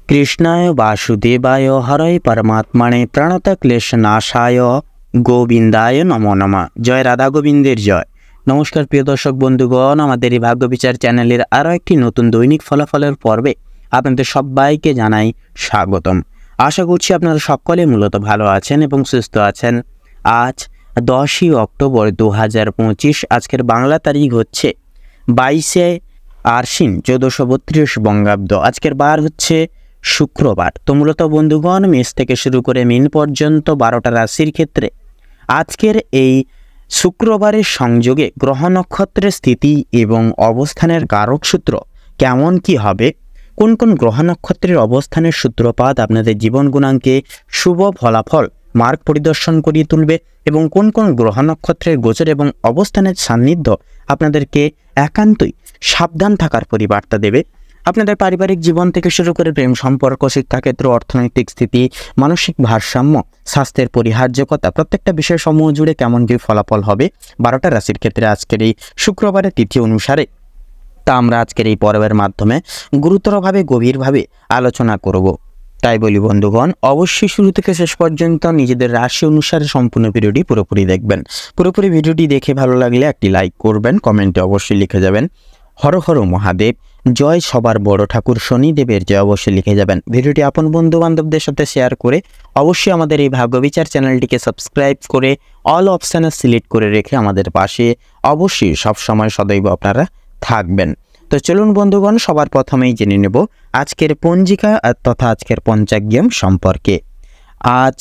কৃষ্ণায় বাসুদেবায় হরয় পরমাত্মনে প্রণতক্লেশনাশায় গোবিন্দায় নমো নমঃ। জয় রাধা গোবিন্দের জয়। নমস্কার প্রিয় দর্শক বন্ধুগণ, আমাদের এই ভাগ্য বিচার চ্যানেলের আরও একটি নতুন দৈনিক ফলাফলের পর্বে আপনাদের সবাইকে জানাই স্বাগতম। আশা করছি আপনারা সকলে মূলত ভালো আছেন এবং সুস্থ আছেন। আজ 10ই অক্টোবর 2025, আজকের বাংলা তারিখ হচ্ছে 22শে আশ্বিন 1432 বঙ্গাব্দ। আজকের বার হচ্ছে শুক্রবার। তো মূলত বন্ধুগণ, মেষ থেকে শুরু করে মিন পর্যন্ত 12টা রাশির ক্ষেত্রে আজকের এই শুক্রবারের সংযোগে গ্রহ নক্ষত্রের স্থিতি এবং অবস্থানের কারক সূত্র কেমন কি হবে, কোন কোন গ্রহ নক্ষত্রের অবস্থানের সূত্রপাত আপনাদের জীবন গুণাঙ্কে শুভ ফলাফল মার্গ পরিদর্শন করিয়ে তুলবে এবং কোন কোন গ্রহ নক্ষত্রের গোচর এবং অবস্থানের সান্নিধ্য আপনাদেরকে একান্তই সাবধান থাকার পরিবার্তা দেবে। আপনাদের পারিবারিক জীবন থেকে শুরু করে প্রেম সম্পর্ক, শিক্ষাক্ষেত্র, অর্থনৈতিক স্থিতি, মানসিক ভারসাম্য, স্বাস্থ্যের পরিহার্যকতা, প্রত্যেকটা বিষয় সমূহ জুড়ে কেমন কি ফলাফল হবে 12টা রাশির ক্ষেত্রে আজকের এই শুক্রবারের তিথি অনুসারে, তা আমরা আজকের এই পর্বের মাধ্যমে গুরুতরভাবে গভীরভাবে আলোচনা করব। তাই বলি বন্ধুগণ, অবশ্যই শুরু থেকে শেষ পর্যন্ত নিজেদের রাশি অনুসারে সম্পূর্ণ ভিডিওটি পুরোপুরি দেখবেন। পুরোপুরি ভিডিওটি দেখে ভালো লাগলে একটি লাইক করবেন, কমেন্টে অবশ্যই লিখে যাবেন হর হর মহাদেব, জয় সবার বড় ঠাকুর শনিদেবের জয় অবশ্যই লিখে যাবেন। ভিডিওটি আপন বন্ধু বান্ধবদের সাথে শেয়ার করে অবশ্যই আমাদের এই ভাগ্যবিচার চ্যানেলটিকে সাবস্ক্রাইব করে অল অপশানে সিলেক্ট করে রেখে আমাদের পাশে অবশ্যই সবসময় সদৈব আপনারা থাকবেন। তো চলুন বন্ধুগণ, সবার প্রথমেই জেনে নেব আজকের পঞ্জিকা তথা আজকের পঞ্চাগ্রাম সম্পর্কে। আজ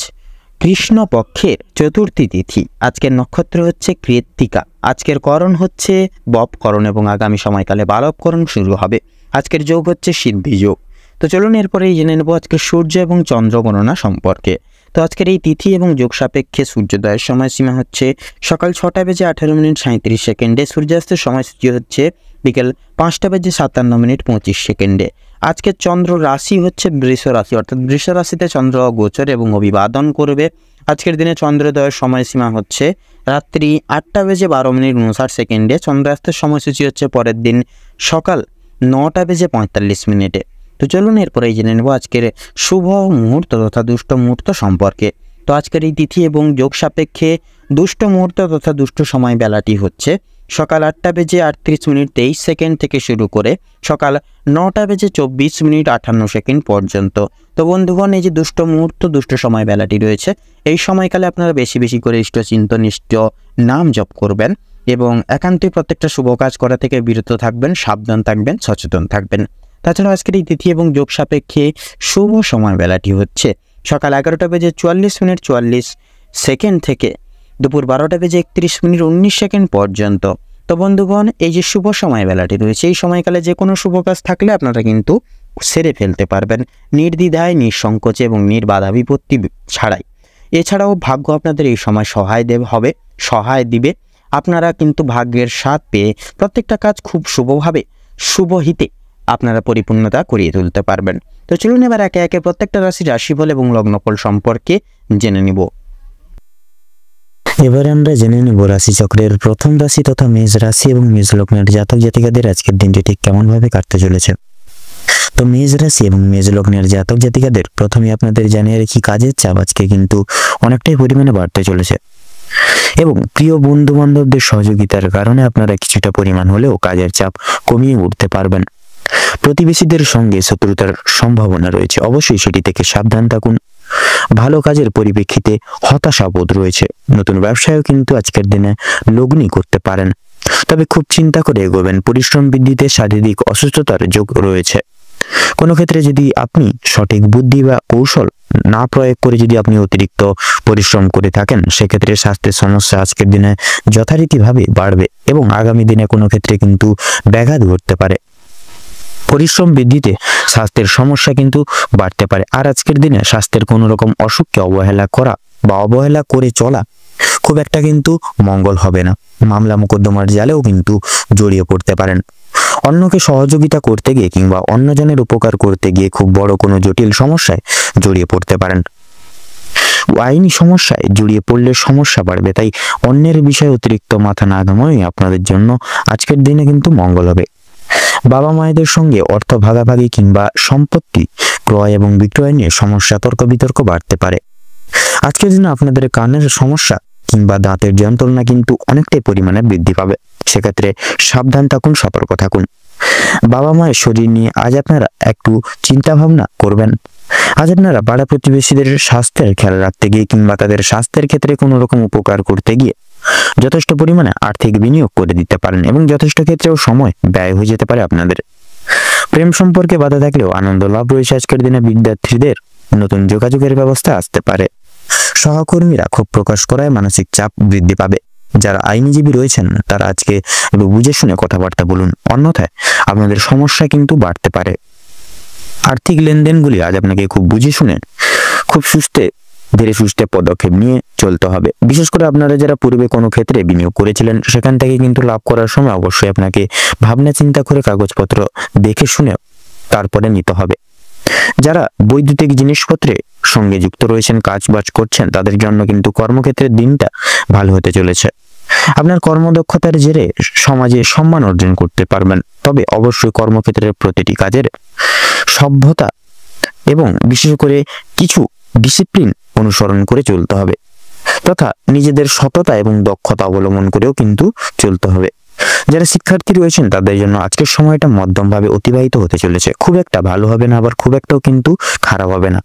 কৃষ্ণপক্ষের চতুর্থী তিথি, আজকের নক্ষত্র হচ্ছে কৃত্তিকা, আজকের করণ হচ্ছে বপকরণ এবং আগামী সময়কালে বালবকরণ শুরু হবে। আজকের যোগ হচ্ছে সিদ্ধি যোগ। তো চলুন এরপরেই জেনে নেব আজকের সূর্য এবং চন্দ্র গণনা সম্পর্কে। তো আজকের এই তিথি এবং যোগ সাপেক্ষে সূর্যোদয়ের সময়সীমা হচ্ছে সকাল 6:18:37, সূর্যাস্তের সময়সূচি হচ্ছে বিকেল 5:57:25। আজকের চন্দ্র রাশি হচ্ছে বৃষ রাশি, অর্থাৎ বৃষ রাশিতে চন্দ্র গোচর এবং অভিবাদন করবে। আজকের দিনে চন্দ্রোদয়ের সময়সীমা হচ্ছে রাত্রি 8:12:59। চন্দ্রাস্তের সময়সূচি হচ্ছে পরের দিন সকাল 9:45। তো চলুন এরপরে জেনে নেব আজকের শুভ মুহূর্ত তথা দুষ্ট মুহূর্ত সম্পর্কে। তো আজকের এই তিথি এবং যোগ সাপেক্ষে দুষ্ট মুহূর্ত তথা দুষ্ট সময় বেলাটি হচ্ছে সকাল 8:38:23 থেকে শুরু করে সকাল 9:24:58 পর্যন্ত। তো বন্ধুগণ, এই যে দুষ্ট মুহূর্ত দুষ্ট সময় বেলাটি রয়েছে, এই সময়কালে আপনারা বেশি বেশি করে ইষ্টচিন্তনিষ্ঠ নাম জপ করবেন এবং একান্তই প্রত্যেকটা শুভ কাজ করা থেকে বিরত থাকবেন, সাবধান থাকবেন, সচেতন থাকবেন। তাছাড়া আজকের এই তিথি এবং যোগ সাপেক্ষে শুভ সময় বেলাটি হচ্ছে সকাল 11:44:44 থেকে দুপুর 12:31:19 পর্যন্ত। তো বন্ধুগণ, এই যে শুভ সময় বেলাটি রয়েছে, এই সময়কালে যে কোনো শুভ কাজ থাকলে আপনারা কিন্তু সেরে ফেলতে পারবেন নির্দ্বিধায়, নিঃসংকোচে এবং নির্বাধা বিপত্তি ছাড়াই। এছাড়াও ভাগ্য আপনাদের এই সময় সহায় দিবে। আপনারা কিন্তু ভাগ্যের স্বাদ পেয়ে প্রত্যেকটা কাজ খুব শুভভাবে, শুভহিতে আপনারা পরিপূর্ণতা করিয়ে তুলতে পারবেন। তো চলুন এবার একে একে প্রত্যেকটা রাশির রাশিফল এবং লগ্নফল সম্পর্কে জেনে নিব। এবারে আমরা জেনে নেব রাশিচক্রের প্রথম রাশি তথা মেষ রাশি এবং মেষ লগ্নের জাতক জাতিকাদের আজকের দিনটি ঠিক কেমন ভাবে কাটতে চলেছে। তো মেষ রাশি এবং মেষ লগ্নের জাতক জাতিকাদের প্রথমে আপনাদের জানিয়ে রাখি, কাজের চাপ আজকে কিন্তু অনেকটাই পরিমাণে বাড়তে চলেছে এবং প্রিয় বন্ধু বান্ধবদের সহযোগিতার কারণে আপনারা কিছুটা পরিমাণ হলেও কাজের চাপ কমিয়ে উঠতে পারবেন। প্রতিবেশীদের সঙ্গে শত্রুতার সম্ভাবনা রয়েছে, অবশ্যই সেটি থেকে সাবধান থাকুন। ভালো কাজের পরিপ্রেক্ষিতে হতাশা বোধ রয়েছে। নতুন ব্যবসায়ও কিন্তু আজকের দিনে লগ্নি করতে পারেন, তবে খুব চিন্তা করে এগোবেন। পরিশ্রম বৃদ্ধিতে শারীরিক অসুস্থতার যোগ রয়েছে। কোনো ক্ষেত্রে যদি আপনি সঠিক বুদ্ধি বা কৌশল না প্রয়োগ করে যদি আপনি অতিরিক্ত পরিশ্রম করে থাকেন, সেক্ষেত্রে স্বাস্থ্যের সমস্যা আজকের দিনে যথারীতিভাবে বাড়বে এবং আগামী দিনে কোনো ক্ষেত্রে কিন্তু ব্যাঘাত ঘটতে পারে। পরিশ্রম বৃদ্ধিতে স্বাস্থ্যের সমস্যা কিন্তু বাড়তে পারে। আর আজকের দিনে স্বাস্থ্যের কোনো রকম অসুখকে অবহেলা করা বা অবহেলা করে চলা খুব একটা কিন্তু মঙ্গল হবে না। মামলা মোকদ্দমার জালেও কিন্তু জড়িয়ে পড়তে পারেন। অন্যকে সহযোগিতা করতে গিয়ে কিংবা অন্যজনের উপকার করতে গিয়ে খুব বড় কোনো জটিল সমস্যায় জড়িয়ে পড়তে পারেন। আইনি সমস্যায় জড়িয়ে পড়লে সমস্যা বাড়বে, তাই অন্যের বিষয়ে অতিরিক্ত মাথা না ঘামানোই আপনাদের জন্য আজকের দিনে কিন্তু মঙ্গল হবে। বাবা মায়েদের সঙ্গে অর্থ ভাগাভাগি কিংবা সম্পত্তি ক্রয় এবং বিক্রয় নিয়ে সমস্যা, তর্ক বিতর্ক বাড়তে পারে। আজকের দিনে আপনাদের কানের সমস্যা কিংবা দাঁতের যন্ত্রণা কিন্তু অনেকটাই পরিমাণে বৃদ্ধি পাবে। সেক্ষেত্রে সাবধান থাকুন, সতর্ক থাকুন। বাবা মায়ের শরীর নিয়ে আজ আপনারা একটু চিন্তা ভাবনা করবেন। আজ আপনারা পাড়া প্রতিবেশীদের স্বাস্থ্যের খেয়াল রাখতে গিয়ে কিংবা তাদের স্বাস্থ্যের ক্ষেত্রে কোনো রকম উপকার করতে গিয়ে যথেষ্ট পরিমাণে আর্থিক বিনিয়োগ করে দিতে পারেন এবং যথেষ্ট ক্ষেত্রেও সময় ব্যয় হয়ে যেতে পারে আপনাদের। প্রেম সম্পর্কে বাধা থাকলেও আনন্দ লাভ রয়েছে। আজকের দিনে বিদ্যার্থীদের নতুন যোগাযোগের ব্যবস্থা আসতে পারে। সহকর্মীরা ক্ষোভ প্রকাশ করায় মানসিক চাপ বৃদ্ধি পাবে। যারা আইনজীবী রয়েছেন তারা আজকে একটু বুঝে শুনে কথাবার্তা বলুন, অন্যথায় আপনাদের সমস্যা কিন্তু বাড়তে পারে। আর্থিক লেনদেনগুলি আজ আপনাকে খুব বুঝে শুনে খুব ধীরে সুস্থে পদক্ষেপ নিয়ে চলতে হবে। বিশেষ করে আপনারা যারা পূর্বে কোনো ক্ষেত্রে বিনিয়োগ করেছিলেন সেখান থেকে কিন্তু লাভ করার সময় অবশ্যই আপনাকে ভাবনা চিন্তা করে কাগজপত্র দেখে শুনে তারপরে নিতে হবে। যারা বৈদ্যুতিক জিনিসপত্রে সঙ্গে যুক্ত রয়েছেন, কাজবাজ করছেন, তাদের জন্য কিন্তু কর্মক্ষেত্রের দিনটা ভালো হতে চলেছে। আপনার কর্মদক্ষতার জেরে সমাজে সম্মান অর্জন করতে পারবেন। তবে অবশ্যই কর্মক্ষেত্রের প্রতিটি কাজের সভ্যতা এবং বিশেষ করে কিছু ডিসিপ্লিন অনুসরণ করে চলতে হবে, তথা নিজেদের সততা এবং দক্ষতা অবলম্বন করেও কিন্তু চলতে হবে। যারা শিক্ষার্থী রয়েছেন তাদের জন্য আজকের সময়টা মধ্যমভাবে অতিবাহিত হতে চলেছে। খুব একটা ভালো হবে না, আবার খুব একটাও কিন্তু খারাপ হবে না।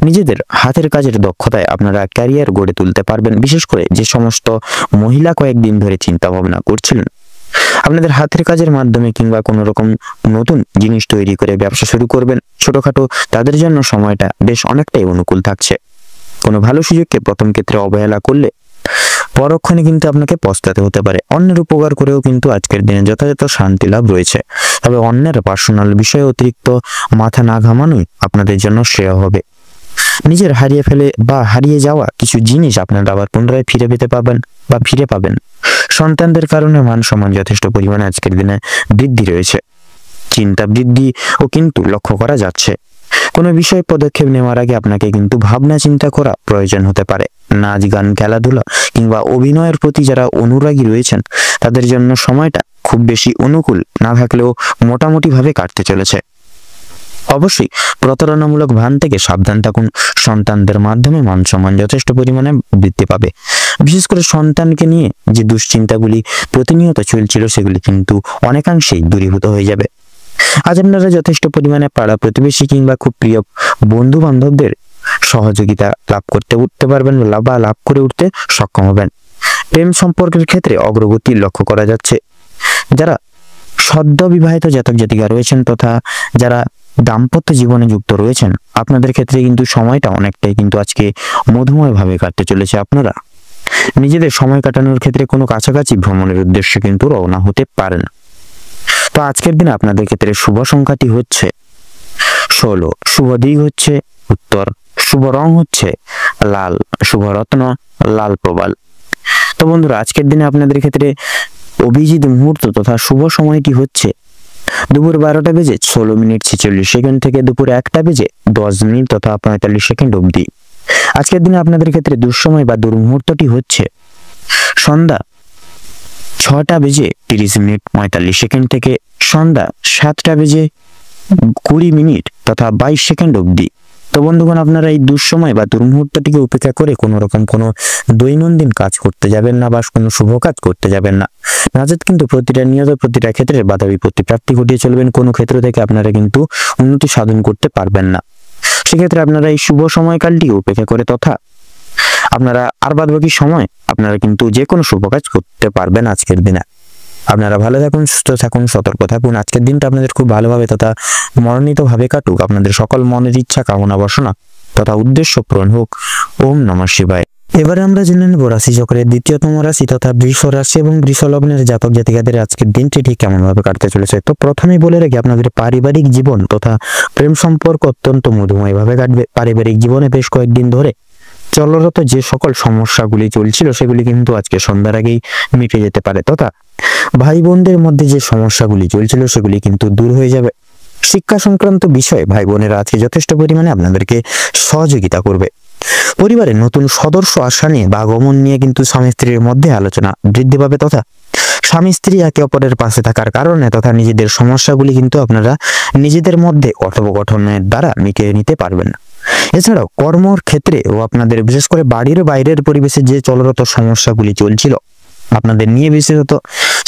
নিজেদের হাতের কাজের দক্ষতায় আপনারা ক্যারিয়ার গড়ে তুলতে পারবেন। বিশেষ করে যে সমস্ত মহিলা কয়েকদিন ধরে চিন্তা ভাবনা করছিলেন আপনাদের হাতের কাজের মাধ্যমে কিংবা কোনো রকম নতুন জিনিস তৈরি করে ব্যবসা শুরু করবেন ছোটখাটো, তাদের জন্য সময়টা বেশ অনেকটাই অনুকূল থাকছে। কোনো ভালো সুযোগকে প্রথম ক্ষেত্রে অবহেলা করলে পরক্ষণে কিন্তু আপনাকে পস্তাতে হতে পারে। অন্যের উপকার করেও কিন্তু আজকের দিনে যথাযথ শান্তি লাভ রয়েছে। তবে অন্যের পার্সোনাল বিষয়ে অতিরিক্ত মাথা না ঘামানোই আপনাদের জন্য শ্রেয় হবে। নিজের হারিয়ে যাওয়া কিছু জিনিস আপনারা আবার পুনরায় ফিরে পাবেন। সন্তানদের কারণে মান সম্মান যথেষ্ট পরিমাণে আজকের দিনে বৃদ্ধি রয়েছে। চিন্তা বৃদ্ধিও কিন্তু লক্ষ্য করা যাচ্ছে। কোনো বিষয়ে পদক্ষেপ নেওয়ার আগে আপনাকে কিন্তু ভাবনা চিন্তা করা প্রয়োজন হতে পারে। নাচ গান, খেলাধুলা কিংবা অভিনয়ের প্রতি যারা অনুরাগী রয়েছেন তাদের জন্য সময়টা খুব বেশি অনুকূল না থাকলেও মোটামুটি ভাবে কাটতে চলেছে। অবশ্যই প্রতারণামূলক ভান থেকে সাবধান থাকুন। সন্তানদের মাধ্যমে মান সম্মান যথেষ্ট পরিমাণে বৃদ্ধি পাবে। বিশেষ করে সন্তানকে নিয়ে যে দুশ্চিন্তাগুলি প্রতিনিয়ত চলছিল সেগুলি কিন্তু অনেকাংশেই দূরীভূত হয়ে যাবে। আজ আপনারা যথেষ্ট পরিমাণে পাড়া প্রতিবেশী কিংবা খুব প্রিয় বন্ধু বান্ধবদের সহযোগিতা লাভ করে উঠতে সক্ষম হবেন। প্রেম সম্পর্কের ক্ষেত্রে অগ্রগতি লক্ষ্য করা যাচ্ছে। যারা সদ্য বিবাহিত জাতক জাতিকা রয়েছেন তথা যারা দাম্পত্য জীবনে যুক্ত রয়েছেন আপনাদের ক্ষেত্রে কিন্তু সময়টা অনেকটাই কিন্তু আজকে মধুময় ভাবে কাটতে চলেছে। আপনারা নিজেদের সময় কাটানোর ক্ষেত্রে কোনো কাছাকাছি ভ্রমণের উদ্দেশ্যে কিন্তু রওনা হতে পারেন। তো আজকের দিনে আপনাদের ক্ষেত্রে শুভ সংখ্যাটি হচ্ছে 16, শুভ দিক হচ্ছে উত্তর, শুভ রং হচ্ছে লাল, শুভ রত্ন লাল প্রবাল। তো বন্ধুরা আজকের দিনে আপনাদের ক্ষেত্রে অভিজিৎ মুহূর্ত তথা শুভ সময়টি হচ্ছে দুপুর 12:16 থেকে দুপুর 1:10 তথা 45 অবধি। আজকের দিনে আপনাদের ক্ষেত্রে দুঃসময় বা দুর্মুহূর্তটি হচ্ছে সন্ধ্যা 6:30 থেকে সন্ধ্যা 7:20 তথা 22 অবধি। তো বন্ধুগণ আপনারা এই দুঃসময় বা দুর্মুহূর্তটিকে উপেক্ষা করে কোনো দৈনন্দিন কাজ করতে যাবেন না বা কোনো শুভ কাজ করতে যাবেন না। নাজাত কিন্তু প্রতিটা ক্ষেত্রে বাধা বিপত্তি প্রাপ্তি ঘটিয়ে চলবেন। কোনো ক্ষেত্র থেকে আপনারা কিন্তু উন্নতি সাধন করতে পারবেন না। সেক্ষেত্রে আপনারা এই শুভ সময়কালটিকে উপেক্ষা করে তথা আপনারা আর বাদবাকি সময় আপনারা কিন্তু যে কোনো শুভ কাজ করতে পারবেন আজকের দিনে। আপনারা ভালো থাকুন, সুস্থ থাকুন, সতর্ক থাকুন। আজকের দিনটা আপনাদের খুব ভালোভাবে তথা মনোনীতভাবে কাটুক। আপনাদের সকল মনের ইচ্ছা, কামনা বাসনা তথা উদ্দেশ্য পূরণ হোক। ওম নমঃ শিবায়। এবারে আমরা জেনে নেব রাশি চক্রের দ্বিতীয়তম রাশি তথা বৃষ রাশি এবং বৃষ লগ্নের জাতক জাতিকাদের আজকের দিনটি ঠিক কেমন ভাবে কাটতে চলেছে। তো প্রথমেই বলে রাখি আপনাদের পারিবারিক জীবন তথা প্রেম সম্পর্ক অত্যন্ত মধুময় ভাবে কাটবে। পারিবারিক জীবনে বেশ কয়েকদিন ধরে চলরত যে সকল সমস্যাগুলি চলছিল সেগুলি কিন্তু আজকে সন্ধ্যার আগেই মিটে যেতে পারে তথা ভাই বোনদের মধ্যে যে সমস্যাগুলি চলছিল সেগুলি কিন্তু দূর হয়ে যাবে। শিক্ষা সংক্রান্ত বিষয়ে ভাই বোনেরা আজকে যথেষ্ট পরিমাণে আপনাদেরকে সহযোগিতা করবে। পরিবারের নতুন সদস্য আসা নিয়ে বা আগমন নিয়ে কিন্তু স্বামী স্ত্রীর মধ্যে আলোচনা বৃদ্ধি পাবে তথা স্বামী স্ত্রী একে অপরের পাশে থাকার কারণে তথা নিজেদের সমস্যাগুলি কিন্তু আপনারা নিজেদের মধ্যে কথোপকথনের দ্বারা মিটিয়ে নিতে পারবেন। এছাড়াও কর্মর ক্ষেত্রে ও আপনাদের বিশেষ করে বাড়ির বাইরের পরিবেশে যে চলরত সমস্যাগুলি চলছিল আপনাদের নিয়ে, বিশেষত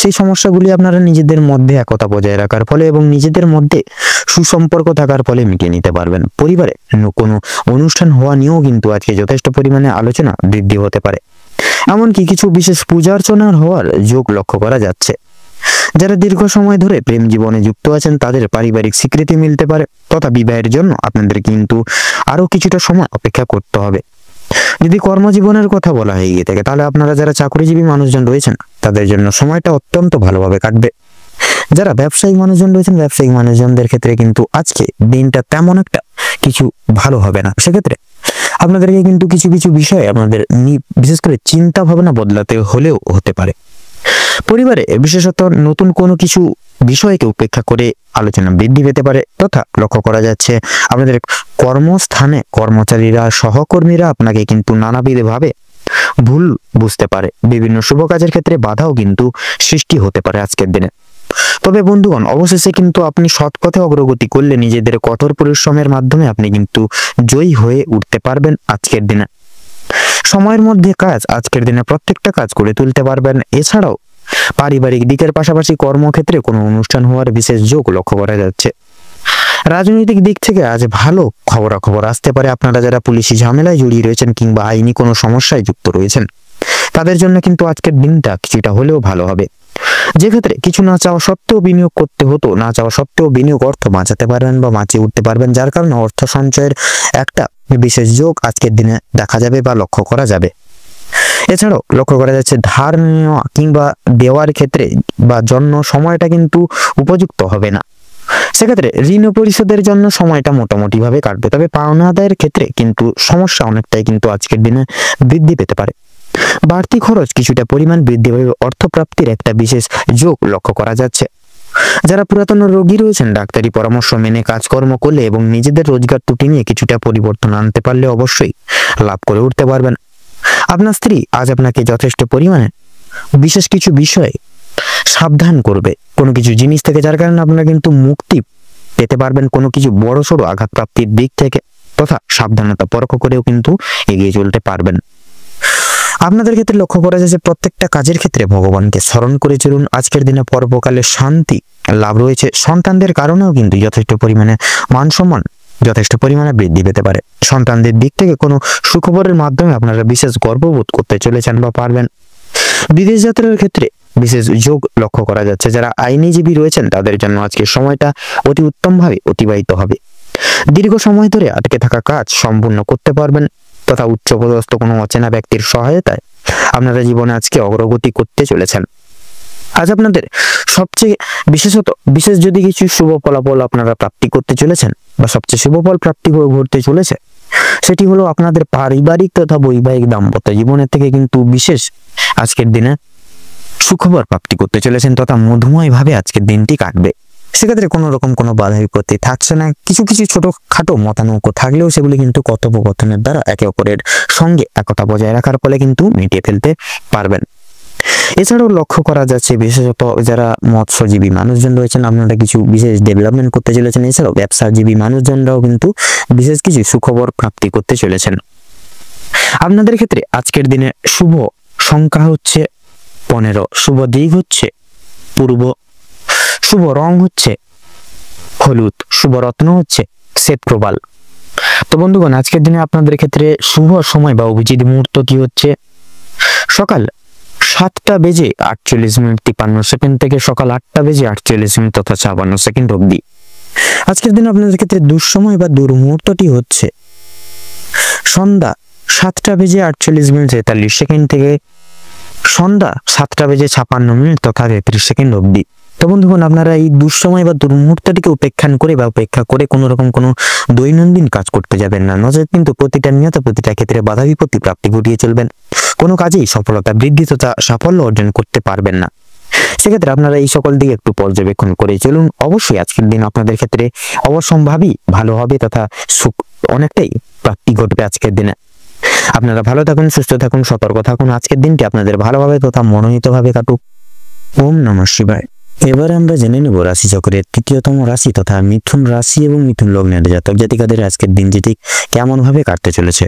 সেই সমস্যাগুলি আপনারা নিজেদের মধ্যে একতা বজায় রাখার ফলে এবং নিজেদের মধ্যে সুসম্পর্ক থাকার ফলে মিটিয়ে নিতে পারবেন। পরিবারে কোনো অনুষ্ঠান হওয়া নিয়েও কিন্তু আজকে যথেষ্ট পরিমাণে আলোচনা বৃদ্ধি হতে পারে। এমনকি কিছু বিশেষ পূজা অর্চনার হওয়ার যোগ লক্ষ্য করা যাচ্ছে। যারা দীর্ঘ সময় ধরে প্রেম জীবনে যুক্ত আছেন তাদের পারিবারিক স্বীকৃতি মিলতে পারে, তথা বিবাহের জন্য আপনাদের কিন্তু আরো কিছুটা সময় অপেক্ষা করতে হবে। যদি কর্মজীবনের কথা বলা হয়ে গিয়ে থাকে তাহলে আপনারা যারা চাকরিজীবী মানুষজন রয়েছেন তাদের জন্য সময়টা অত্যন্ত ভালোভাবে কাটবে। যারা ব্যবসায়িক মানুষজন রয়েছেন ব্যবসায়িক মানুষজনদের ক্ষেত্রে কিন্তু আজকে দিনটা তেমন একটা কিছু ভালো হবে না। সেক্ষেত্রে আপনাদেরকে কিন্তু কিছু কিছু বিষয়ে আপনাদের বিশেষ করে চিন্তা ভাবনা বদলাতে হলেও হতে পারে। পরিবারে বিশেষত নতুন কোনো কিছু বিষয়কে উপেক্ষা করে আলোচনা বৃদ্ধি পেতে পারে, তথা লক্ষ্য করা যাচ্ছে আপনাদের কর্মস্থানে কর্মচারীরা সহকর্মীরা আপনাকে কিন্তু নানাবিধভাবে ভুল বুঝতে পারে। বিভিন্ন শুভ কাজের ক্ষেত্রে বাধাও কিন্তু সৃষ্টি হতে পারে আজকের দিনে। তবে বন্ধুগণ, অবশেষে কিন্তু আপনি সৎ পথে অগ্রগতি করলে নিজেদের কঠোর পরিশ্রমের মাধ্যমে আপনি কিন্তু জয়ী হয়ে উঠতে পারবেন আজকের দিনে। সময়ের মধ্যে কাজ আজকের দিনে প্রত্যেকটা কাজ করে তুলতে পারবেন। এছাড়াও পারিবারিক দিকের পাশাপাশি কর্মক্ষেত্রে কোনো অনুষ্ঠান হওয়ার বিশেষ যোগ লক্ষ্য করা যাচ্ছে। রাজনৈতিক দিক থেকে আজ ভালো খবরাখবর আসতে পারে। আপনারা যারা পুলিশি ঝামেলায় জড়িয়ে রয়েছেন কিংবা আইনি কোনো সমস্যায় যুক্ত রয়েছেন তাদের জন্য কিন্তু আজকের দিনটা কিছুটা হলেও ভালো হবে। যে ক্ষেত্রে কিছু না চাওয়া সত্ত্বেও বিনিয়োগ করতে হতো, না চাওয়া সত্ত্বেও বিনিয়োগ অর্থ বাঁচাতে পারবেন বা বাঁচিয়ে উঠতে পারবেন, যার কারণে অর্থ সঞ্চয়ের একটা বিশেষ যোগ আজকের দিনে দেখা যাবে বা লক্ষ্য করা যাবে। এছাড়াও লক্ষ্য করা যাচ্ছে ধার নেওয়া কিংবা দেওয়ার ক্ষেত্রে বা জন্য সময়টা কিন্তু উপযুক্ত হবে না। সেক্ষেত্রে ঋণ পরিশোধের জন্য সময়টা মোটামুটি ভাবে কাটবে। তবে পাওনা আদায়ের ক্ষেত্রে কিন্তু সমস্যা অনেকটাই কিন্তু আজকের দিনে বৃদ্ধি পেতে পারে। বাড়তি খরচ কিছুটা পরিমাণ বৃদ্ধি পাবে, অর্থপ্রাপ্তির একটা বিশেষ যোগ লক্ষ্য করা যাচ্ছে। যারা পুরাতন রোগী রয়েছেন ডাক্তারি পরামর্শ মেনে কাজকর্ম করলে এবং নিজেদের রোজগার ত্রুটি নিয়ে কিছুটা পরিবর্তন আনতে পারলে অবশ্যই লাভ করে উঠতে পারবেন। আপনার স্ত্রী আজ আপনাকে যথেষ্ট পরিমাণে বিশেষ কিছু বিষয়ে সাবধান করবে কোনো কিছু জিনিস থেকে, যার কারণে আপনারা কিন্তু মুক্তি পেতে পারবেন কোনো কিছু বড়সড় আঘাত প্রাপ্তির দিক থেকে, তথা সাবধানতা পরখ করেও কিন্তু এগিয়ে চলতে পারবেন। আপনাদের ক্ষেত্রে লক্ষ্য করা যায় যে প্রত্যেকটা কাজের ক্ষেত্রে ভগবানকে স্মরণ করে চলুন। আজকের দিনে পর্বকালে শান্তি লাভ রয়েছে। সন্তানদের কারণেও কিন্তু যথেষ্ট পরিমাণে মান সম্মান যথেষ্ট পরিমাণে বৃদ্ধি পেতে পারে। সন্তানদের দিক থেকে কোনো সুখবরের মাধ্যমে আপনারা বিশেষ গর্ববোধ করতে চলেছেন বা পারবেন। বিদেশ যাত্রার ক্ষেত্রে বিশেষ যোগ লক্ষ্য করা যাচ্ছে। যারা আইনজীবী রয়েছেন তাদের জন্য আজকের সময়টা অতি উত্তমভাবে অতিবাহিত হবে। দীর্ঘ সময় ধরে আটকে থাকা কাজ সম্পূর্ণ করতে পারবেন, তথা উচ্চপদস্থ কোনো অচেনা ব্যক্তির সহায়তায় আপনারা জীবনে আজকে অগ্রগতি করতে চলেছেন। আজ আপনাদের সবচেয়ে বিশেষ যদি কিছু শুভ ফলাফল আপনারা প্রাপ্তি করতে চলেছেন বা সবচেয়ে শুভ ফল প্রাপ্তি ঘটতে চলেছে সেটি হলো আপনাদের পারিবারিক তথা বৈবাহিক দাম্পত্য জীবনের থেকে কিন্তু বিশেষ আজকের দিনে সুখবর প্রাপ্তি করতে চলেছেন, তথা মধুময় ভাবে আজকের দিনটি কাটবে। সেক্ষেত্রে কোনো রকম কোনো বাধা বিপত্তি থাকছে না। কিছু কিছু ছোটখাটো মতানৈক্য থাকলেও সেগুলি কিন্তু কথোপকথনের দ্বারা একে অপরের সঙ্গে একতা বজায় রাখার ফলে কিন্তু মিটিয়ে ফেলতে পারবেন। এছাড়াও লক্ষ্য করা যাচ্ছে বিশেষত যারা মৎস্যজীবী মানুষজন রয়েছেন আপনারা কিছু বিশেষ ডেভেলপমেন্ট করতে চলেছেন। এছাড়াও ব্যবসাজীবী মানুষজনরাও কিন্তু বিশেষ কিছু সুখবর প্রাপ্তি করতে চলেছেন। আপনাদের ক্ষেত্রে আজকের দিনে শুভ সংখ্যা হচ্ছে 15, শুভ দিক হচ্ছে পূর্ব, শুভ রং হচ্ছে হলুদ, শুভ রত্ন হচ্ছে শ্বেতপ্রবাল। তো বন্ধুগণ, আজকের দিনে আপনাদের ক্ষেত্রে শুভ সময় বা অভিজিৎ মুহূর্তটি হচ্ছে সকাল 7:48:53 থেকে সকাল 8:48 তথা 56 অবধি। আজকের দিনে আপনাদের ক্ষেত্রে দুঃসময় বা দুর্মুহূর্তটি হচ্ছে সন্ধ্যা 7:48:43 থেকে সন্ধ্যা 7:56 তথা 33 অবধি। তো বন্ধুগণ, আপনারা এই দুঃসময় বা দুর্মুহূর্তটিকে উপেক্ষা করে কোনো রকম কোনো দৈনন্দিন কাজ করতে যাবেন না, নচেত কিন্তু প্রতিটা ক্ষেত্রে বাধা বিপত্তি প্রাপ্তি ঘটিয়ে চলবেন। কোনো কাজেই সফলতা বৃদ্ধি তথা সাফল্য অর্জন করতে পারবেন না। সেক্ষেত্রে আপনারা এই সকল দিকে একটু পর্যবেক্ষণ করে চলুন। অবশ্যই আজকের দিন আপনাদের ক্ষেত্রে অবশ্যম্ভাবী ভালো হবে তথা সুখ অনেকটাই প্রাপ্তি ঘটবে আজকের দিনে। আপনারা ভালো থাকুন, সুস্থ থাকুন, সতর্ক থাকুন। আজকের দিনটি আপনাদের ভালোভাবে তথা মনোনীতভাবে কাটুক। ওম নমঃ শিবায়। এবার আমরা জেনে নেব রাশিচক্রের তৃতীয়তম রাশি তথা মিথুন রাশি এবং মিথুন লগ্নের জাতক জাতিকাদের আজকের দিনটি ঠিক কেমন ভাবে কাটতে চলেছে।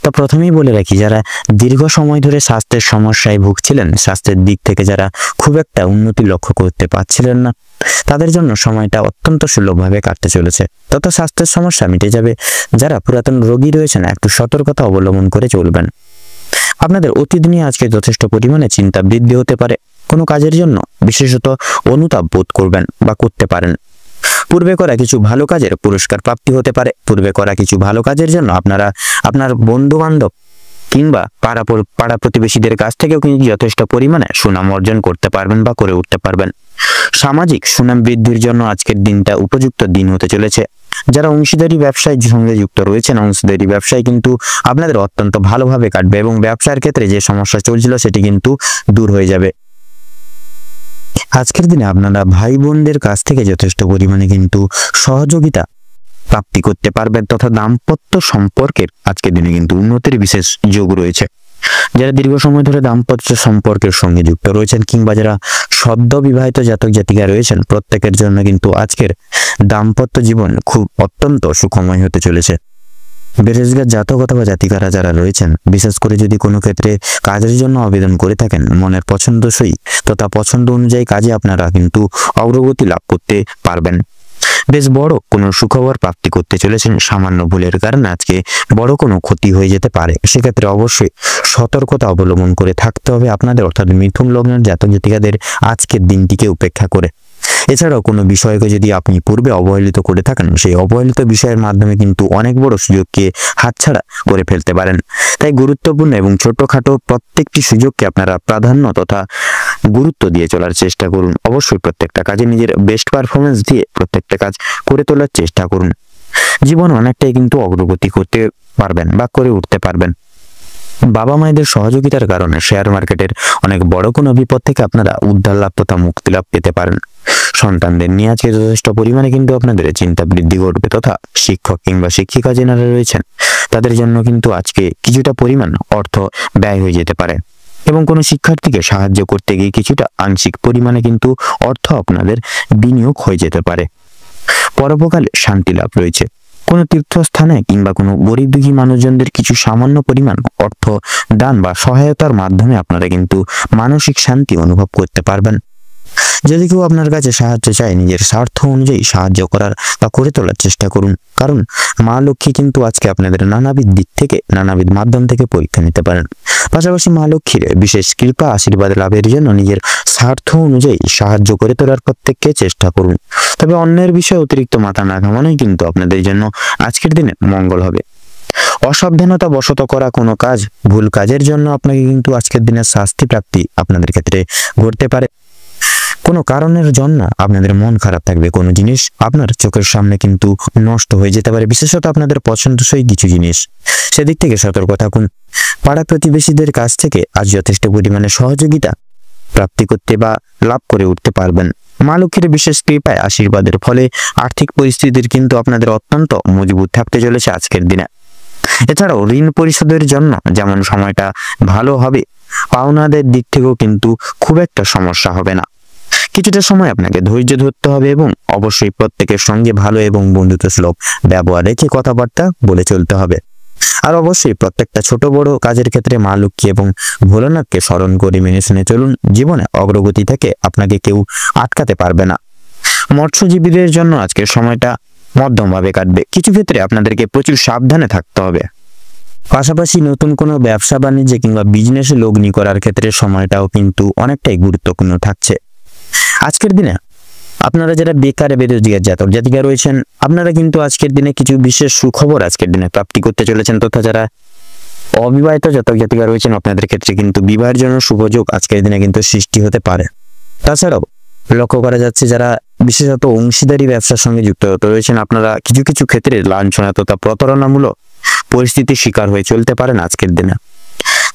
তো প্রথমেই বলে রাখি, যারা দীর্ঘ সময় ধরে স্বাস্থ্যের সমস্যায় ভুগছিলেন, স্বাস্থ্যের দিক থেকে যারা খুব একটা উন্নতি লক্ষ্য করতে পারছিলেন না, তাদের জন্য সময়টা অত্যন্ত সুলভভাবে কাটতে চলেছে তথা স্বাস্থ্যের সমস্যা মিটে যাবে। যারা পুরাতন রোগী রয়েছেন, একটু সতর্কতা অবলম্বন করে চলবেন। আপনাদের অতীত নিয়ে আজকে যথেষ্ট পরিমাণে চিন্তা বৃদ্ধি হতে পারে। কোনো কাজের জন্য বিশেষত অনুতাপ বোধ করবেন বা করতে পারেন। পূর্বে করা কিছু ভালো কাজের পুরস্কার প্রাপ্তি হতে পারে। পূর্বে করা কিছু ভালো কাজের জন্য আপনারা আপনার বন্ধু বান্ধব কিংবা পাড়া প্রতিবেশীদের কাছ থেকেও কিন্তু যথেষ্ট পরিমাণে সুনাম অর্জন করতে পারবেন বা করে উঠতে পারবেন। সামাজিক সুনাম বৃদ্ধির জন্য আজকের দিনটা উপযুক্ত দিন হতে চলেছে। যারা অংশীদারি ব্যবসায় সঙ্গে যুক্ত রয়েছেন, অংশীদারি ব্যবসায় কিন্তু আপনাদের অত্যন্ত ভালোভাবে কাটবে এবং ব্যবসার ক্ষেত্রে যে সমস্যা চলছিল সেটি কিন্তু দূর হয়ে যাবে। আজকের দিনে আপনারা ভাই বোনদের কাছ থেকে যথেষ্ট পরিমাণে কিন্তু সহযোগিতা প্রাপ্তি করতে পারবেন তথা দাম্পত্য সম্পর্কের আজকের দিনে কিন্তু উন্নতির বিশেষ যোগ রয়েছে। যারা দীর্ঘ সময় ধরে দাম্পত্য সম্পর্কের সঙ্গে যুক্ত রয়েছেন কিংবা যারা সদ্য বিবাহিত জাতক জাতিকা রয়েছেন, প্রত্যেকের জন্য কিন্তু আজকের দাম্পত্য জীবন খুব অত্যন্ত সুখময় হতে চলেছে। বেরোজগার জাতক অথবা জাতিকারা যারা রয়েছেন, বিশেষ করে যদি কোনো ক্ষেত্রে কাজের জন্য আবেদন করে থাকেন, মনের পছন্দসই তথা পছন্দ অনুযায়ী কাজে আপনারা কিন্তু অগ্রগতি লাভ করতে পারবেন। বেশ বড় কোনো সুখবর প্রাপ্তি করতে চলেছেন। সামান্য ভুলের কারণে আজকে বড় কোনো ক্ষতি হয়ে যেতে পারে। সেক্ষেত্রে অবশ্যই সতর্কতা অবলম্বন করে থাকতে হবে আপনাদের, অর্থাৎ মিথুন লগ্নের জাতক জাতিকাদের আজকের দিনটিকে উপেক্ষা করে। এছাড়াও কোনো বিষয়কে যদি আপনি পূর্বে অবহেলিত করে থাকেন, সেই অবহেলিত বিষয়ের মাধ্যমে কিন্তু অনেক বড় সুযোগকে হাতছাড়া করে ফেলতে পারেন। তাই গুরুত্বপূর্ণ এবং ছোটখাটো প্রত্যেকটি সুযোগকে আপনারা প্রাধান্য তথা গুরুত্ব দিয়ে চলার চেষ্টা করুন। অবশ্যই প্রত্যেকটা কাজে নিজের বেস্ট পারফরমেন্স দিয়ে প্রত্যেকটা কাজ করে তোলার চেষ্টা করুন। জীবন অনেকটাই কিন্তু অগ্রগতি করতে পারবেন বা করে উঠতে পারবেন। বাবা মায়েদের সহযোগিতার কারণে শেয়ার মার্কেটের অনেক বড় কোনো বিপদ থেকে আপনারা উদ্ধার লাভ তথা মুক্তি লাভ পেতে পারেন। সন্তানদের নিয়ে আজকে যথেষ্ট পরিমাণে কিন্তু আপনাদের চিন্তা বৃদ্ধি ঘটবে তথা শিক্ষক কিংবা শিক্ষিকা যারা রয়েছেন, তাদের জন্য কিন্তু আজকে কিছুটা পরিমাণ অর্থ ব্যয় হয়ে যেতে পারে এবং কোনো শিক্ষার্থীকে সাহায্য করতে গিয়ে কিছুটা আংশিক পরিমাণে কিন্তু অর্থ আপনাদের বিনিয়োগ হয়ে যেতে পারে। পরোপকালে শান্তি লাভ রয়েছে। কোনো তীর্থস্থানে কিংবা কোনো গরিব দুঃখী মানুষজনদের কিছু সামান্য পরিমাণ অর্থ দান বা সহায়তার মাধ্যমে আপনারা কিন্তু মানসিক শান্তি অনুভব করতে পারবেন। যদি কেউ আপনার কাছে সাহায্য চায়, নিজের স্বার্থ অনুযায়ী সাহায্য করার বা করে তোলার চেষ্টা করুন, কারণ মা লক্ষ্মী কিন্তু আজকে আপনাদের নানাবিধ দিক থেকে নানাবিধ মাধ্যম থেকে পরীক্ষা নিতে পারেন। পাশাপাশি মা লক্ষ্মীর বিশেষ কৃপা আশীর্বাদ লাভের জন্য নিজের স্বার্থ অনুযায়ী সাহায্য করে তোলার প্রত্যেককে চেষ্টা করুন। তবে অন্যের বিষয়ে অতিরিক্ত মাথা না ঘামানোই কিন্তু আপনাদের জন্য আজকের দিনে মঙ্গল হবে। অসাবধানতা বশত করা কোনো কাজ, ভুল কাজের জন্য আপনাকে কিন্তু আজকের দিনে শাস্তি প্রাপ্তি আপনাদের ক্ষেত্রে ঘটতে পারে। কোনো কারণের জন্য আপনাদের মন খারাপ থাকবে। কোনো জিনিস আপনার চোখের সামনে কিন্তু নষ্ট হয়ে যেতে পারে, বিশেষত আপনাদের পছন্দসই কিছু জিনিস। সেদিক থেকে সতর্ক থাকুন। পাড়া প্রতিবেশীদের কাছ থেকে আজ যথেষ্ট পরিমাণে সহযোগিতা প্রাপ্তি করতে বা লাভ করে উঠতে পারবেন। মা লক্ষ্মীর বিশেষ কৃপায় আশীর্বাদের ফলে আর্থিক পরিস্থিতির কিন্তু আপনাদের অত্যন্ত মজবুত থাকতে চলেছে আজকের দিনে। এছাড়াও ঋণ পরিশোধের জন্য যেমন সময়টা ভালো হবে, পাওনাদের দিক থেকেও কিন্তু খুব একটা সমস্যা হবে না। কিছুটা সময় আপনাকে ধৈর্য ধরতে হবে এবং অবশ্যই প্রত্যেকের সঙ্গে ভালো এবং বন্ধুত্ব সুলভ ব্যবহার রেখে কথাবার্তা বলে চলতে হবে। আর অবশ্যই প্রত্যেকটা ছোট বড় কাজের ক্ষেত্রে মা লক্ষ্মী এবং ভোলানাথকে স্মরণ করে মেনে শুনে চলুন। জীবনে অগ্রগতি থেকে আপনাকে কেউ আটকাতে পারবে না। মৎস্যজীবীদের জন্য আজকের সময়টা মধ্যমভাবে কাটবে। কিছু ক্ষেত্রে আপনাদেরকে প্রচুর সাবধানে থাকতে হবে। পাশাপাশি নতুন কোনো ব্যবসা বাণিজ্যে কিংবা বিজনেসে লগ্নি করার ক্ষেত্রে সময়টাও কিন্তু অনেকটাই গুরুত্বপূর্ণ থাকছে। আজকের দিনে আপনারা যারা বেকার বেরোজগার জাতক জাতিকা রয়েছেন, আপনারা কিন্তু আজকের দিনে কিছু বিশেষ সুখবর আজকের দিনে প্রাপ্তি করতে চলেছেন তথা যারা অবিবাহিত জাতক জাতিকা রয়েছেন, আপনাদের ক্ষেত্রে কিন্তু বিবাহের জন্য সুযোগ আজকের দিনে কিন্তু সৃষ্টি হতে পারে। তাছাড়াও লক্ষ্য করা যাচ্ছে যারা বিশেষত অংশীদারি ব্যবসার সঙ্গে যুক্ত রয়েছেন, আপনারা কিছু কিছু ক্ষেত্রে লাঞ্ছনা তথা প্রতারণামূলক পরিস্থিতির শিকার হয়ে চলতে পারেন আজকের দিনে।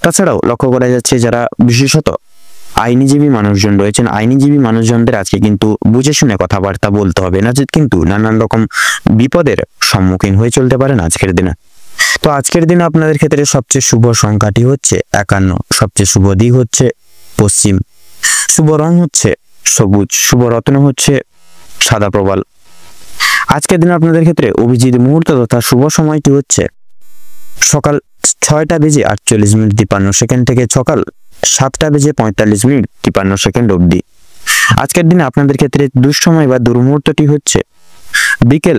তাছাড়াও লক্ষ্য করা যাচ্ছে যারা বিশেষত আইনজীবী মানুষজন রয়েছেন, আইনজীবী মানুষজনদের আজকে কিন্তু বুঝে শুনে কথাবার্তা বলতে হবে, না কিন্তু নানান রকম বিপদের সম্মুখীন হয়ে চলতে পারেন আজকের দিনে। তো আজকের দিনে আপনাদের ক্ষেত্রে সবচেয়ে শুভ সংখ্যাটি হচ্ছে 51, সবচেয়ে শুভ দিক হচ্ছে পশ্চিম, শুভ শুভ রং হচ্ছে সবুজ, শুভ রত্ন হচ্ছে সাদা প্রবাল। আজকের দিন আপনাদের ক্ষেত্রে অভিজিৎ মুহূর্ত তথা শুভ সময়টি হচ্ছে সকাল 6:48:53 থেকে সকাল 7:45:43 অবধি। আজকের দিনে আপনাদের ক্ষেত্রে দুঃসময় বা দুর্মুহূর্তটি হচ্ছে বিকেল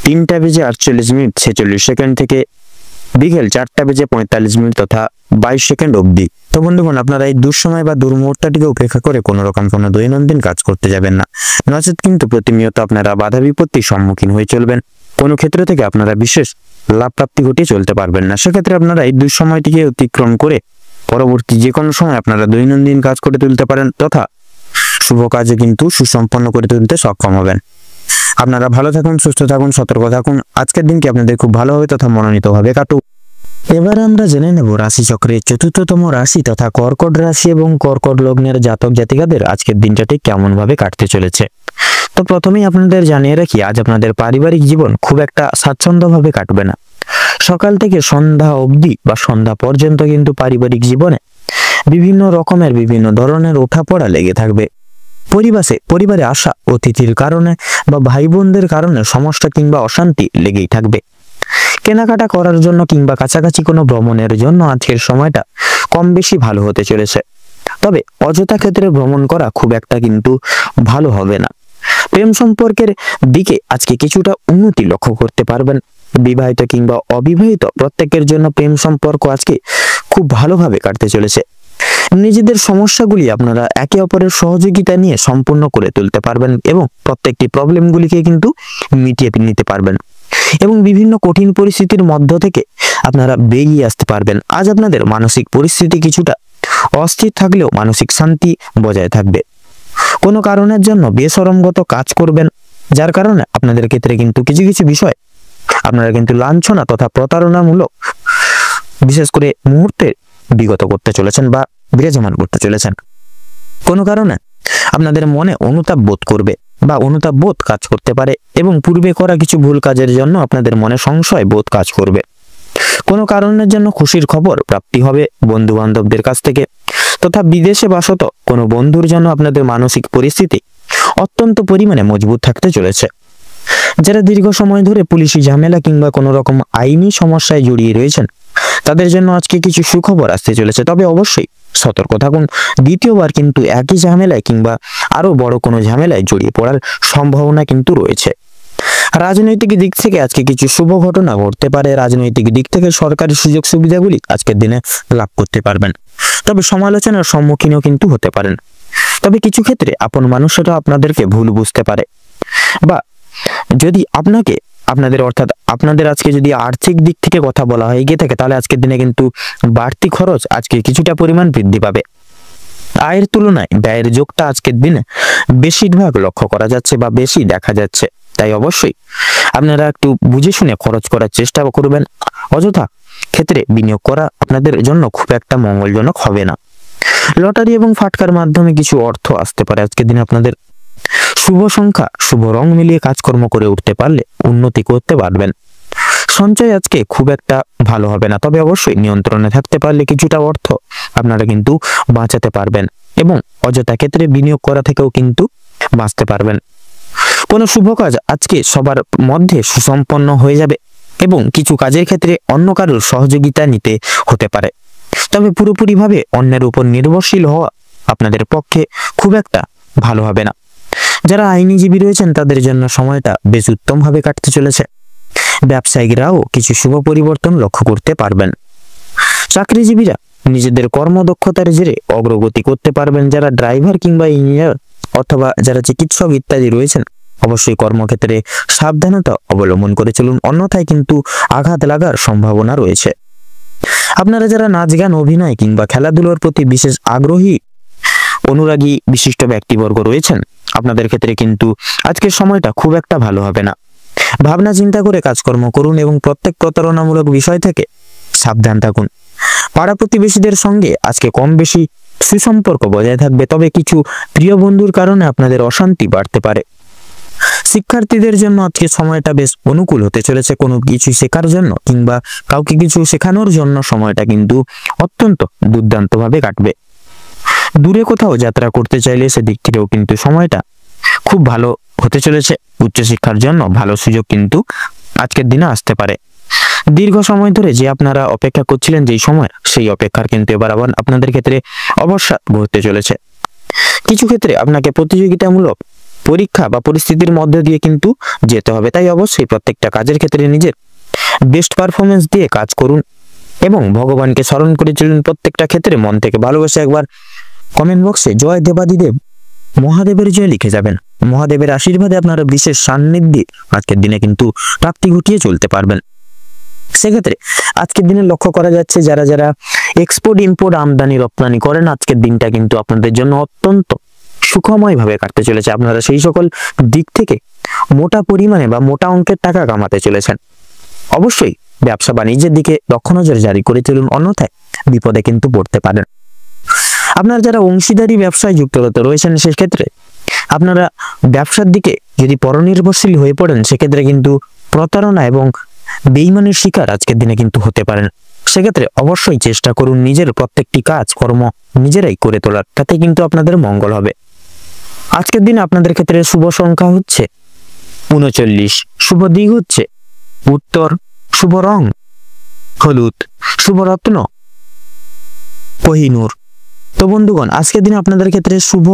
3:48:46 থেকে বিকেল 4:45 তথা 22 অবধি। তো বন্ধুগণ, আপনারা এই দুঃসময় বা দুর্মুহূর্তটিকে উপেক্ষা করে কোনো রকম কোনো দৈনন্দিন কাজ করতে যাবেন না, নচেত কিন্তু প্রতিনিয়ত আপনারা বাধা বিপত্তির সম্মুখীন হয়ে চলবেন। কোনো ক্ষেত্র থেকে আপনারা বিশেষ লাভ প্রাপ্তি ঘটিয়ে চলতে পারবেন না। সেক্ষেত্রে আপনারা এই দুঃসময়টিকে অতিক্রম করে পরবর্তী যে কোনো সময় আপনারা দৈনন্দিন কাজ করে তুলতে পারেন তথা শুভ কাজে কিন্তু সুসম্পন্ন করে তুলতে সক্ষম হবেন। আপনারা ভালো থাকুন, সুস্থ থাকুন, সতর্ক থাকুন। আজকের দিনটি আপনাদের খুব ভালোভাবে তথা মনোনীতভাবে কাটুক। এবার আমরা জেনে নেব রাশিচক্রের চতুর্থতম রাশি তথা কর্কট রাশি এবং কর্কট লগ্নের জাতক জাতিকাদের আজকের দিনটা ঠিক কেমন ভাবে কাটতে চলেছে। তো প্রথমেই আপনাদের জানিয়ে রাখি, আজ আপনাদের পারিবারিক জীবন খুব একটা স্বাচ্ছন্দ্যভাবে কাটবে না। সকাল থেকে সন্ধ্যা অবধি বা সন্ধ্যা পর্যন্ত কিন্তু পারিবারিক জীবনে বিভিন্ন রকমের বিভিন্ন ধরনের ওঠাপড়া লেগে থাকবে। পরিবারে আসা অতিথির কারণে বা ভাই বোনদের কারণে সমস্যা কিংবা অশান্তি লেগেই থাকবে। কেনাকাটা করার জন্য কিংবা কাছাকাছি কোনো ভ্রমণের জন্য আজকের সময়টা কম বেশি ভালো হতে চলেছে, তবে অযথা ক্ষেত্রে ভ্রমণ করা খুব একটা কিন্তু ভালো হবে না। প্রেম সম্পর্কের দিকে আজকে কিছুটা উন্নতি লক্ষ্য করতে পারবেন। বিবাহিত কিংবা অবিবাহিত প্রত্যেকের জন্য প্রেম সম্পর্ক আজকে খুব ভালোভাবে কাটতে চলেছে। নিজেদের সমস্যাগুলি আপনারা একে অপরের সহযোগিতা নিয়ে সম্পূর্ণ করে তুলতে পারবেন এবং প্রত্যেকটি প্রবলেমগুলিকে কিন্তু মিটিয়ে নিতে পারবেন এবং বিভিন্ন কঠিন পরিস্থিতির মধ্য থেকে আপনারা বেরিয়ে আসতে পারবেন। আজ আপনাদের মানসিক পরিস্থিতি কিছুটা অস্থির থাকলেও মানসিক শান্তি বজায় থাকবে। কোনো কারণের জন্য বেশরমগত কাজ করবেন, যার কারণে আপনাদের ক্ষেত্রে কিন্তু কিছু কিছু বিষয় আপনারা কিন্তু লাঞ্ছনা তথা প্রতারণামূলক বিশেষ করে মুহূর্তে বিগত করতে চলেছেন বা বিরাজমান করতে চলেছেন। কোনো কারণে আপনাদের মনে অনুতাপ বোধ করবে বা অনুতাপ বোধ কাজ করতে পারে এবং পূর্বে করা কিছু ভুল কাজের জন্য আপনাদের মনে সংশয় বোধ কাজ করবে। কোনো কারণের জন্য খুশির খবর প্রাপ্তি হবে বন্ধু বান্ধবদের কাছ থেকে তথা বিদেশে বাসত কোনো বন্ধুর জন্য আপনাদের মানসিক পরিস্থিতি অত্যন্ত পরিমাণে মজবুত থাকতে চলেছে। যারা দীর্ঘ সময় ধরে পুলিশি ঝামেলা কিংবা কোনো রকম আইনি সমস্যায় জড়িয়ে রয়েছেন তাদের জন্য আজকে কিছু সুখবর আসতে চলেছে, তবে অবশ্যই সতর্ক থাকুন। দ্বিতীয়বার কিন্তু একই ঝামেলায় কিংবা আরো বড় কোনো ঝামেলায় জড়িয়ে পড়ার সম্ভাবনা কিন্তু রয়েছে। রাজনৈতিক দিক থেকে আজকে কিছু শুভ ঘটনা ঘটতে পারে। রাজনৈতিক দিক থেকে সরকারি সুযোগ সুবিধাগুলি আজকের দিনে লাভ করতে পারবেন, তবে সমালোচনার সম্মুখীনও কিন্তু হতে পারেন। তবে কিছু ক্ষেত্রে আপন মানুষেরা আপনাদেরকে ভুল বুঝতে পারে বা যদি আপনাদের আজকে যদি আর্থিক দিক থেকে কথা বলা হয় গিয়ে থাকে তাহলে আজকের দিনে কিন্তু বাড়তি খরচ আজকে কিছুটা পরিমাণ বৃদ্ধি পাবে। আয়ের তুলনায় ব্যয়ের যোগটা আজকের দিনে বেশিরভাগ লক্ষ্য করা যাচ্ছে বা বেশি দেখা যাচ্ছে, তাই অবশ্যই আপনারা একটু বুঝে শুনে খরচ করার চেষ্টা করবেন। অযথা ক্ষেত্রে বিনিয়োগ করা আপনাদের জন্য খুব একটা মঙ্গলজনক হবে না। লটারি এবং ফাটকার মাধ্যমে কিছু অর্থ আসতে পারে আজকের দিনে। আপনাদের শুভ সংখ্যা শুভ রং মিলিয়ে কাজকর্ম করে উঠতে পারলে উন্নতি করতে পারবেন। সঞ্চয় আজকে খুব একটা ভালো হবে না, তবে অবশ্যই নিয়ন্ত্রণে থাকতে পারলে কিছুটা অর্থ আপনারা কিন্তু বাঁচাতে পারবেন এবং অযথা ক্ষেত্রে বিনিয়োগ করা থেকেও কিন্তু বাঁচতে পারবেন। কোনো শুভ কাজ আজকে সবার মধ্যে সুসম্পন্ন হয়ে যাবে এবং কিছু কাজের ক্ষেত্রে অন্য কারোর সহযোগিতা নিতে হতে পারে, তবে পুরোপুরিভাবে অন্যের উপর নির্ভরশীল হওয়া আপনাদের পক্ষে খুব একটা ভালো হবে না। যারা আইনজীবী রয়েছেন তাদের জন্য সময়টা বেশ উত্তমভাবে কাটতে চলেছে। ব্যবসায়িকরাও কিছু শুভ পরিবর্তন লক্ষ্য করতে পারবেন। চাকরিজীবীরা নিজেদের কর্মদক্ষতার জেরে অগ্রগতি করতে পারবেন। যারা ড্রাইভার কিংবা ইঞ্জিনিয়ার অথবা যারা চিকিৎসক ইত্যাদি রয়েছেন অবশ্যই কর্মক্ষেত্রে সাবধানতা অবলম্বন করে চলুন, অন্যথায় কিন্তু আঘাত লাগার সম্ভাবনা রয়েছে। আপনারা যারা নাচ গান অভিনয় কিংবা খেলাধুলার প্রতি বিশেষ আগ্রহী অনুরাগী বিশিষ্ট ব্যক্তিবর্গ রয়েছেন আপনাদের ক্ষেত্রে কিন্তু আজকের সময়টা খুব একটা ভালো হবে না। ভাবনা চিন্তা করে কাজকর্ম করুন এবং প্রত্যেক প্রতারণামূলক বিষয় থেকে সাবধান থাকুন। পাড়া প্রতিবেশীদের সঙ্গে আজকে কম বেশি সুসম্পর্ক বজায় থাকবে, তবে কিছু প্রিয় বন্ধুর কারণে আপনাদের অশান্তি বাড়তে পারে। শিক্ষার্থীদের জন্য আজকে সময়টা বেশ অনুকূল হতে চলেছে। কোনো কিছু শেখার জন্য কিংবা কাউকে কিছু শেখানোর জন্য সময়টা কিন্তু অত্যন্ত দুর্দান্তভাবে কাটবে। দূরে কোথাও যাত্রা করতে চাইলে সেদিক থেকেও কিন্তু সময়টা খুব ভালো হতে চলেছে। উচ্চশিক্ষার জন্য ভালো সুযোগ কিন্তু আজকের দিনে আসতে পারে। দীর্ঘ সময় ধরে যে আপনারা অপেক্ষা করছিলেন যেই সময়, সেই অপেক্ষার কিন্তু এবার আবার আপনাদের ক্ষেত্রে অবসাদ ঘটতে চলেছে। কিছু ক্ষেত্রে আপনাকে প্রতিযোগিতামূলক পরীক্ষা বা পরিস্থিতির মধ্যে দিয়ে কিন্তু যেতে হবে, তাই অবশ্যই প্রত্যেকটা কাজের ক্ষেত্রে নিজের বেস্ট পারফরমেন্স দিয়ে কাজ করুন এবং ভগবানকে স্মরণ করে চলুন। প্রত্যেকটা ক্ষেত্রে মন থেকে ভালোবেসে একবার কমেন্ট বক্সে জয় দেবাদিদেব মহাদেবের জয় লিখে যাবেন। মহাদেবের আশীর্বাদে আপনারা বিশেষ সান্নিধ্যে আজকের দিনে কিন্তু প্রাপ্তি ঘটিয়ে চলতে পারবেন। সেক্ষেত্রে আজকের দিনে লক্ষ্য করা যাচ্ছে যারা যারা এক্সপোর্ট ইম্পোর্ট আমদানি রপ্তানি করেন, আজকের দিনটা কিন্তু আপনাদের জন্য অত্যন্ত সুখময় ভাবে কাটতে চলেছে। আপনারা সেই সকল দিক থেকে মোটা পরিমাণে বা মোটা অঙ্কের টাকা কামাতে চলেছেন। অবশ্যই ব্যবসা বাণিজ্যের দিকে লক্ষ্য নজর জারি করে চলুন, অন্যথায় বিপদে কিন্তু পড়তে পারেন। আপনারা যারা অংশীদারি ব্যবসায় যুক্তরত রয়েছেন, সেক্ষেত্রে আপনারা ব্যবসার দিকে যদি পরনির্ভরশীল হয়ে পড়েন, সেক্ষেত্রে কিন্তু প্রতারণা এবং বেইমানের শিকার আজকের দিনে কিন্তু হতে পারেন। সেক্ষেত্রে অবশ্যই চেষ্টা করুন নিজের প্রত্যেকটি কাজ কর্ম নিজেরাই করে তোলার, তাতে কিন্তু আপনাদের মঙ্গল হবে। আজকের দিনে আপনাদের ক্ষেত্রে শুভ সংখ্যা হচ্ছে 39, শুভ দিক হচ্ছে উত্তর, শুভ রং হলুদ, শুভ রত্ন কোহিনূর। তো বন্ধুগণ, আজকের দিনে আপনাদের ক্ষেত্রে শুভ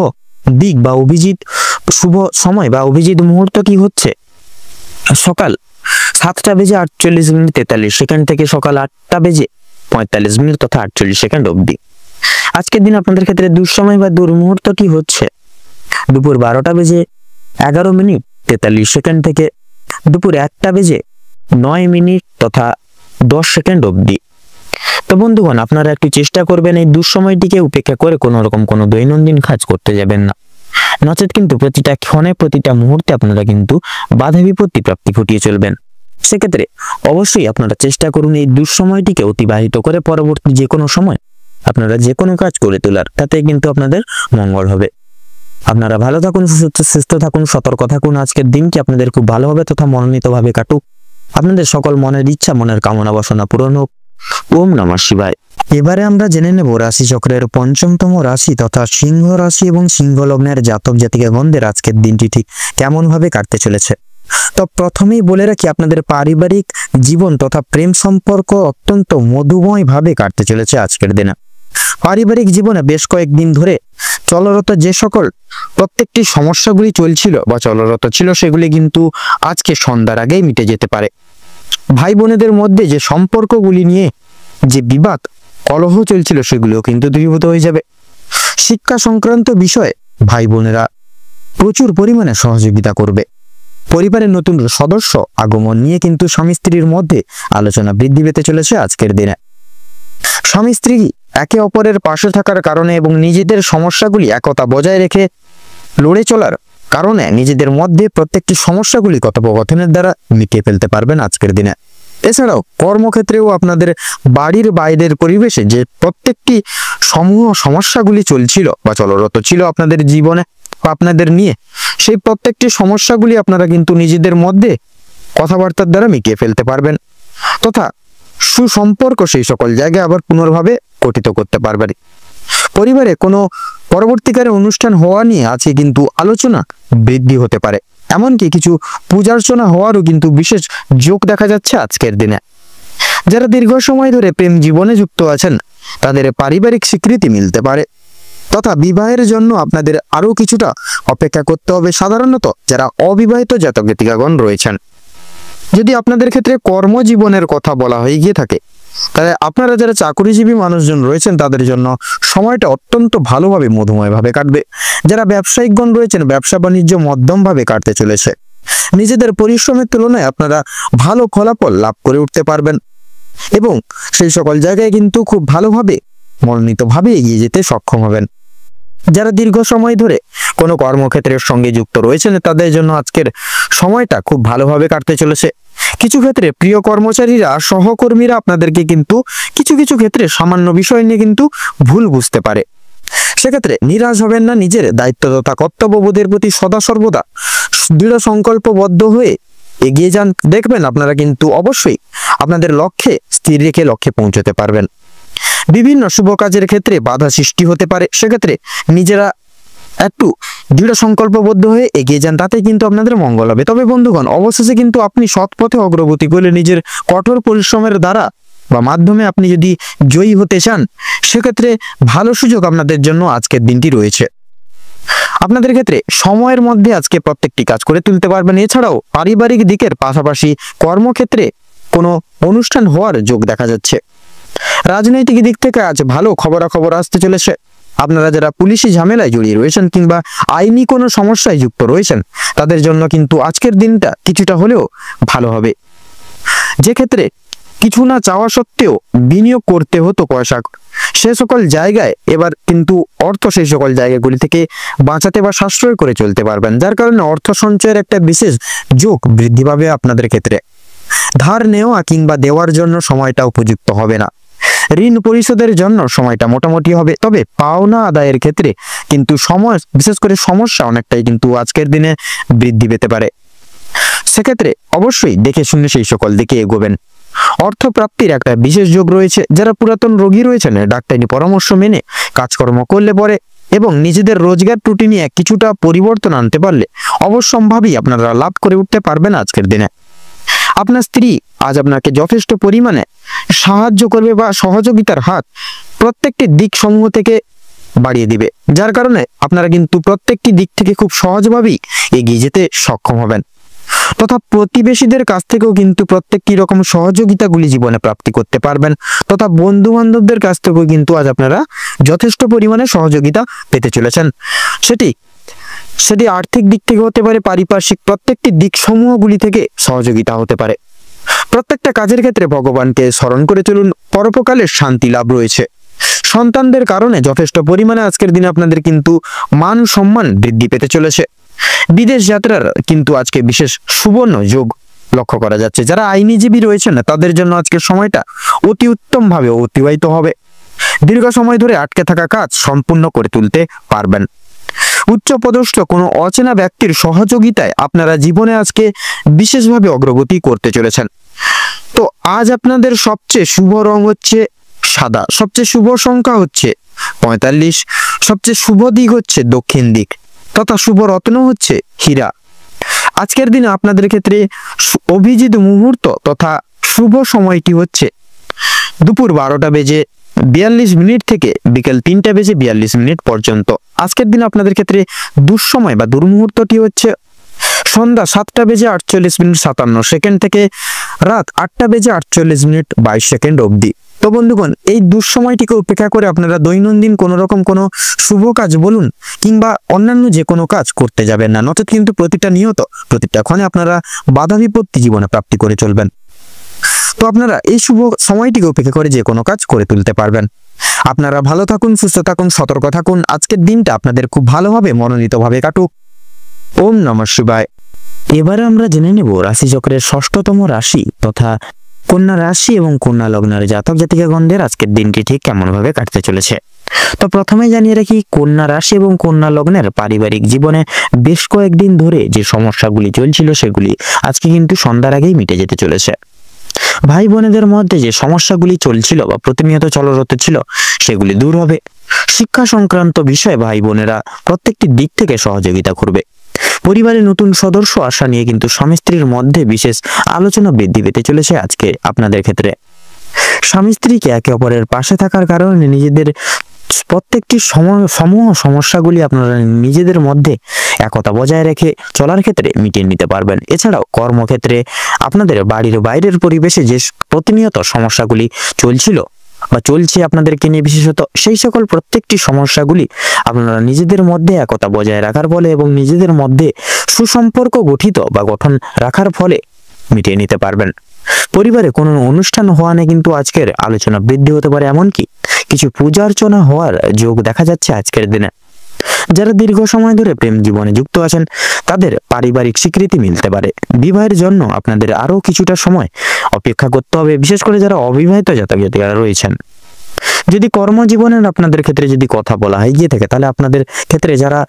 দিক বা অভিজিৎ শুভ সময় বা অভিজিৎ মুহূর্ত কি হচ্ছে সকাল 7টা বেজে 48 মিনিট 43 সেকেন্ড থেকে সকাল 8টা বেজে 45 মিনিট তথা 48 সেকেন্ড অবধি। আজকের দিন আপনাদের ক্ষেত্রে দুঃসময় বা দুর্মুহূর্ত কি হচ্ছে দুপুর 12টা বেজে 11 মিনিট 43 সেকেন্ড থেকে দুপুর 1টা বেজে 9 মিনিট তথা 10 সেকেন্ড অবধি। তো বন্ধুগণ, আপনারা একটু চেষ্টা করবেন এই দুঃসময়টিকে উপেক্ষা করে কোনো রকম কোনো দৈনন্দিন কাজ করতে যাবেন না, নচেত কিন্তু প্রতিটা ক্ষণে প্রতিটা মুহূর্তে আপনারা কিন্তু বাধা বিপত্তি প্রাপ্তি ঘটিয়ে চলবেন। সেক্ষেত্রে অবশ্যই আপনারা চেষ্টা করুন এই দুঃসময়টিকে অতিবাহিত করে পরবর্তী যে কোনো সময় আপনারা যে কোনো কাজ করে তোলার, তাতে কিন্তু আপনাদের মঙ্গল হবে। আপনারা ভালো থাকুন, সুস্থ থাকুন, সতর্ক থাকুন। আজকের দিনটি আপনাদের খুব ভালোভাবে তথা মনোনীতভাবে কাটুক। আপনাদের সকল মনের ইচ্ছা মনের কামনা বাসনা পূরণ হোক। ওম নমঃ শিবায়। এবারে আমরা জেনে নেব রাশি চক্রের পঞ্চমতম রাশি তথা সিংহ রাশি এবং সিংহ লগ্নের জাতক জাতিকাগণদের আজকের দিনটি ঠিক কেমন ভাবে কাটতে চলেছে। তো প্রথমেই বলে রাখি, আপনাদের পারিবারিক জীবন তথা প্রেম সম্পর্ক অত্যন্ত মধুময় ভাবে কাটতে চলেছে আজকের দিনে। পারিবারিক জীবনে বেশ কয়েকদিন ধরে চলরত যে সকল প্রত্যেকটি সমস্যাগুলি চলছিল বা চলরত ছিল, সেগুলি কিন্তু আজকে সন্ধ্যার আগেই মিটে যেতে পারে। ভাই বোনেদের মধ্যে যে সম্পর্কগুলি নিয়ে যে বিবাদ কলহ চলছিল, সেগুলিও কিন্তু দূরীভূত হয়ে যাবে। শিক্ষা সংক্রান্ত বিষয়ে ভাই বোনেরা প্রচুর পরিমাণে সহযোগিতা করবে। পরিবারের নতুন সদস্য আগমন নিয়ে কিন্তু স্বামী স্ত্রীর মধ্যে আলোচনা বৃদ্ধি পেতে চলেছে আজকের দিনে। স্বামী স্ত্রী একে অপরের পাশে থাকার কারণে এবং নিজেদের সমস্যাগুলি একতা বজায় রেখে লড়ে চলার কারণে নিজেদের মধ্যে প্রত্যেকটি সমস্যাগুলি কথোপকথনের দ্বারা মিটিয়ে ফেলতে পারবেন আজকের দিনে। এছাড়াও কর্মক্ষেত্রেও আপনাদের বাড়ির বাইরের পরিবেশে যে প্রত্যেকটি সমূহ সমস্যাগুলি চলছিল বা চলরত ছিল আপনাদের জীবনে বা আপনাদের নিয়ে, সেই প্রত্যেকটি সমস্যাগুলি আপনারা কিন্তু নিজেদের মধ্যে কথাবার্তার দ্বারা মিটিয়ে ফেলতে পারবেন তথা সুসম্পর্ক সেই সকল জায়গায় আবার পুনর্ভাবে গঠিত করতে পারবেন। পরিবারে কোনো পরবর্তীকালে অনুষ্ঠান হওয়া নিয়ে আজকে কিন্তু আলোচনা বৃদ্ধি হতে পারে, এমনকি কিছু পূজার্চনা হওয়ারও কিন্তু বিশেষ যোগ দেখা যাচ্ছে আজকের দিনে। যারা দীর্ঘ সময় ধরে প্রেম জীবনে যুক্ত আছেন, তাদের পারিবারিক স্বীকৃতি মিলতে পারে তথা বিবাহের জন্য আপনাদের আরো কিছুটা অপেক্ষা করতে হবে। সাধারণত যারা অবিবাহিত জাতক জাতিকাগণ রয়েছেন, যদি আপনাদের ক্ষেত্রে কর্মজীবনের কথা বলা হয়ে গিয়ে থাকে, তাহলে আপনারা যারা চাকরিজীবী মানুষজন রয়েছেন, তাদের জন্য সময়টা অত্যন্ত ভালোভাবে মধুময়ভাবে কাটবে। যারা ব্যবসায়িকগণ রয়েছেন, ব্যবসা বাণিজ্য মধ্যমভাবে কাটতে চলেছে। নিজেদের পরিশ্রমের তুলনায় আপনারা ভালো ফলাফল লাভ করে উঠতে পারবেন এবং সেই সকল জায়গায় কিন্তু খুব ভালোভাবে মনোনীতভাবে এগিয়ে যেতে সক্ষম হবেন। যারা দীর্ঘ সময় ধরে কোনো কর্মক্ষেত্রের সঙ্গে যুক্ত রয়েছেন, তাদের জন্য আজকের সময়টা খুব ভালোভাবে কাটতে চলেছে। কিছু ক্ষেত্রে প্রিয় কর্মচারীরা সহকর্মীরা আপনাদেরকে কিন্তু কিছু কিছু ক্ষেত্রে সামান্য বিষয় নিয়ে কিন্তু ভুল বুঝতে পারে। সেক্ষেত্রে নিরাশ হবেন না, নিজের দায়িত্ব তথা কর্তব্যবোধের প্রতি সদা সর্বদা দৃঢ় সংকল্পবদ্ধ হয়ে এগিয়ে যান। দেখবেন আপনারা কিন্তু অবশ্যই আপনাদের লক্ষ্যে স্থির রেখে লক্ষ্যে পৌঁছতে পারবেন। বিভিন্ন শুভ কাজের ক্ষেত্রে বাধা সৃষ্টি হতে পারে, সেক্ষেত্রে নিজেরা একটু দৃঢ় সংকল্পবদ্ধ হয়ে এগিয়ে যান, তাতে কিন্তু আপনাদের মঙ্গল হবে। তবে বন্ধুগণ, অবশেষে কিন্তু আপনি সৎ পথে অগ্রগতি করলে নিজের কঠোর পরিশ্রমের দ্বারা বা মাধ্যমে আপনি যদি জয়ী হতে চান, সেক্ষেত্রে ভালো সুযোগ আপনাদের জন্য আজকের দিনটি রয়েছে। আপনাদের ক্ষেত্রে সময়ের মধ্যে আজকে প্রত্যেকটি কাজ করে তুলতে পারবেন। এছাড়াও পারিবারিক দিকের পাশাপাশি কর্মক্ষেত্রে কোনো অনুষ্ঠান হওয়ার যোগ দেখা যাচ্ছে। রাজনৈতিক দিক থেকে আজ ভালো খবরাখবর আসতে চলেছে। আপনারা যারা পুলিশি ঝামেলায় জড়িয়ে রয়েছেন কিংবা আইনি কোনো সমস্যায় যুক্ত রয়েছেন, তাদের জন্য কিন্তু আজকের দিনটা কিছুটা হলেও ভালো হবে। যে ক্ষেত্রে কিছু না চাওয়া সত্ত্বেও বিনিয়োগ করতে হতো পয়সা, সে সকল জায়গায় এবার কিন্তু অর্থ সেই সকল জায়গাগুলি থেকে বাঁচাতে বা সাশ্রয় করে চলতে পারবেন, যার কারণে অর্থ সঞ্চয়ের একটা বিশেষ যোগ বৃদ্ধি পাবে আপনাদের ক্ষেত্রে। ধার নেওয়া কিংবা দেওয়ার জন্য সময়টা উপযুক্ত হবে না। ঋণ পরিশোধের জন্য সময়টা মোটামুটি হবে, তবে পাওনা আদায়ের ক্ষেত্রে কিন্তু সময় বিশেষ করে সমস্যা অনেকটাই কিন্তু আজকের দিনে বৃদ্ধি পেতে পারে। সেক্ষেত্রে অবশ্যই দেখে শুনে সেই সকল দিকে এগোবেন। অর্থপ্রাপ্তির একটা বিশেষ যোগ রয়েছে। যারা পুরাতন রোগী রয়েছেন, ডাক্তারি পরামর্শ মেনে কাজকর্ম করলে পরে এবং নিজেদের রোজগার ত্রুটি নিয়ে কিছুটা পরিবর্তন আনতে পারলে অবশ্যম্ভাবী আপনারা লাভ করে উঠতে পারবেন আজকের দিনে। আপনার স্ত্রী আজ আপনাকে যথেষ্ট পরিমাণে সাহায্য করবে বা সহযোগিতার হাত প্রত্যেকটি দিক সমূহ থেকে বাড়িয়ে দিবে, যার কারণে আপনারা কিন্তু প্রত্যেকটি দিক থেকে খুব সহজভাবেই এগিয়ে যেতে সক্ষম হবেন। তথা প্রতিবেশীদের কাছ থেকেও কিন্তু প্রত্যেকটি রকম সহযোগিতাগুলি জীবনে প্রাপ্তি করতে পারবেন, তথা বন্ধু বান্ধবদের কাছ থেকেও কিন্তু আজ আপনারা যথেষ্ট পরিমাণে সহযোগিতা পেতে চলেছেন। সেটি আর্থিক দিক থেকে হতে পারে, পারিপার্শ্বিক প্রত্যেকটি দিক সমূহগুলি থেকে সহযোগিতা হতে পারে। প্রত্যেকটা কাজের ক্ষেত্রে ভগবানকে স্মরণ করে চলুন, পরোপকালের শান্তি লাভ রয়েছে। সন্তানদের কারণে যথেষ্ট পরিমাণে আজকের দিনে আপনাদের কিন্তু মান সম্মান বৃদ্ধি পেতে চলেছে। বিদেশ যাত্রার কিন্তু আজকে বিশেষ সুবর্ণ যোগ লক্ষ্য করা যাচ্ছে। যারা আইনজীবী রয়েছেন তাদের জন্য আজকের সময়টা অতি উত্তম ভাবে অতিবাহিত হবে। দীর্ঘ সময় ধরে আটকে থাকা কাজ সম্পূর্ণ করে তুলতে পারবেন। উচ্চপদস্থ কোনো অচেনা ব্যক্তির সহযোগিতায় আপনারা জীবনে আজকে বিশেষভাবে অগ্রগতি করতে চলেছেন। তো আজ আপনাদের সবচেয়ে শুভ রং হচ্ছে সাদা, সবচেয়ে শুভ সংখ্যা হচ্ছে 45, সবচেয়ে শুভ দিক হচ্ছে দক্ষিণ দিক, তথা শুভ রত্ন হচ্ছে হীরা। আজকের দিনে আপনাদের ক্ষেত্রে অভিজিৎ মুহূর্ত তথা শুভ সময়টি হচ্ছে দুপুর 12:42 থেকে বিকেল 3:42 পর্যন্ত। আজকের দিনে আপনাদের ক্ষেত্রে দুঃসময় বা দুর্মুহূর্তটি হচ্ছে সন্ধ্যা 7:48 থেকে রাত 8:48 অবধি। তো বন্ধুগণ, এই দুঃসময়টিকে উপেক্ষা করে আপনারা দৈনন্দিন কোনো রকম কোনো শুভ কাজ বলুন কিংবা অন্যান্য যে কোনো কাজ করতে যাবেন না, নচেত কিন্তু প্রতিটা ক্ষণে আপনারা বাধা বিপত্তি জীবনে প্রাপ্তি করে চলবেন। তো আপনারা এই শুভ সময়টিকে উপেক্ষা করে যে কোনো কাজ করে তুলতে পারবেন। আপনারা ভালো থাকুন, সুস্থ থাকুন, সতর্ক থাকুন। আজকের দিনটা আপনাদের খুব ভালোভাবে মনোনীতভাবে কাটুক। ওম নমঃ শিবায়। এবারে আমরা জেনে নেব রাশিচক্রের 6ষ্ঠতম রাশি তথা কন্যা রাশি এবং কন্যা লগ্নের জাতক জাতিকাগণদের আজকের দিনটি ঠিক কেমন ভাবে কাটতে চলেছে। তো প্রথমে জানিয়ে রাখি, কন্যা রাশি এবং কন্যা লগ্নের পারিবারিক জীবনে বেশ কয়েকদিন ধরে যে সমস্যাগুলি চলছিল সেগুলি আজকে কিন্তু সন্ধ্যার আগেই মিটে যেতে চলেছে। ভাই বোনেদের মধ্যে যে সমস্যাগুলি চলছিল বা প্রতিনিয়ত চলরত ছিল সেগুলি দূর হবে। শিক্ষা সংক্রান্ত বিষয়ে ভাই বোনেরা প্রত্যেকটি দিক থেকে সহযোগিতা করবে। পরিবারে নতুন সদস্য আসা নিয়ে কিন্তু স্বামী স্ত্রীর মধ্যে বিশেষ আলোচনা বৃদ্ধি পেতে চলেছে আজকে আপনাদের ক্ষেত্রে। স্বামী স্ত্রীকে একে অপরের পাশে থাকার কারণে নিজেদের প্রত্যেকটি সমূহ সমস্যাগুলি আপনারা নিজেদের মধ্যে একতা বজায় রেখে চলার ক্ষেত্রে মিটিয়ে নিতে পারবেন। এছাড়াও কর্মক্ষেত্রে আপনাদের বাড়ির বাইরের পরিবেশে যে প্রতিনিয়ত সমস্যাগুলি চলছিল বা চলছে আপনাদেরকে নিয়ে বিশেষত, সেই সকল প্রত্যেকটি সমস্যাগুলি আপনারা নিজেদের মধ্যে একতা বজায় রাখার ফলে এবং নিজেদের মধ্যে সুসম্পর্ক গঠন রাখার ফলে মিটিয়ে নিতে পারবেন। পরিবারে কোনো অনুষ্ঠান হওয়া নিয়ে কিন্তু আজকের আলোচনা বৃদ্ধি হতে পারে, এমনকি কিছু পূজা অর্চনা হওয়ার যোগ দেখা যাচ্ছে আজকের দিনে। যারা দীর্ঘ সময় ধরে প্রেম জীবনে যুক্ত আছেন তাদের পারিবারিক স্বীকৃতি মিলতে পারে। বিবাহের জন্য আপনাদের আরো কিছুটা সময় অপেক্ষা করতে হবে, বিশেষ করে যারা অবিবাহিত জাতক জাতিকারা রয়েছেন। যদি কর্মজীবনের আপনাদের ক্ষেত্রে যদি কথা বলা হয় গিয়ে থাকে, তাহলে আপনাদের ক্ষেত্রে যারা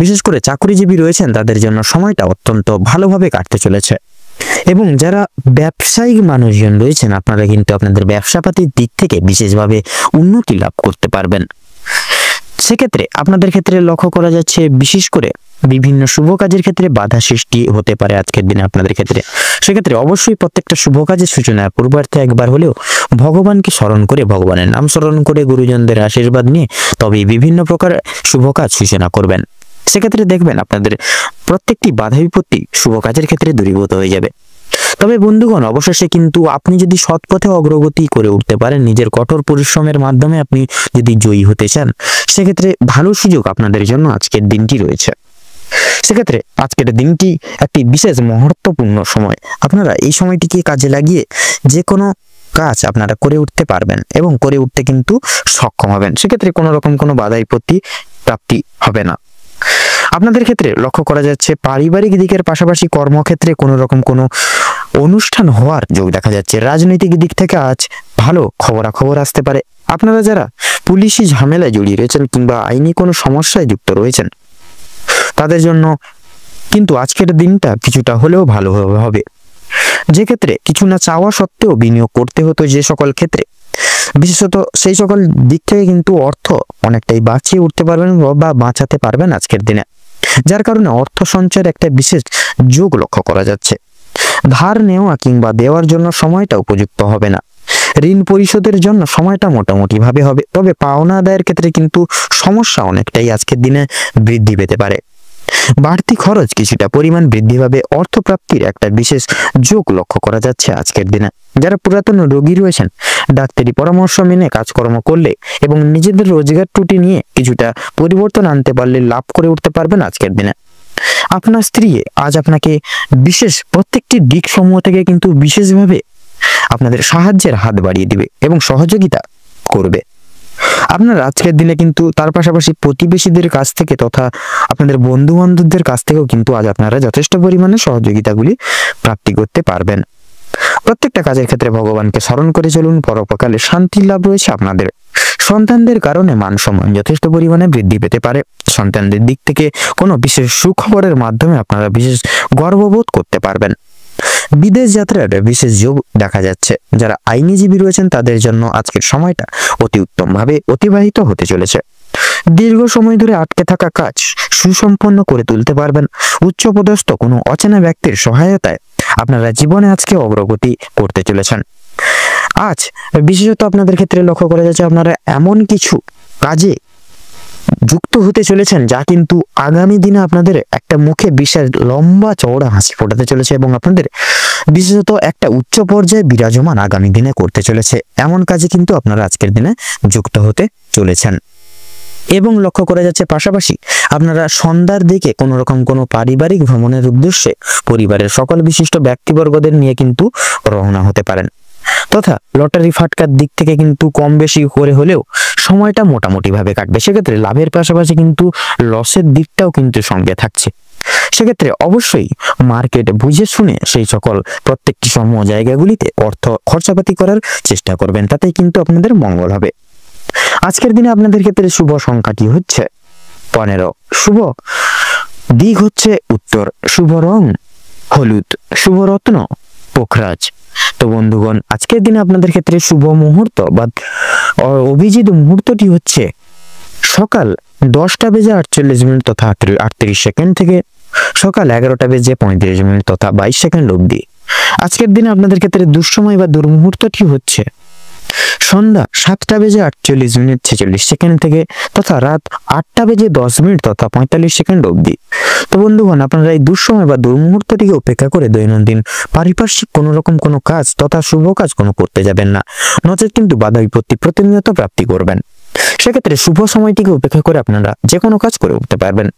বিশেষ করে চাকরিজীবী রয়েছেন তাদের জন্য সময়টা অত্যন্ত ভালোভাবে কাটতে চলেছে। এবং যারা ব্যবসায়িক মানুষজন রয়েছেন আপনারা কিন্তু আপনাদের ব্যবসাপাতির দিক থেকে বিশেষভাবে উন্নতি লাভ করতে পারবেন। সেক্ষেত্রে আপনাদের ক্ষেত্রে লক্ষ্য করা যাচ্ছে বিশেষ করে বিভিন্ন শুভ কাজের ক্ষেত্রে বাধা সৃষ্টি হতে পারে আজকের দিনে আপনাদের ক্ষেত্রে। সেক্ষেত্রে অবশ্যই প্রত্যেকটা শুভ কাজের সূচনার পূর্বার্থে একবার হলেও ভগবানকে স্মরণ করে, ভগবানের নাম স্মরণ করে, গুরুজনদের আশীর্বাদ নিয়ে তবেই বিভিন্ন প্রকার শুভ কাজ সূচনা করবেন। সেক্ষেত্রে দেখবেন আপনাদের প্রত্যেকটি বাধা বিপত্তি শুভ কাজের ক্ষেত্রে দূরীভূত হয়ে যাবে। তবে বন্ধুগণ, অবশেষে কিন্তু আপনি যদি সৎ পথে অগ্রগতি করে উঠতে পারেন, নিজের কঠোর পরিশ্রমের মাধ্যমে আপনি যদি জয়ী হতে চান, সেক্ষেত্রে ভালো সুযোগ আপনাদের জন্য আজকের দিনটি রয়েছে। সেক্ষেত্রে আজকের দিনটি একটি বিশেষ মহত্বপূর্ণ সময়। আপনারা এই সময়টিকে কাজে লাগিয়ে যে কোনো কাজ আপনারা করে উঠতে পারবেন এবং করে উঠতে কিন্তু সক্ষম হবেন। সেক্ষেত্রে কোনো রকম কোনো বাধা বিপত্তি প্রাপ্তি হবে না। আপনাদের ক্ষেত্রে লক্ষ্য করা যাচ্ছে পারিবারিক দিকের পাশাপাশি কর্মক্ষেত্রে কোনো রকম কোনো অনুষ্ঠান হওয়ার যোগ দেখা যাচ্ছে। রাজনৈতিক দিক থেকে আজ ভালো খবরাখবর আসতে পারে। আপনারা যারা পুলিশি ঝামেলায় জড়িয়ে রয়েছেন কিংবা আইনি কোনো সমস্যায় যুক্ত রয়েছেন, তাদের জন্য কিন্তু আজকের দিনটা কিছুটা হলেও ভালোভাবে হবে। যে ক্ষেত্রে কিছু না চাওয়া সত্ত্বেও বিনিয়োগ করতে হতো যে সকল ক্ষেত্রে, বিশেষত সেই সকল দিক থেকে কিন্তু অর্থ অনেকটাই বাঁচিয়ে উঠতে পারবেন বা বাঁচাতে পারবেন আজকের দিনে, যার কারণে অর্থ সঞ্চয়ের একটা বিশেষ যোগ লক্ষ্য করা যাচ্ছে। ধার নেওয়া কিংবা দেওয়ার জন্য সময়টা উপযুক্ত হবে না। ঋণ পরিশোধের জন্য সময়টা মোটামুটি ভাবে হবে, তবে পাওনা আদায়ের ক্ষেত্রে কিন্তু সমস্যা অনেকটাই আজকের দিনে বৃদ্ধি পেতে পারে। বাড়তি খরচ কিছুটা পরিমাণ বৃদ্ধি পাবে। অর্থপ্রাপ্তির একটা বিশেষ যোগ লক্ষ্য করা যাচ্ছে আজকের দিনে। যারা পুরাতন রোগী রয়েছেন, ডাক্তারি পরামর্শ মেনে কাজকর্ম করলে এবং নিজেদের রোজগার ত্রুটি নিয়ে কিছুটা পরিবর্তন আনতে পারলে লাভ করে উঠতে পারবেন আজকের দিনে। আপনার স্ত্রী আজ আপনাকে বিশেষ প্রত্যেকটি দিক সমূহ থেকে কিন্তু বিশেষভাবে আপনাদের সাহায্যের হাত বাড়িয়ে দিবে এবং সহযোগিতা করবে। আপনার আজকের দিনে কিন্তু তার পাশাপাশি প্রতিবেশীদের কাছ থেকে তথা আপনাদের বন্ধু বান্ধবদের কাছ থেকেও কিন্তু আজ আপনারা যথেষ্ট পরিমাণে সহযোগিতাগুলি প্রাপ্তি করতে পারবেন। প্রত্যেকটা কাজের ক্ষেত্রে ভগবানকে স্মরণ করে চলুন। পরোপকালে শান্তি লাভ রয়েছে আপনাদের। সন্তানদের কারণে মান সম্মান যথেষ্ট পরিমাণে বৃদ্ধি পেতে পারে। সন্তানদের দিক থেকে কোনো বিশেষ সুখবরের মাধ্যমে আপনারা বিশেষ গর্ববোধ করতে পারবেন। বিদেশ যাত্রার বিশেষ যোগ দেখা যাচ্ছে। যারা আইনজীবী রয়েছেন তাদের জন্য আজকের সময়টা অতি উত্তমভাবে অতিবাহিত হতে চলেছে। দীর্ঘ সময় ধরে আটকে থাকা কাজ সুসম্পন্ন করে তুলতে পারবেন। উচ্চপদস্থ কোনো অচেনা ব্যক্তির সহায়তায় আপনারা জীবনে আজকে অগ্রগতি করতে চলেছেন। আজ বিশেষত আপনাদের ক্ষেত্রে লক্ষ্য করা যাচ্ছে আপনারা এমন কিছু কাজে যুক্ত হতে চলেছেন যা কিন্তু আগামী দিনে আপনাদের একটা মুখে বিশাল লম্বা চওড়া হাসি ফোটাতে চলেছে এবং আপনাদের বিশেষত একটা উচ্চ পর্যায়ে বিরাজমান আগামী দিনে করতে চলেছে। এমন কাজে কিন্তু আপনারা আজকের দিনে যুক্ত হতে চলেছেন। এবং লক্ষ্য করা যাচ্ছে পাশাপাশি আপনারা সন্ধ্যার দিকে কোনো রকম কোনো পারিবারিক ভ্রমণের উদ্দেশ্যে পরিবারের সকল বিশিষ্ট ব্যক্তিবর্গদের নিয়ে কিন্তু রওনা হতে পারেন। তথা লটারি ফাটকার দিক থেকে কিন্তু কম বেশি করে হলেও সময়টা মোটামুটি ভাবে কাটবে। সেক্ষেত্রে লাভের পাশাপাশি কিন্তু লসের দিকটাও কিন্তু সঙ্গে থাকছে। সেক্ষেত্রে অবশ্যই মার্কেট বুঝে শুনে সেই সকল প্রত্যেকটি সমূহ জায়গাগুলিতে অর্থ খরচাপাতি করার চেষ্টা করবেন, তাতেই কিন্তু আপনাদের মঙ্গল হবে। আজকের দিনে আপনাদের ক্ষেত্রে শুভ সংখ্যাটি হচ্ছে 15, শুভ দিক হচ্ছে উত্তর, শুভ রং হলুদ, শুভ রত্ন পোখরাজ। তো বন্ধুগণ, আজকের দিনে আপনাদের ক্ষেত্রে শুভ মুহূর্ত বা অভিজিৎ মুহূর্তটি হচ্ছে সকাল 10:48 তথা 38 সেকেন্ড থেকে সকাল 11:35 তথা 22 সেকেন্ড অবধি। আজকের দিনে আপনাদের ক্ষেত্রে দুঃসময় বা দুর্মুহূর্তটি হচ্ছে সন্ধ্যা 7:48 সেকেন্ড থেকে তথা রাত 8:10 তথা 45 সেকেন্ড অবধি। তো বন্ধুগণ, আপনারা এই দুঃসময় বা দুর্মুহূর্তটিকে উপেক্ষা করে দৈনন্দিন পারিপার্শ্বিক কোনো রকম কোনো কাজ তথা শুভ কাজ কোনো করতে যাবেন না, নচেত কিন্তু বাধা বিপত্তি প্রতিনিয়ত প্রাপ্তি করবেন। সেক্ষেত্রে শুভ সময়টিকে উপেক্ষা করে আপনারা যে কোনো কাজ করে উঠতে পারবেন।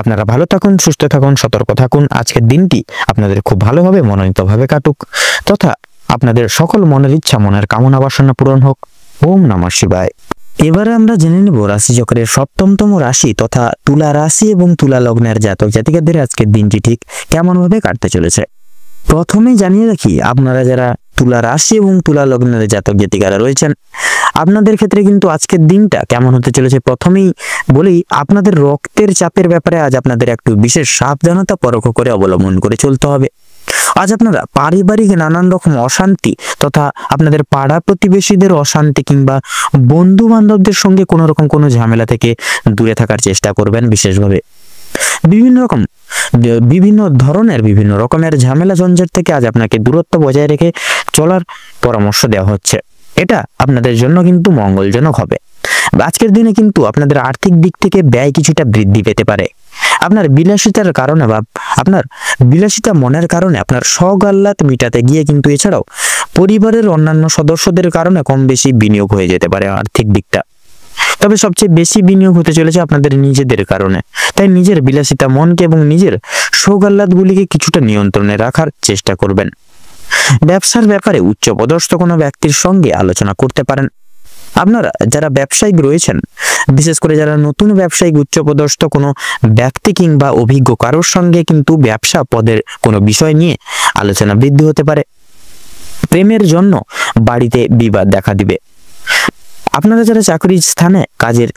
আপনারা ভালো থাকুন, সুস্থ থাকুন, সতর্ক থাকুন। আজকের দিনটি আপনাদের খুব ভালোভাবে মনোনীতভাবে কাটুক তথা আপনাদের সকল মনের ইচ্ছা মনের কামনা বাসনা পূরণ হোক। ওম নমঃ শিবায়। এবারে আমরা জেনে নেব রাশিচক্রের 7তম রাশি তথা তুলা রাশি এবং তুলা লগ্নের জাতক জাতিকাদের আজকের দিনটি ঠিক কেমন ভাবে কাটতে চলেছে। প্রথমেই জানিয়ে রাখি, আপনারা যারা তুলা রাশি এবং তুলা লগ্নের জাতক জাতিকারা রয়েছেন, আপনাদের ক্ষেত্রে কিন্তু আজকের দিনটা কেমন হতে চলেছে প্রথমেই বলি। আপনাদের রক্তের চাপের ব্যাপারে আজ আপনাদের একটু বিশেষ সাবধানতা পরখ করে অবলম্বন করে চলতে হবে। আজ আপনারা পারিবারিক নানান রকম অশান্তি তথা আপনাদের পাড়া প্রতিবেশীদের অশান্তি কিংবা বন্ধু বান্ধবদের সঙ্গে কোনো রকম কোনো ঝামেলা থেকে দূরে থাকার চেষ্টা করবেন বিশেষভাবে। বিভিন্ন ধরনের বিভিন্ন রকমের ঝামেলা ঝঞ্ঝাট থেকে আজ আপনাকে দূরত্ব বজায় রেখে চলার পরামর্শ দেওয়া হচ্ছে। এটা আপনাদের জন্য কিন্তু মঙ্গলজনক হবে। আজকের দিনে কিন্তু আপনাদের আর্থিক দিক থেকে ব্যয় কিছুটা বৃদ্ধি পেতে পারে। আপনার বিলাসিতার কারণে বা আপনার বিলাসিতা মনের কারণে আপনার শখ আহ্লাদ মিটাতে গিয়ে কিন্তু এছাড়াও পরিবারের অন্যান্য সদস্যদের কারণে কম বেশি বিনিয়োগ হয়ে যেতে পারে আর্থিক দিকটা। তবে সবচেয়ে বেশি বিনিয়োগ হতে চলেছে আপনাদের নিজেদের কারণে। তাই নিজের বিলাসিতা মনকে এবং নিজের শখ আহ্লাদগুলিকে কিছুটা নিয়ন্ত্রণে রাখার চেষ্টা করবেন। ব্যবসার ব্যাপারে উচ্চপদস্থ কোনো ব্যক্তির সঙ্গে আলোচনা করতে পারেন। আপনারা যারা ব্যবসায়িক রয়েছেন, বিশেষ করে যারা নতুন ব্যবসায়িক উচ্চপদস্থ কোনো ব্যক্তি কিংবা অভিজ্ঞ কারোর সঙ্গে কিন্তু ব্যবসা পদের কোনো বিষয় নিয়ে আলোচনা বৃদ্ধি হতে পারে। প্রেমের জন্য বাড়িতে বিবাদ দেখা দিবে। আপনারা যারা চাকরির স্থানে কাজের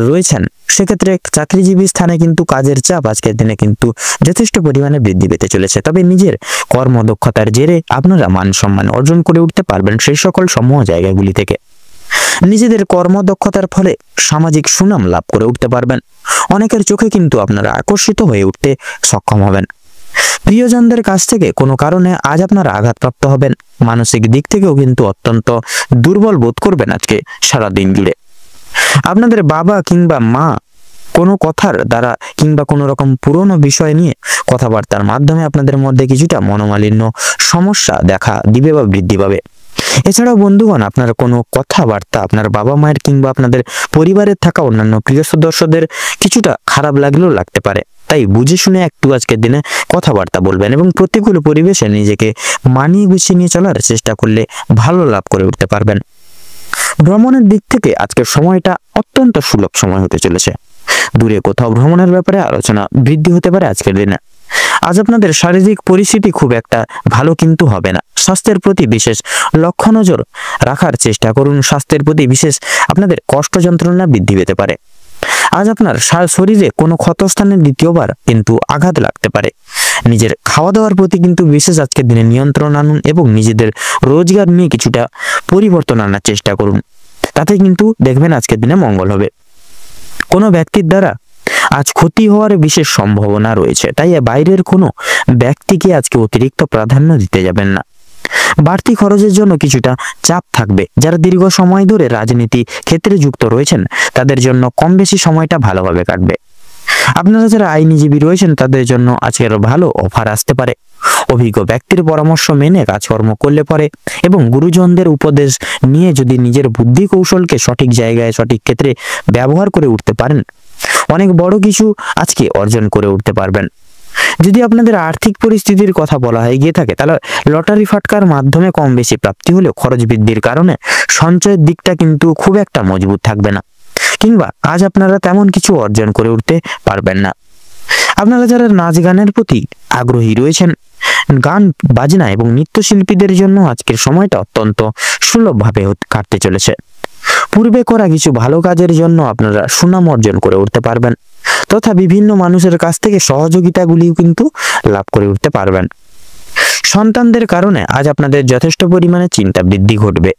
রয়েছেন, সেক্ষেত্রে চাকরিজীবী স্থানে কিন্তু কাজের চাপ আজকের দিনে কিন্তু যথেষ্ট পরিমাণে বৃদ্ধি পেতে চলেছে। তবে নিজের কর্মদক্ষতার জেরে আপনারা মান সম্মান অর্জন করে উঠতে পারবেন সেই সকল সমূহ জায়গাগুলি থেকে। নিজেদের কর্মদক্ষতার ফলে সামাজিক সুনাম লাভ করে উঠতে পারবেন। অনেকের চোখে কিন্তু আপনারা আকর্ষিত হয়ে উঠতে সক্ষম হবেন। প্রিয়জনদের কাছ থেকে কোনো কারণে আজ আপনারা আঘাতপ্রাপ্ত হবেন। মানসিক দিক থেকেও কিন্তু অত্যন্ত দুর্বল বোধ করবেন আজকে সারা দিন জুড়ে। আপনাদের বাবা কিংবা মা কোনো কথার দ্বারা কিংবা কোনো রকম পুরনো বিষয় নিয়ে কথাবার্তার মাধ্যমে আপনাদের মধ্যে কিছুটা মনোমালিন্য সমস্যা দেখা দিবে বা বৃদ্ধি পাবে। এছাড়াও বন্ধুগণ, আপনার কোনো কথাবার্তা আপনার বাবা মায়ের কিংবা আপনাদের পরিবারের থাকা অন্যান্য প্রিয় সদস্যদের কিছুটা খারাপ লাগলেও লাগতে পারে। তাই বুঝে শুনে একটু আজকের দিনে কথাবার্তা বলবেন এবং প্রতিকূল পরিবেশে নিজেকে মানিয়ে গুছিয়ে নিয়ে চলার চেষ্টা করলে ভালো লাভ করে উঠতে পারবেন। ভ্রমণের দিক থেকে আজকের সময়টা অত্যন্ত সুলভ সময় হতে চলেছে। দূরে কোথাও ভ্রমণের ব্যাপারে আলোচনা বৃদ্ধি হতে পারে আজকের দিনে। আজ আপনাদের শারীরিক পরিস্থিতি খুব একটা ভালো কিন্তু হবে না। স্বাস্থ্যের প্রতি বিশেষ লক্ষ্য নজর রাখার চেষ্টা করুন। স্বাস্থ্যের প্রতি বিশেষ আপনাদের কষ্ট যন্ত্রণা বৃদ্ধি পেতে পারে। আজ আপনার শরীরে কোনো ক্ষতস্থানে দ্বিতীয়বার কিন্তু আঘাত লাগতে পারে। নিজের খাওয়া দাওয়ার প্রতি কিন্তু বিশেষ আজকের দিনে নিয়ন্ত্রণ আনুন এবং নিজেদের রোজগার নিয়ে কিছুটা পরিবর্তন আনার চেষ্টা করুন। তাতে কিন্তু দেখবেন আজকের দিনে মঙ্গল হবে। কোনো ব্যক্তির দ্বারা আজ ক্ষতি হওয়ার বিশেষ সম্ভাবনা রয়েছে। তাই বাইরের কোনো ব্যক্তিকে আজকে অতিরিক্ত প্রাধান্য দিতে যাবেন না। বাড়তি খরচের জন্য কিছুটা চাপ থাকবে। যারা দীর্ঘ সময় ধরে রাজনীতি ক্ষেত্রে যুক্ত রয়েছেন, তাদের জন্য কম বেশি সময়টা ভালোভাবে কাটবে। আপনারা যারা আইনজীবী রয়েছেন, তাদের জন্য আজকের ভালো অফার আসতে পারে। অভিজ্ঞ ব্যক্তির পরামর্শ মেনে কাজকর্ম করলে পরে এবং গুরুজনদের উপদেশ নিয়ে যদি নিজের বুদ্ধি কৌশলকে সঠিক জায়গায় সঠিক ক্ষেত্রে ব্যবহার করে উঠতে পারেন, অনেক বড় কিছু আজকে অর্জন করে উঠতে পারবেন। যদি আপনাদের আর্থিক পরিস্থিতির কথা বলা হয়ে গিয়ে থাকে, তাহলে লটারি ফাটকার মাধ্যমে কম বেশি প্রাপ্তি হলেও খরচ বৃদ্ধির কারণে সঞ্চয়ের দিকটা কিন্তু খুব একটা মজবুত থাকবে না, কিংবা আজ আপনারা তেমন কিছু অর্জন করে উঠতে পারবেন না। আপনারা যারা নাচ গানের প্রতি আগ্রহী রয়েছেন, গান বাজনা এবং নৃত্যশিল্পীদের জন্য আজকের সময়টা অত্যন্ত সুলভভাবে কাটতে চলেছে। পূর্বে করা কিছু ভালো কাজের জন্য আপনারা সুনাম অর্জন করে উঠতে পারবেন তথা বিভিন্ন মানুষের কাছ থেকে সহযোগিতাগুলিও কিন্তু লাভ করে উঠতে পারবেন। সন্তানদের কারণে আজ আপনাদের যথেষ্ট পরিমাণে চিন্তা বৃদ্ধি ঘটবে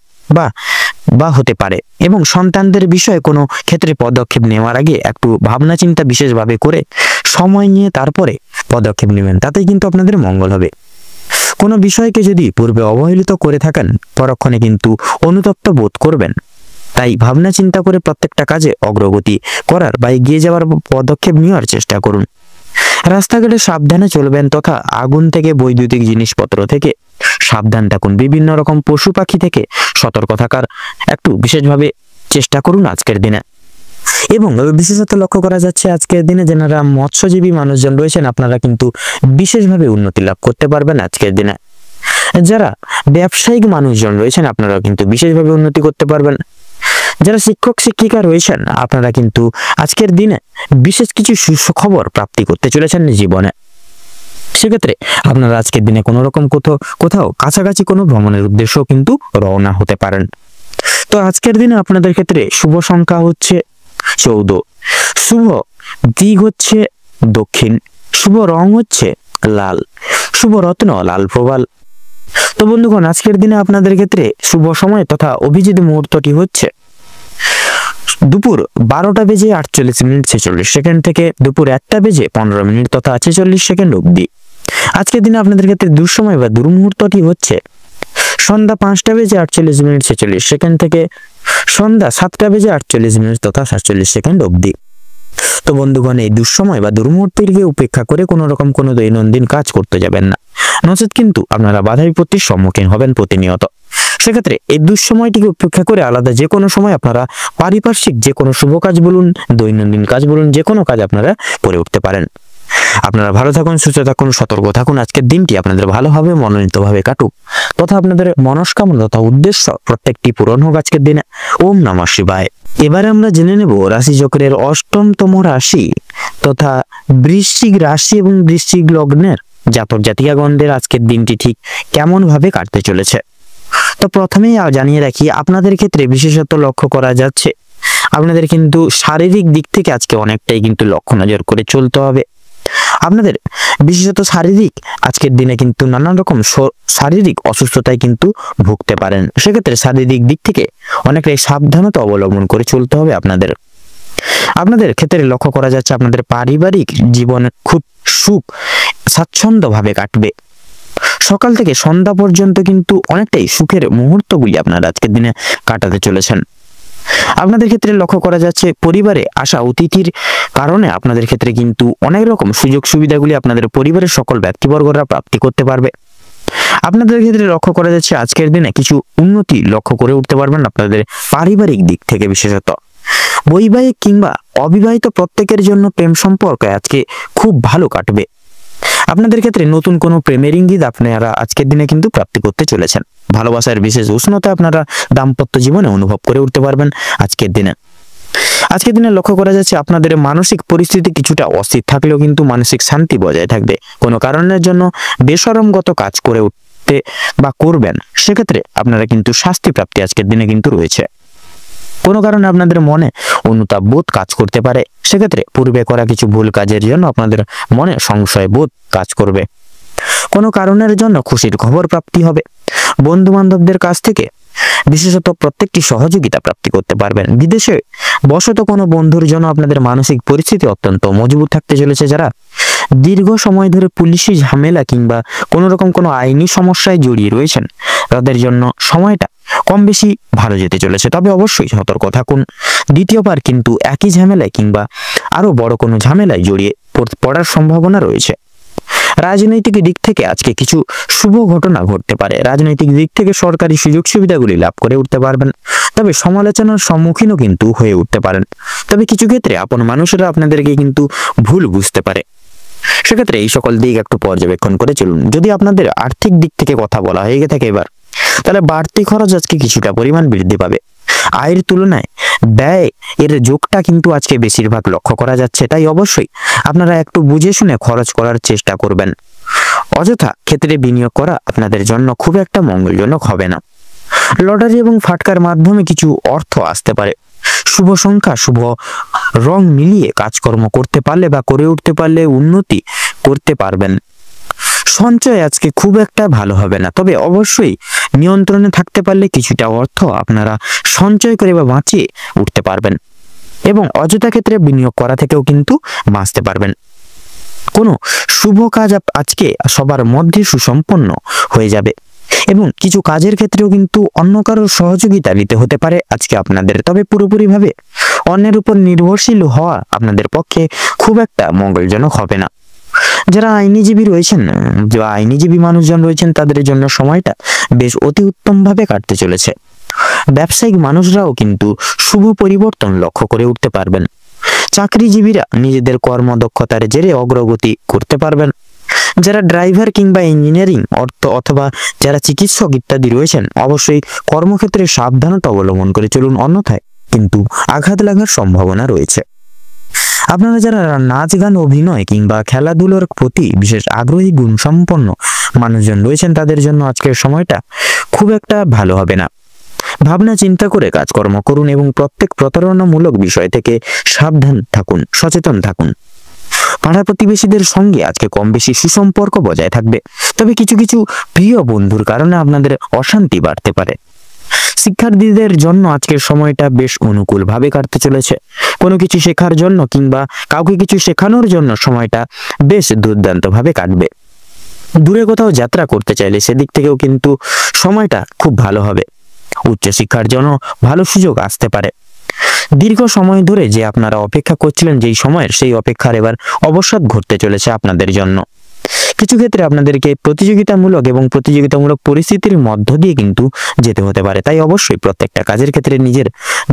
বা হতে পারে এবং সন্তানদের বিষয়ে কোনো ক্ষেত্রে পদক্ষেপ নেওয়ার আগে একটু ভাবনা চিন্তা বিশেষভাবে করে সময় নিয়ে তারপরে পদক্ষেপ নেবেন। তাতেই কিন্তু আপনাদের মঙ্গল হবে। কোনো বিষয়কে যদি পূর্বে অবহেলিত করে থাকেন, পরক্ষণে কিন্তু অনুতপ্ত বোধ করবেন। তাই ভাবনা চিন্তা করে প্রত্যেকটা কাজে অগ্রগতি করার বা এগিয়ে যাওয়ার পদক্ষেপ নেওয়ার চেষ্টা করুন। রাস্তাঘাটে সাবধানে চলবেন তথা আগুন থেকে বৈদ্যুতিক জিনিসপত্র থেকে সাবধান থাকুন। বিভিন্ন রকম পশু পাখি থেকে সতর্ক থাকার একটু বিশেষভাবে চেষ্টা করুন আজকের দিনে। এবং বিশেষত লক্ষ্য করা যাচ্ছে আজকের দিনে যারা মৎস্যজীবী মানুষজন রয়েছেন, আপনারা কিন্তু বিশেষভাবে উন্নতি লাভ করতে পারবেন আজকের দিনে। যারা ব্যবসায়িক মানুষজন রয়েছেন, আপনারা কিন্তু বিশেষভাবে উন্নতি করতে পারবেন। যারা শিক্ষক শিক্ষিকা রয়েছেন, আপনারা কিন্তু আজকের দিনে বিশেষ কিছু সুখবর প্রাপ্তি করতে চলেছেন জীবনে। সেক্ষেত্রে আপনারা আজকের দিনে কোনো রকম কোথাও কাছাকাছি কোনো ভ্রমণের উদ্দেশ্য কিন্তু রওনা হতে পারেন। তো আজকের দিনে আপনাদের ক্ষেত্রে শুভ সংখ্যা হচ্ছে 14, শুভ দিক হচ্ছে দক্ষিণ, শুভ রং হচ্ছে লাল, শুভ রত্ন লাল প্রবাল। তো বন্ধুগণ, আজকের দিনে আপনাদের ক্ষেত্রে শুভ সময় তথা অভিজিৎ মুহূর্তটি হচ্ছে দুপুর 12:48:46 থেকে দুপুর 1:15 তথা 46 অবধি। আজকের দিনে আপনাদের ক্ষেত্রে দুঃসময় বা দুর্মুহূর্তটি হচ্ছে সন্ধ্যা 5:48:46 থেকে সন্ধ্যা 7:48 তথা 47 অবধি। তো বন্ধুগণ, এই দুঃসময় বা দুর্মুহূর্তটিকে উপেক্ষা করে কোনো রকম কোনো দৈনন্দিন কাজ করতে যাবেন না, নচেত কিন্তু আপনারা বাধা বিপত্তির সম্মুখীন হবেন প্রতিনিয়ত। সেক্ষেত্রে এই দুঃসময়টিকে উপেক্ষা করে আলাদা যে কোনো সময় আপনারা পারিপার্শ্বিক যে কোনো শুভ কাজ বলুন, দৈনন্দিন কাজ বলুন, যে কোনো কাজ আপনারা করে উঠতে পারেন। আপনারা ভালো থাকুন, সুস্থ থাকুন, সতর্ক থাকুন। আজকের দিনটি আপনাদের ভালোভাবে মনোনীতভাবে কাটুক তথা আপনাদের মনস্কামনা তথা উদ্দেশ্য প্রত্যেকটি পূরণ হোক আজকের দিনে। ওম নমঃ শিবায়। এবারে আমরা জেনে নেব রাশিচক্রের অষ্টমতম রাশি তথা বৃশ্চিক রাশি এবং বৃশ্চিক লগ্নের জাতক জাতিকাগণদের আজকের দিনটি ঠিক কেমন ভাবে কাটতে চলেছে। তো প্রথমেই জানিয়ে রাখি, আপনাদের ক্ষেত্রে বিশেষত লক্ষ্য করা যাচ্ছে আপনাদের কিন্তু শারীরিক দিক থেকে আজকে অনেকটাই কিন্তু লক্ষ্য নজর করে চলতে হবে। আপনাদের বিশেষত শারীরিক আজকের দিনে কিন্তু নানান রকম শারীরিক অসুস্থতায় কিন্তু ভুগতে পারেন। সেক্ষেত্রে শারীরিক দিক থেকে অনেকটাই সাবধানতা অবলম্বন করে চলতে হবে আপনাদের। আপনাদের ক্ষেত্রে লক্ষ্য করা যাচ্ছে আপনাদের পারিবারিক জীবন খুব সুখ স্বাচ্ছন্দ্য ভাবে কাটবে। সকাল থেকে সন্ধ্যা পর্যন্ত কিন্তু অনেকটাই সুখের মুহূর্তগুলি আপনারা আজকের দিনে কাটাতে চলেছেন। আপনাদের ক্ষেত্রে লক্ষ্য করা যাচ্ছে পরিবারে আসা অতিথির কারণে আপনাদের ক্ষেত্রে কিন্তু অনেক রকম সুযোগ সুবিধাগুলি আপনাদের পরিবারের সকল ব্যক্তিবর্গরা প্রাপ্তি করতে পারবে। আপনাদের ক্ষেত্রে লক্ষ্য করা যাচ্ছে আজকের দিনে কিছু উন্নতি লক্ষ্য করে উঠতে পারবেন আপনাদের পারিবারিক দিক থেকে। বিশেষত বৈবাহিক কিংবা অবিবাহিত প্রত্যেকের জন্য প্রেম সম্পর্ক আজকে খুব ভালো কাটবে। আপনাদের ক্ষেত্রে নতুন কোনো প্রেমের ইঙ্গিত আপনারা আজকের দিনে কিন্তু প্রাপ্তি করতে চলেছেন। ভালোবাসার বিশেষ উষ্ণতা আপনারা দাম্পত্য জীবনে অনুভব করে উঠতে পারবেন আজকের দিনে। আজকের দিনে লক্ষ্য করা যাচ্ছে আপনাদের মানসিক পরিস্থিতি কিছুটা অস্থির থাকলেও কিন্তু মানসিক শান্তি বজায় থাকবে। কোনো কারণের জন্য বেশরমগত কাজ করে উঠতে বা করবেন, সেক্ষেত্রে আপনারা কিন্তু শাস্তি প্রাপ্তি আজকের দিনে কিন্তু রয়েছে। কোনো কারণে আপনাদের মনে অনুতাপ বোধ কাজ করতে পারে, সেক্ষেত্রে পূর্বে করা কিছু ভুল কাজের জন্য আপনাদের মনে সংশয় বোধ কাজ করবে। কোনো কারণের জন্য খুশির খবর প্রাপ্তি হবে। বন্ধু বান্ধবদের কাছ থেকে বিশেষত প্রত্যেকটি সহযোগিতা প্রাপ্তি করতে পারবেন। বিদেশে বশত কোনো বন্ধুর জন্য আপনাদের মানসিক পরিস্থিতি অত্যন্ত মজবুত থাকতে চলেছে। যারা দীর্ঘ সময় ধরে পুলিশি ঝামেলা কিংবা কোনো রকম কোনো আইনি সমস্যায় জড়িয়ে রয়েছেন, তাদের জন্য সময়টা কম বেশি ভালো যেতে চলেছে, তবে অবশ্যই সতর্ক থাকুন। দ্বিতীয়বার কিন্তু একই ঝামেলায় কিংবা আরো বড় কোনো ঝামেলায় জড়িয়ে পড়ার সম্ভাবনা রয়েছে। রাজনৈতিক দিক থেকে আজকে কিছু শুভ ঘটনা ঘটতে পারে। রাজনৈতিক দিক থেকে সরকারি সুযোগ সুবিধাগুলি লাভ করে উঠতে পারবেন, তবে সমালোচনার সম্মুখীনও কিন্তু হয়ে উঠতে পারেন। তবে কিছু ক্ষেত্রে আপন মানুষেরা আপনাদেরকে কিন্তু ভুল বুঝতে পারে, সেক্ষেত্রে এই সকল দিক একটু পর্যবেক্ষণ করে চলুন। যদি আপনাদের আর্থিক দিক থেকে কথা বলা হয়ে থাকে এবার, তাহলে বাড়তি খরচ আজকে কিছুটা পরিমাণ বৃদ্ধি পাবে। আয়ের তুলনায় ব্যয় এর যোগটা কিন্তু আজকে বেশিরভাগ লক্ষ্য করা যাচ্ছে, তাই অবশ্যই আপনারা একটু বুঝে শুনে খরচ করার চেষ্টা করবেন। অযথা ক্ষেত্রে বিনিয়োগ করা আপনাদের জন্য খুব একটা মঙ্গলজনক হবে না। লটারি এবং ফাটকার মাধ্যমে কিছু অর্থ আসতে পারে। শুভ সংখ্যা শুভ রং মিলিয়ে কাজকর্ম করতে পারলে বা করে উঠতে পারলে উন্নতি করতে পারবেন। সঞ্চয় আজকে খুব একটা ভালো হবে না, তবে অবশ্যই নিয়ন্ত্রণে থাকতে পারলে কিছুটা অর্থ আপনারা সঞ্চয় করে বা বাঁচিয়ে উঠতে পারবেন এবং অযথা ক্ষেত্রে বিনিয়োগ করা থেকেও কিন্তু বাঁচতে পারবেন। কোনো শুভ কাজ আজকে সবার মধ্যে সুসম্পন্ন হয়ে যাবে এবং কিছু কাজের ক্ষেত্রেও কিন্তু অন্য কারোর সহযোগিতা নিতে হতে পারে আজকে আপনাদের, তবে পুরোপুরিভাবে অন্যের উপর নির্ভরশীল হওয়া আপনাদের পক্ষে খুব একটা মঙ্গলজনক হবে না। যারা আইনজীবী রয়েছেন, যারা আইনজীবী মানুষজন রয়েছেন, তাদের জন্য সময়টা বেশ অতি উত্তম ভাবে কাটতে চলেছে। ব্যবসায়িক মানুষরাও কিন্তু শুভ পরিবর্তন লক্ষ্য করে উঠতে পারবেন। চাকরিজীবীরা নিজেদের কর্মদক্ষতার জেরে অগ্রগতি করতে পারবেন। যারা ড্রাইভার কিংবা ইঞ্জিনিয়ারিং অথবা যারা চিকিৎসক ইত্যাদি রয়েছেন, অবশ্যই কর্মক্ষেত্রে সাবধানতা অবলম্বন করে চলুন, অন্যথায় কিন্তু আঘাত লাগার সম্ভাবনা রয়েছে। আপনারা যারা নাচ গান অভিনয় কিংবা খেলাধুলার প্রতি বিশেষ আগ্রহী গুণসম্পন্ন মানুষজন রয়েছেন, তাদের জন্য আজকের সময়টা খুব একটা ভালো হবে না। ভাবনা চিন্তা করে কাজকর্ম করুন এবং প্রত্যেক প্রতারণামূলক বিষয় থেকে সাবধান থাকুন, সচেতন থাকুন। পাড়া প্রতিবেশীদের সঙ্গে আজকে কম বেশি সুসম্পর্ক বজায় থাকবে, তবে কিছু কিছু প্রিয় বন্ধুর কারণে আপনাদের অশান্তি বাড়তে পারে। শিক্ষার্থীদের জন্য আজকের সময়টা বেশ অনুকূলভাবে কাটতে চলেছে। কোনো কিছু শেখার জন্য কিংবা কাউকে কিছু শেখানোর জন্য সময়টা বেশ দুর্দান্তভাবে কাটবে। দূরে কোথাও যাত্রা করতে চাইলে সেদিক থেকেও কিন্তু সময়টা খুব ভালো হবে। উচ্চশিক্ষার জন্য ভালো সুযোগ আসতে পারে। দীর্ঘ সময় ধরে যে আপনারা অপেক্ষা করছিলেন যেই সময়ের, সেই অপেক্ষার এবার অবসাদ ঘটতে চলেছে আপনাদের জন্য। কিছু ক্ষেত্রে আপনাদেরকে প্রতিযোগিতামূলক পরিস্থিতির মধ্য দিয়ে কিন্তু যেতে হতে পারে, তাই অবশ্যই প্রত্যেকটা কাজের ক্ষেত্রে নিজের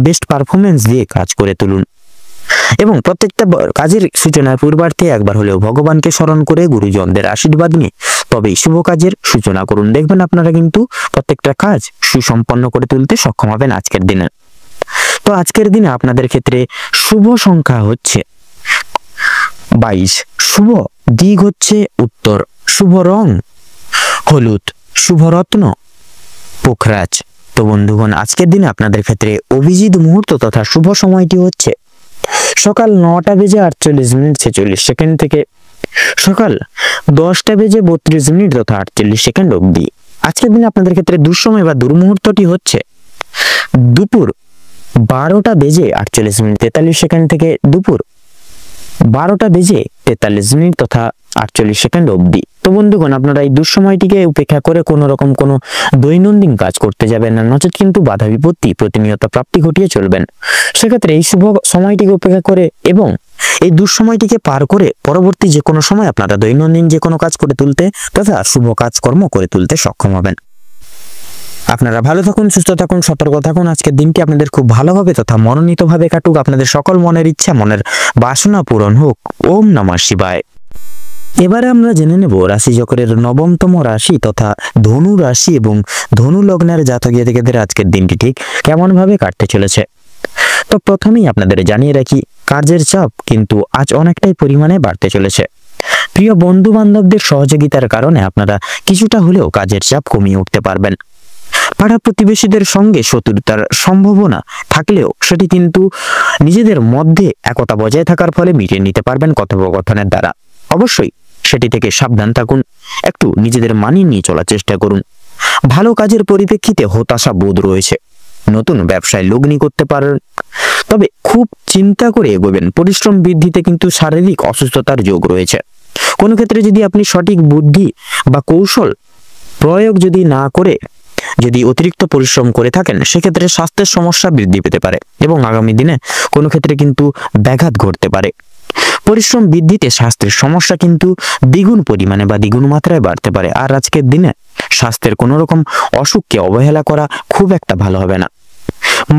বেস্ট পারফরমেন্স দিয়ে কাজ করে তুলুন এবং প্রত্যেকটা কাজের সূচনার পূর্বার্থে একবার হলেও ভগবানকে স্মরণ করে গুরুজনদের আশীর্বাদ নিয়ে তবেই শুভ কাজের সূচনা করুন। দেখবেন আপনারা কিন্তু প্রত্যেকটা কাজ সুসম্পন্ন করে তুলতে সক্ষম হবেন আজকের দিনে। তো আজকের দিনে আপনাদের ক্ষেত্রে শুভ সংখ্যা হচ্ছে 22, শুভ দিক হচ্ছে উত্তর, শুভ রং হলুদ, শুভ রত্ন পোখরাজ। তো বন্ধুগণ, আজকের দিনে আপনাদের ক্ষেত্রে অভিজিৎ মুহূর্ত তথা শুভ সময়টি হচ্ছে সকাল 9:48 থেকে সকাল 10:32 তথা 48 অবধি। আজকের দিনে আপনাদের ক্ষেত্রে দুঃসময় বা দুর্মুহূর্তটি হচ্ছে দুপুর 12:48 থেকে দুপুর 12:43 তথা 48 অবধি। তো বন্ধুগণ, আপনারা এই দুঃসময়টিকে উপেক্ষা করে কোনো রকম কোনো দৈনন্দিন কাজ করতে যাবেন না, নচেত কিন্তু বাধা বিপত্তি প্রতিনিয়ত প্রাপ্তি ঘটিয়ে চলবেন। সেক্ষেত্রে এই শুভ সময়টিকে উপেক্ষা করে এবং এই দুঃসময়টিকে পার করে পরবর্তী যে কোনো সময় আপনারা দৈনন্দিন যে কোনো কাজ করে তুলতে তথা শুভ কাজকর্ম করে তুলতে সক্ষম হবেন। আপনারা ভালো থাকুন, সুস্থ থাকুন, সতর্ক থাকুন। আজকের দিনটি আপনাদের খুব ভালোভাবে তথা মনোনীতভাবে কাটুক। আপনাদের সকল মনের ইচ্ছা, মনের বাসনা পূরণ হোক। ওম নমঃ শিবায়। এবারে আমরা জেনে নেব রাশিচক্রের 9তম রাশি তথা ধনু রাশি এবং ধনু লগ্নের জাতক জাতিকাদের আজকের দিনটি ঠিক কেমন ভাবে কাটতে চলেছে। তো প্রথমেই আপনাদের জানিয়ে রাখি, কাজের চাপ কিন্তু আজ অনেকটাই পরিমাণে বাড়তে চলেছে। প্রিয় বন্ধু বান্ধবদের সহযোগিতার কারণে আপনারা কিছুটা হলেও কাজের চাপ কমিয়ে উঠতে পারবেন। পাড়া প্রতিবেশীদের সঙ্গে শত্রুতার সম্ভাবনা থাকলেও সেটি কিন্তু নিজেদের মধ্যে একতা বজায় থাকার ফলে মিটিয়ে নিতে পারবেন কথোপকথনের দ্বারা। অবশ্যই সেটি থেকে সাবধান থাকুন, একটু নিজেদের মানিয়ে নিয়ে চলার চেষ্টা করুন। ভালো কাজের পরিপ্রেক্ষিতে হতাশা বোধ রয়েছে, নতুন ব্যবসায় লগ্নি করতে পারেন, তবে খুব চিন্তা করে এগোবেন। পরিশ্রম বৃদ্ধিতে কিন্তু শারীরিক অসুস্থতার যোগ রয়েছে। কোনো ক্ষেত্রে যদি আপনি সঠিক বুদ্ধি বা কৌশল প্রয়োগ যদি অতিরিক্ত পরিশ্রম করে থাকেন, সেক্ষেত্রে স্বাস্থ্যের সমস্যা বৃদ্ধি পেতে পারে এবং আগামী দিনে কোনো ক্ষেত্রে কিন্তু ব্যাঘাত ঘটতে পারে। পরিশ্রম বৃদ্ধিতে স্বাস্থ্যের সমস্যা কিন্তু দ্বিগুণ পরিমাণে বা দ্বিগুণ মাত্রায় বাড়তে পারে। আর আজকের দিনে স্বাস্থ্যের কোনো রকম অসুখকে অবহেলা করা খুব একটা ভালো হবে না।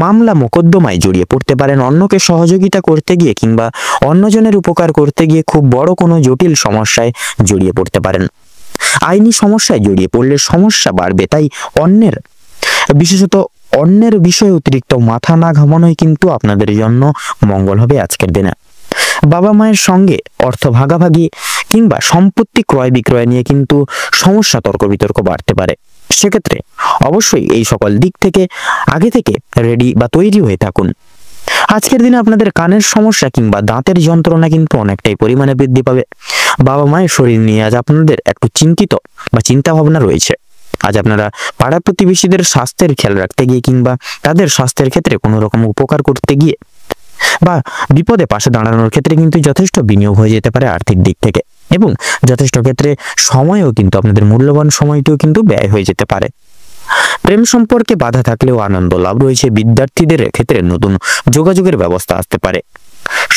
মামলা মোকদ্দমায় জড়িয়ে পড়তে পারেন। অন্যকে সহযোগিতা করতে গিয়ে কিংবা অন্যজনের উপকার করতে গিয়ে খুব বড় কোনো জটিল সমস্যায় জড়িয়ে পড়তে পারেন। আইনি সমস্যায় জড়িয়ে পড়লে সমস্যা বাড়বে, তাই বিশেষত অন্যের বিষয়ে অতিরিক্ত মাথা না ঘামানোই কিন্তু আপনাদের জন্য মঙ্গল হবে আজকের দিনে। বাবা মায়ের সঙ্গে অর্থ ভাগাভাগি কিংবা সম্পত্তি ক্রয় বিক্রয় নিয়ে কিন্তু সমস্যা তর্ক বিতর্ক বাড়তে পারে। সেক্ষেত্রে অবশ্যই এই সকল দিক থেকে আগে থেকে রেডি বা তৈরি হয়ে থাকুন। আজকের দিনে আপনাদের কানের সমস্যা কিংবা দাঁতের যন্ত্রণা কিন্তু অনেকটাই পরিমাণে বৃদ্ধি পাবে। বাবা মায়ের শরীর নিয়ে আজ আপনাদের একটু চিন্তিত বা চিন্তা ভাবনা রয়েছে। আজ আপনারা পাড়া প্রতিবেশীদের স্বাস্থ্যের খেয়াল রাখতে গিয়ে কিংবা তাদের স্বাস্থ্যের ক্ষেত্রে কোনো রকম উপকার করতে গিয়ে বা বিপদে পাশে দাঁড়ানোর ক্ষেত্রে কিন্তু যথেষ্ট বিনিয়োগ হয়ে যেতে পারে আর্থিক দিক থেকে, এবং যথেষ্ট ক্ষেত্রে সময়ও কিন্তু আপনাদের মূল্যবান সময়টিও কিন্তু ব্যয় হয়ে যেতে পারে। প্রেম সম্পর্কে বাধা থাকলেও আনন্দ লাভ রয়েছে। বিদ্যার্থীদের ক্ষেত্রে নতুন যোগাযোগের ব্যবস্থা আসতে পারে।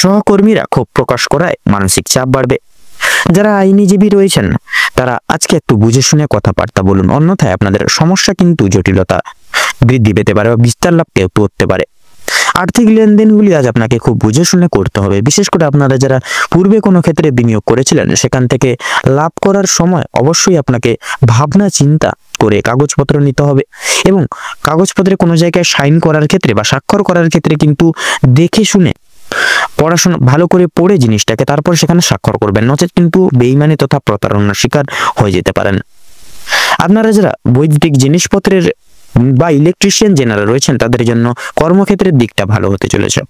সহকর্মীরা ক্ষোভ প্রকাশ করায় মানসিক চাপ বাড়বে। যারা আইনজীবী রয়েছেন তারা আজকে একটু বুঝে শুনে কথাবার্তা বলুন, অন্যথায় আপনাদের সমস্যা কিন্তু জটিলতা বৃদ্ধি পেতে পারে বা বিস্তার লাভ করতে পারে। আর্থিক লেনদেনগুলি আজ আপনাকে খুব বুঝে শুনে করতে হবে। বিশেষ করে আপনারা যারা পূর্বে কোনো ক্ষেত্রে বিনিয়োগ করেছিলেন, সেখান থেকে লাভ করার সময় অবশ্যই আপনাকে ভাবনা চিন্তা করে কাগজপত্র নিতে হবে এবং কাগজপত্রে কোনো জায়গায় সাইন করার ক্ষেত্রে বা স্বাক্ষর করার ক্ষেত্রে কিন্তু দেখে শুনে পড়াশোনা ভালো করে পড়ে জিনিসটাকে তারপর সেখানে স্বাক্ষর করবেন, নচেত কিন্তু বেইমানি তথা প্রতারণার শিকার হয়ে যেতে পারেন। আপনারা যারা বৈদ্যুতিক জিনিসপত্রের বা ইলেকট্রিশিয়ান যারা রয়েছেন তাদের জন্য কর্মক্ষেত্রের দিকটা ভালো হতে চলেছে।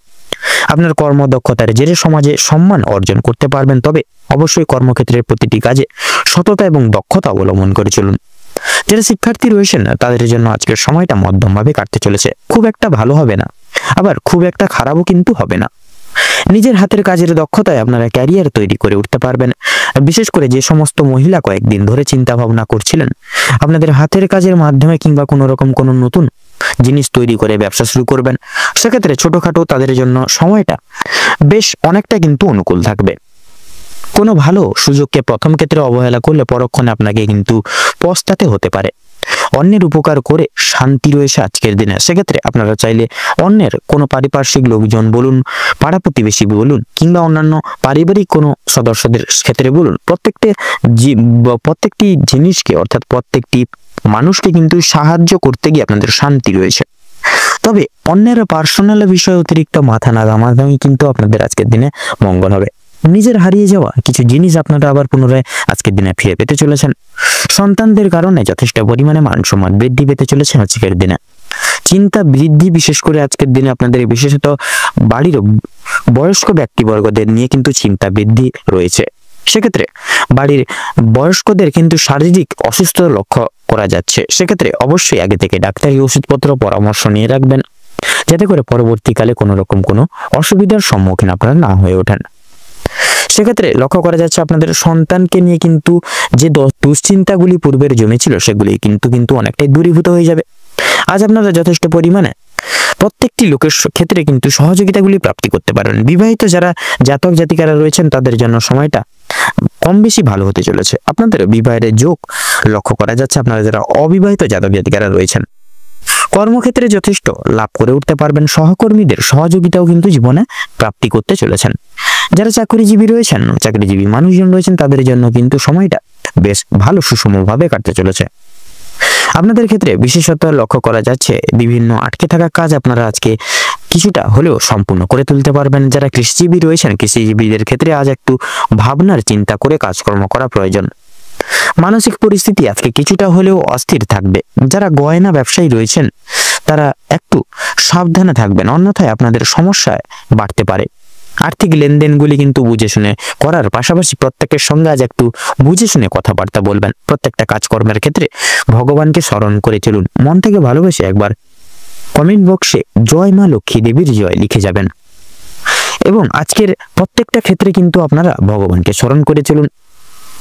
আপনার কর্মদক্ষতার জেরে সমাজে সম্মান অর্জন করতে পারবেন, তবে অবশ্যই কর্মক্ষেত্রের প্রতিটি কাজে সততা এবং দক্ষতা অবলম্বন করে চলুন। যারা শিক্ষার্থী রয়েছেন তাদের জন্য আজকের সময়টা মধ্যমভাবে কাটতে চলেছে। খুব একটা ভালো হবে না, আবার খুব একটা খারাপও কিন্তু হবে না। নিজের হাতের কাজের দক্ষতায় আপনারা ক্যারিয়ার তৈরি করে উঠতে পারবেন। বিশেষ করে যে সমস্ত মহিলা কয়েকদিন ধরে চিন্তা ভাবনা করছিলেন আপনাদের হাতের কাজের মাধ্যমে কিংবা কোনো নতুন জিনিস তৈরি করে ব্যবসা শুরু করবেন, সেক্ষেত্রে ছোটখাটো তাদের জন্য সময়টা বেশ অনেকটা কিন্তু অনুকূল থাকবে। কোনো ভালো সুযোগকে প্রথম ক্ষেত্রে অবহেলা করলে পরক্ষণে আপনাকে কিন্তু পস্তাতে হতে পারে। অন্যের উপকার করে শান্তি রয়েছে আজকের দিনে। সেক্ষেত্রে আপনারা চাইলে অন্যের কোনো পারিপার্শ্বিক লোকজন বলুন, পাড়া প্রতিবেশী বলুন, কিংবা অন্যান্য পারিবারিক কোনো সদস্যদের ক্ষেত্রে বলুন, প্রত্যেকটি জিনিসকে অর্থাৎ প্রত্যেকটি মানুষকে কিন্তু সাহায্য করতে গিয়ে আপনাদের শান্তি রয়েছে। তবে অন্যের পার্সোনাল বিষয়ে অতিরিক্ত মাথা না ঘামাঘামি কিন্তু আপনাদের আজকের দিনে মঙ্গল হবে। নিজের হারিয়ে যাওয়া কিছু জিনিস আপনারা আবার পুনরায় আজকের দিনে ফিরে পেতে চলেছেন। সন্তানদের কারণে যথেষ্ট পরিমাণে মান সম্মান বৃদ্ধি পেতে চলেছে আজকের দিনে। চিন্তা বৃদ্ধি বিশেষ করে আজকের দিনে আপনাদের বিশেষত বাড়ির বয়স্ক ব্যক্তিবর্গদের নিয়ে কিন্তু চিন্তা বৃদ্ধি রয়েছে। সেক্ষেত্রে বাড়ির বয়স্কদের কিন্তু শারীরিক অসুস্থতা লক্ষ্য করা যাচ্ছে। সেক্ষেত্রে অবশ্যই আগে থেকে ডাক্তারি ওষুধপত্র পরামর্শ নিয়ে রাখবেন, যাতে করে পরবর্তীকালে কোনো রকম কোনো অসুবিধার সম্মুখীন আপনারা না হয়ে ওঠেন। সেক্ষেত্রে লক্ষ্য করা যাচ্ছে আপনাদের সন্তানকে নিয়ে কিন্তু যে দুশ্চিন্তাগুলি পূর্বের জমেছিল সেগুলি কিন্তু অনেকটাই দূরীভূত হয়ে যাবে। আজ আপনারা যথেষ্ট পরিমাণে প্রত্যেকটি লোকের ক্ষেত্রে কিন্তু সহযোগিতাগুলি প্রাপ্তি করতে পারেন। বিবাহিত যারা জাতক জাতিকারা রয়েছেন তাদের জন্য সময়টা কম বেশি ভালো হতে চলেছে। আপনাদের বিবাহের যোগ লক্ষ্য করা যাচ্ছে। আপনারা যারা অবিবাহিত জাতক জাতিকারা রয়েছেন কর্মক্ষেত্রে যথেষ্ট লাভ করে উঠতে পারবেন। সহকর্মীদের সহযোগিতাও কিন্তু জীবনে প্রাপ্তি করতে চলেছেন। যারা চাকরিজীবী রয়েছেন, চাকরিজীবী মানুষজন রয়েছেন, তাদের জন্য কিন্তু সময়টা বেশ ভালো সুষমভাবে কাটতে চলেছে। আপনাদের ক্ষেত্রে বিশেষত লক্ষ্য করা যাচ্ছে বিভিন্ন আটকে থাকা কাজ আপনারা আজকে কিছুটা হলেও সম্পূর্ণ করে তুলতে পারবেন। যারা কৃষিজীবী রয়েছেন, কৃষিজীবীদের ক্ষেত্রে আজ একটু ভাবনার চিন্তা করে কাজকর্ম করা প্রয়োজন। মানসিক পরিস্থিতি আজকে কিছুটা হলেও অস্থির থাকবে। যারা গয়না ব্যবসায়ী রয়েছেন তারা একটু সাবধানে থাকবেন, অন্যথায় আপনাদের সমস্যায় বাড়তে পারে। আর্থিক লেনদেনগুলি কিন্তু বুঝে শুনে করার পাশাপাশি প্রত্যেকের সঙ্গে আজ একটু বুঝে শুনে কথাবার্তা বলবেন। প্রত্যেকটা কাজকর্মের ক্ষেত্রে ভগবানকে স্মরণ করে চলুন। মন থেকে ভালোবেসে একবার কমেন্ট বক্সে জয় মা লক্ষ্মী দেবীর জয় লিখে যাবেন এবং আজকের প্রত্যেকটা ক্ষেত্রে কিন্তু আপনারা ভগবানকে স্মরণ করে চলুন।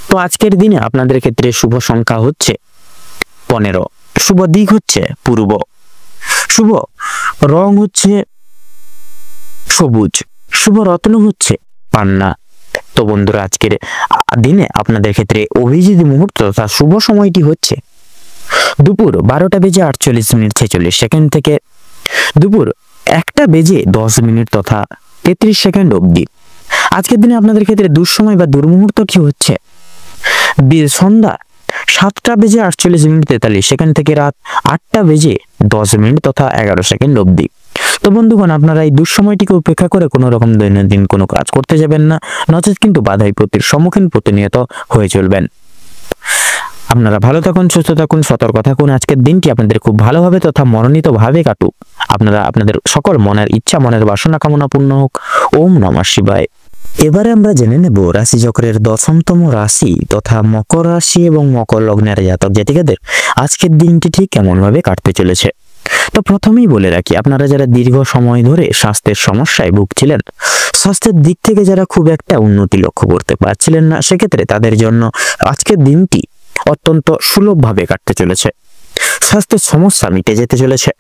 তো আজকের দিনে আপনাদের ক্ষেত্রে শুভ সংখ্যা হচ্ছে 15, শুভ দিক হচ্ছে পূর্ব, শুভ রং হচ্ছে সবুজ, শুভ রত্ন হচ্ছে পান্না। তো বন্ধুরা আজকের দিনে আপনাদের ক্ষেত্রে অভিজিৎ মুহূর্ত তথা শুভ সময়টি হচ্ছে দুপুর 12:48:46 থেকে দুপুর 1:10 তথা 33 অবধি। আজকের দিনে আপনাদের ক্ষেত্রে দুঃসময় বা দুর্মুহূর্তটি হচ্ছে সন্ধ্যা 7:48:43 থেকে রাত 8:10 তথা 11 অবধি। তো বন্ধুগণ আপনারা এই দুঃসময়টিকে উপেক্ষা করে কোনো রকম দৈনন্দিন কোনো কাজ করতে যাবেন না, নচেত কিন্তু বাধা বিপত্তির সম্মুখীন প্রতিনিয়ত হয়ে চলবেন। আপনারা ভালো থাকুন, সুস্থ থাকুন, সতর্ক থাকুন। আজকের দিনটি আপনাদের খুব ভালোভাবে তথা মনোনীত ভাবে কাটুক। আপনারা আপনাদের সকল মনের ইচ্ছা, মনের বাসনা কামনা পূর্ণ হোক। ওম নমঃ শিবায়। এবারে আমরা জেনে নেব রাশিচক্রের 10তম রাশি তথা মকর রাশি এবং মকর লগ্নের জাতক জাতিকাদের আজকের দিনটি ঠিক কেমন ভাবে কাটতে চলেছে। তো প্রথমেই বলে রাখি, আপনারা যারা দীর্ঘ সময় ধরে স্বাস্থ্যের সমস্যায় ভুগছিলেন, স্বাস্থ্যের দিক থেকে যারা খুব একটা উন্নতি লক্ষ্য করতে পারছিলেন না, সেক্ষেত্রে তাদের জন্য আজকের দিনটি অত্যন্ত সুলভভাবে কাটতে চলেছে। স্বাস্থ্যের সমস্যা মিটে যেতে চলেছে।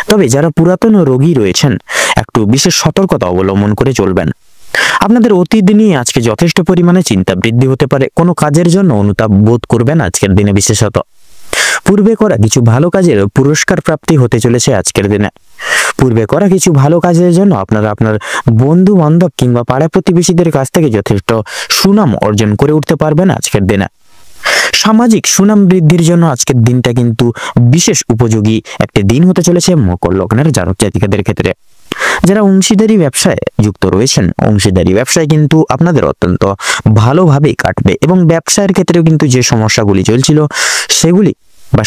তবে যারা পুরাতন রোগী রয়েছেন একটু বিশেষ সতর্কতা অবলম্বন করে চলবেন। আপনাদের অতীত নিয়ে আজকে যথেষ্ট পরিমাণে চিন্তা বৃদ্ধি হতে পারে। কোনো কাজের জন্য অনুতাপ বোধ করবেন আজকের দিনে। বিশেষত পূর্বে করা কিছু ভালো কাজের পুরস্কার প্রাপ্তি হতে চলেছে আজকের দিনে। পূর্বে করা কিছু ভালো কাজের জন্য আপনারা আপনার বন্ধু বান্ধব কিংবা পাড়া প্রতিবেশীদের কাছ থেকে যথেষ্ট সুনাম অর্জন করে উঠতে পারবেন আজকের দিনে। সামাজিক সুনাম বৃদ্ধির জন্য আজকের দিনটা কিন্তু বিশেষ উপযোগী একটি দিন হতে চলেছে মকর লগ্নের জাতক জাতিকাদের ক্ষেত্রে। যারা অংশীদারি ব্যবসায় যুক্ত রয়েছেন, অংশীদারি ব্যবসায় কিন্তু আপনাদের অত্যন্ত ভালোভাবেই কাটবে এবং ব্যবসায়ের ক্ষেত্রেও কিন্তু যে সমস্যাগুলি চলছিল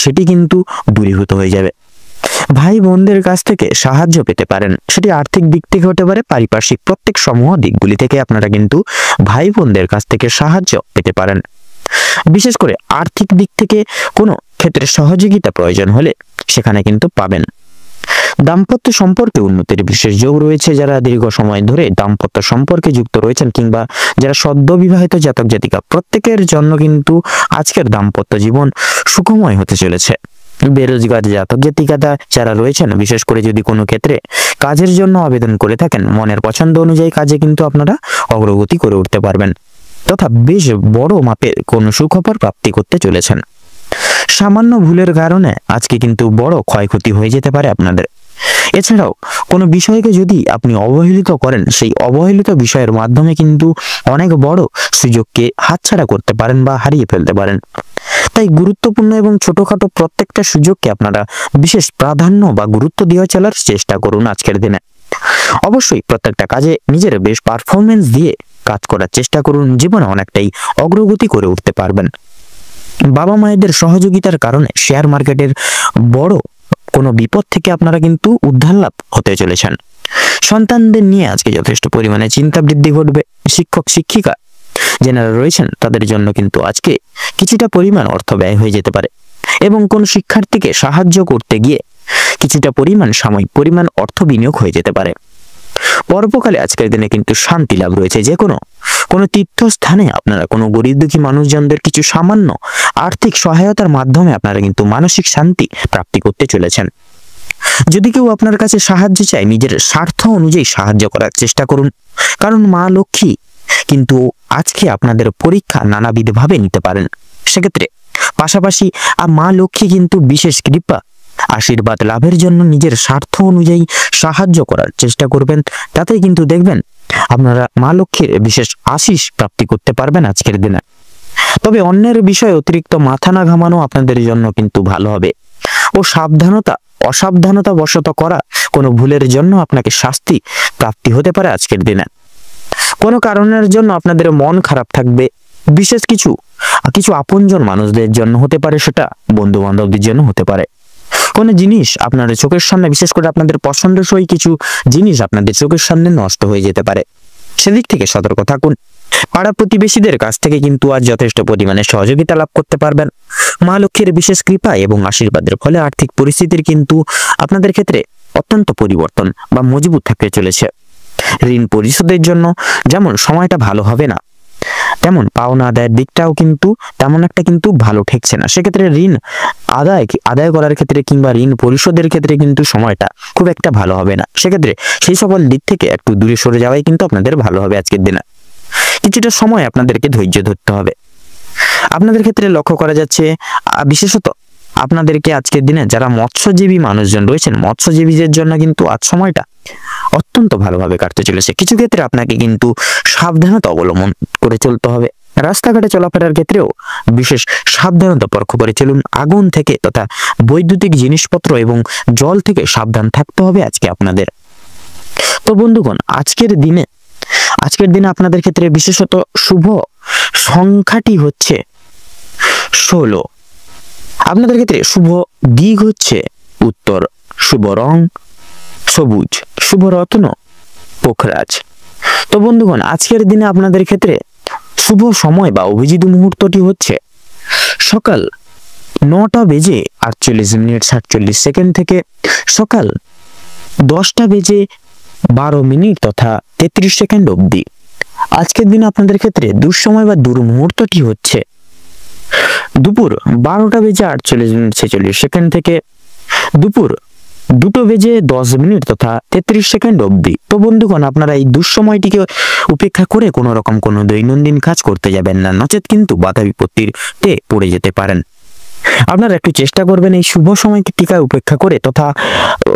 সেটি কিন্তু দূরীভূত হয়ে যাবে। ভাই বোনদের কাছ থেকে সাহায্য পেতে পারেন, সেটি আর্থিক দিক থেকে হতে পারে, পারিপার্শ্বিক প্রত্যেক সমূহ দিকগুলি থেকে আপনারা কিন্তু ভাই বোনদের কাছ থেকে সাহায্য পেতে পারেন। বিশেষ করে আর্থিক দিক থেকে কোনো ক্ষেত্রে সহযোগিতা প্রয়োজন হলে সেখানে কিন্তু পাবেন। দাম্পত্য সম্পর্কে উন্নতির বিশেষ যোগ রয়েছে। যারা দীর্ঘ সময় ধরে দাম্পত্য সম্পর্কে যুক্ত রয়েছেন কিংবা যারা সদ্য বিবাহিত জাতক জাতিকা, প্রত্যেকের জন্য কিন্তু আজকের দাম্পত্য জীবন সুখময় হতে চলেছে। বেরোজগার জাতক জাতিকারা যারা রয়েছেন, বিশেষ করে যদি কোনো ক্ষেত্রে কাজের জন্য আবেদন করে থাকেন, মনের পছন্দ অনুযায়ী কাজে কিন্তু আপনারা অগ্রগতি করে উঠতে পারবেন তথা বেশ বড় মাপের কোনো সুখবর প্রাপ্তি করতে চলেছেন। সামান্য ভুলের কারণে আজকে কিন্তু বড় ক্ষয়ক্ষতি হয়ে যেতে পারে আপনাদের। এছাড়াও কোনো বিষয়কে যদি আপনি অবহেলিত করেন, সেই অবহেলিত বিষয়ের মাধ্যমে কিন্তু অনেক বড় সুযোগকে হাতছাড়া করতে পারেন বা হারিয়ে ফেলতে পারেন। তাই গুরুত্বপূর্ণ এবং ছোটখাটো প্রত্যেকটা সুযোগকে আপনারা বিশেষ প্রাধান্য বা গুরুত্ব দিয়ে চলার চেষ্টা করুন আজকের দিনে। অবশ্যই প্রত্যেকটা কাজে নিজের বেশ পারফরমেন্স দিয়ে কাজ করার চেষ্টা করুন, জীবনে অনেকটাই অগ্রগতি করে উঠতে পারবেন। বাবা মায়েদের সহযোগিতার কারণে শেয়ার মার্কেটের বড় কোনো বিপদ থেকে আপনারা কিন্তু উদ্ধার লাভ হতে চলেছেন। সন্তানদের নিয়ে আজকে যথেষ্ট পরিমাণে চিন্তা বৃদ্ধি ঘটবে। শিক্ষক শিক্ষিকা যারা রয়েছেন তাদের জন্য কিন্তু আজকে কিছুটা পরিমাণ অর্থ ব্যয় হয়ে যেতে পারে এবং কোন শিক্ষার্থীকে সাহায্য করতে গিয়ে কিছুটা সাময়িক পরিমাণ অর্থ বিনিয়োগ হয়ে যেতে পারে। পরোপকালে আজকের দিনে কিন্তু শান্তি লাভ রয়েছে। যে কোনো তীর্থস্থানে আপনারা কোনো গরিব দুঃখী মানুষজনদের কিছু সামান্য আর্থিক সহায়তার মাধ্যমে আপনারা কিন্তু মানসিক শান্তি প্রাপ্তি করতে চলেছেন। যদি কেউ আপনার কাছে সাহায্য চায়, নিজের স্বার্থ অনুযায়ী সাহায্য করার চেষ্টা করুন, কারণ মা লক্ষ্মী কিন্তু আজকে আপনাদের পরীক্ষা নানাবিধভাবে নিতে পারেন। সেক্ষেত্রে পাশাপাশি মা লক্ষ্মী কিন্তু বিশেষ কৃপা আশীর্বাদ লাভের জন্য নিজের স্বার্থ অনুযায়ী সাহায্য করার চেষ্টা করবেন। তাতে কিন্তু দেখবেন আপনারা মা লক্ষ্মীর বিশেষ আশীষ প্রাপ্তি করতে পারবেন আজকের দিনে। তবে অন্যের বিষয়ে অতিরিক্ত মাথা না ঘামানো আপনাদের জন্য কিন্তু ভালো হবে ও অসাবধানতা বশত করা কোনো ভুলের জন্য আপনাকে শাস্তি প্রাপ্তি হতে পারে আজকের দিনে। কোনো কারণের জন্য আপনাদের মন খারাপ থাকবে। বিশেষ কিছু আপনজন মানুষদের জন্য হতে পারে, সেটা বন্ধু বান্ধবদের জন্য হতে পারে। কোনো জিনিস আপনাদের চোখের সামনে, বিশেষ করে আপনাদের পছন্দসই কিছু জিনিস আপনাদের চোখের সামনে নষ্ট হয়ে যেতে পারে, সেদিক থেকে সতর্ক থাকুন। পাড়া প্রতিবেশীদের কাছ থেকে কিন্তু আজ যথেষ্ট পরিমাণে সহযোগিতা লাভ করতে পারবেন। মা লক্ষ্মীর বিশেষ কৃপা এবং আশীর্বাদের ফলে আর্থিক পরিস্থিতির কিন্তু আপনাদের ক্ষেত্রে অত্যন্ত পরিবর্তন বা মজবুত থাকতে চলেছে। ঋণ পরিশোধের জন্য যেমন সময়টা ভালো হবে না, তেমন পাওনা আদায়ের দিকটাও কিন্তু তেমন একটা কিন্তু ভালো ঠেকছে না। সেক্ষেত্রে ঋণ আদায় করার ক্ষেত্রে কিংবা ঋণ পরিশোধের ক্ষেত্রে কিন্তু সময়টা খুব একটা ভালো হবে না। সেক্ষেত্রে সেই সকল দিক থেকে একটু দূরে সরে যাওয়াই কিন্তু আপনাদের ভালো হবে আজকের দিনে। কিছুটা সময় আপনাদেরকে ধৈর্য ধরতে হবে। আপনাদের ক্ষেত্রে লক্ষ্য করা যাচ্ছে বিশেষত আপনাদেরকে আজকের দিনে যারা মৎস্যজীবী মানুষজন রয়েছেন, মৎস্যজীবীদের জন্য কিন্তু আজ সময়টা অত্যন্ত ভালোভাবে কাটতে চলেছে। কিছু ক্ষেত্রে আপনাকে কিন্তু সাবধানতা অবলম্বন করে চলতে হবে। রাস্তাঘাটে চলাফেরার ক্ষেত্রেও বিশেষ সাবধানতা পরখ করে চলুন। আগুন থেকে তথা বৈদ্যুতিক জিনিসপত্র এবং জল থেকে সাবধান থাকতে হবে আজকে আপনাদের। তো বন্ধুগণ, আজকের দিনে আপনাদের ক্ষেত্রে বিশেষত শুভ সংখ্যাটি হচ্ছে 16। আপনাদের ক্ষেত্রে শুভ দিক হচ্ছে উত্তর, শুভ রং সবুজ, শুভ রত্ন পোখরাজ। তো বন্ধুগণ, আজকের দিনে আপনাদের ক্ষেত্রে শুভ সময় বা অভিজিৎ মুহূর্তটি হচ্ছে সকাল 9:48:47 থেকে সকাল 10:12 তথা 33 অবধি। আজকের দিনে আপনাদের ক্ষেত্রে দুঃসময় বা দুর্মুহূর্তটি হচ্ছে দুপুর 12:48:46 থেকে দুপুর 2:10 তথা 33 অবধি। তো বন্ধুগণ, আপনারা এই দুঃসময়টিকে উপেক্ষা করে কোনো রকম কোনো দৈনন্দিন কাজ করতে যাবেন না, নচেত কিন্তু বাধা বিপত্তিতে পড়ে যেতে পারেন। আপনারা একটু চেষ্টা করবেন এই শুভ সময়টিকে উপেক্ষা করে তথা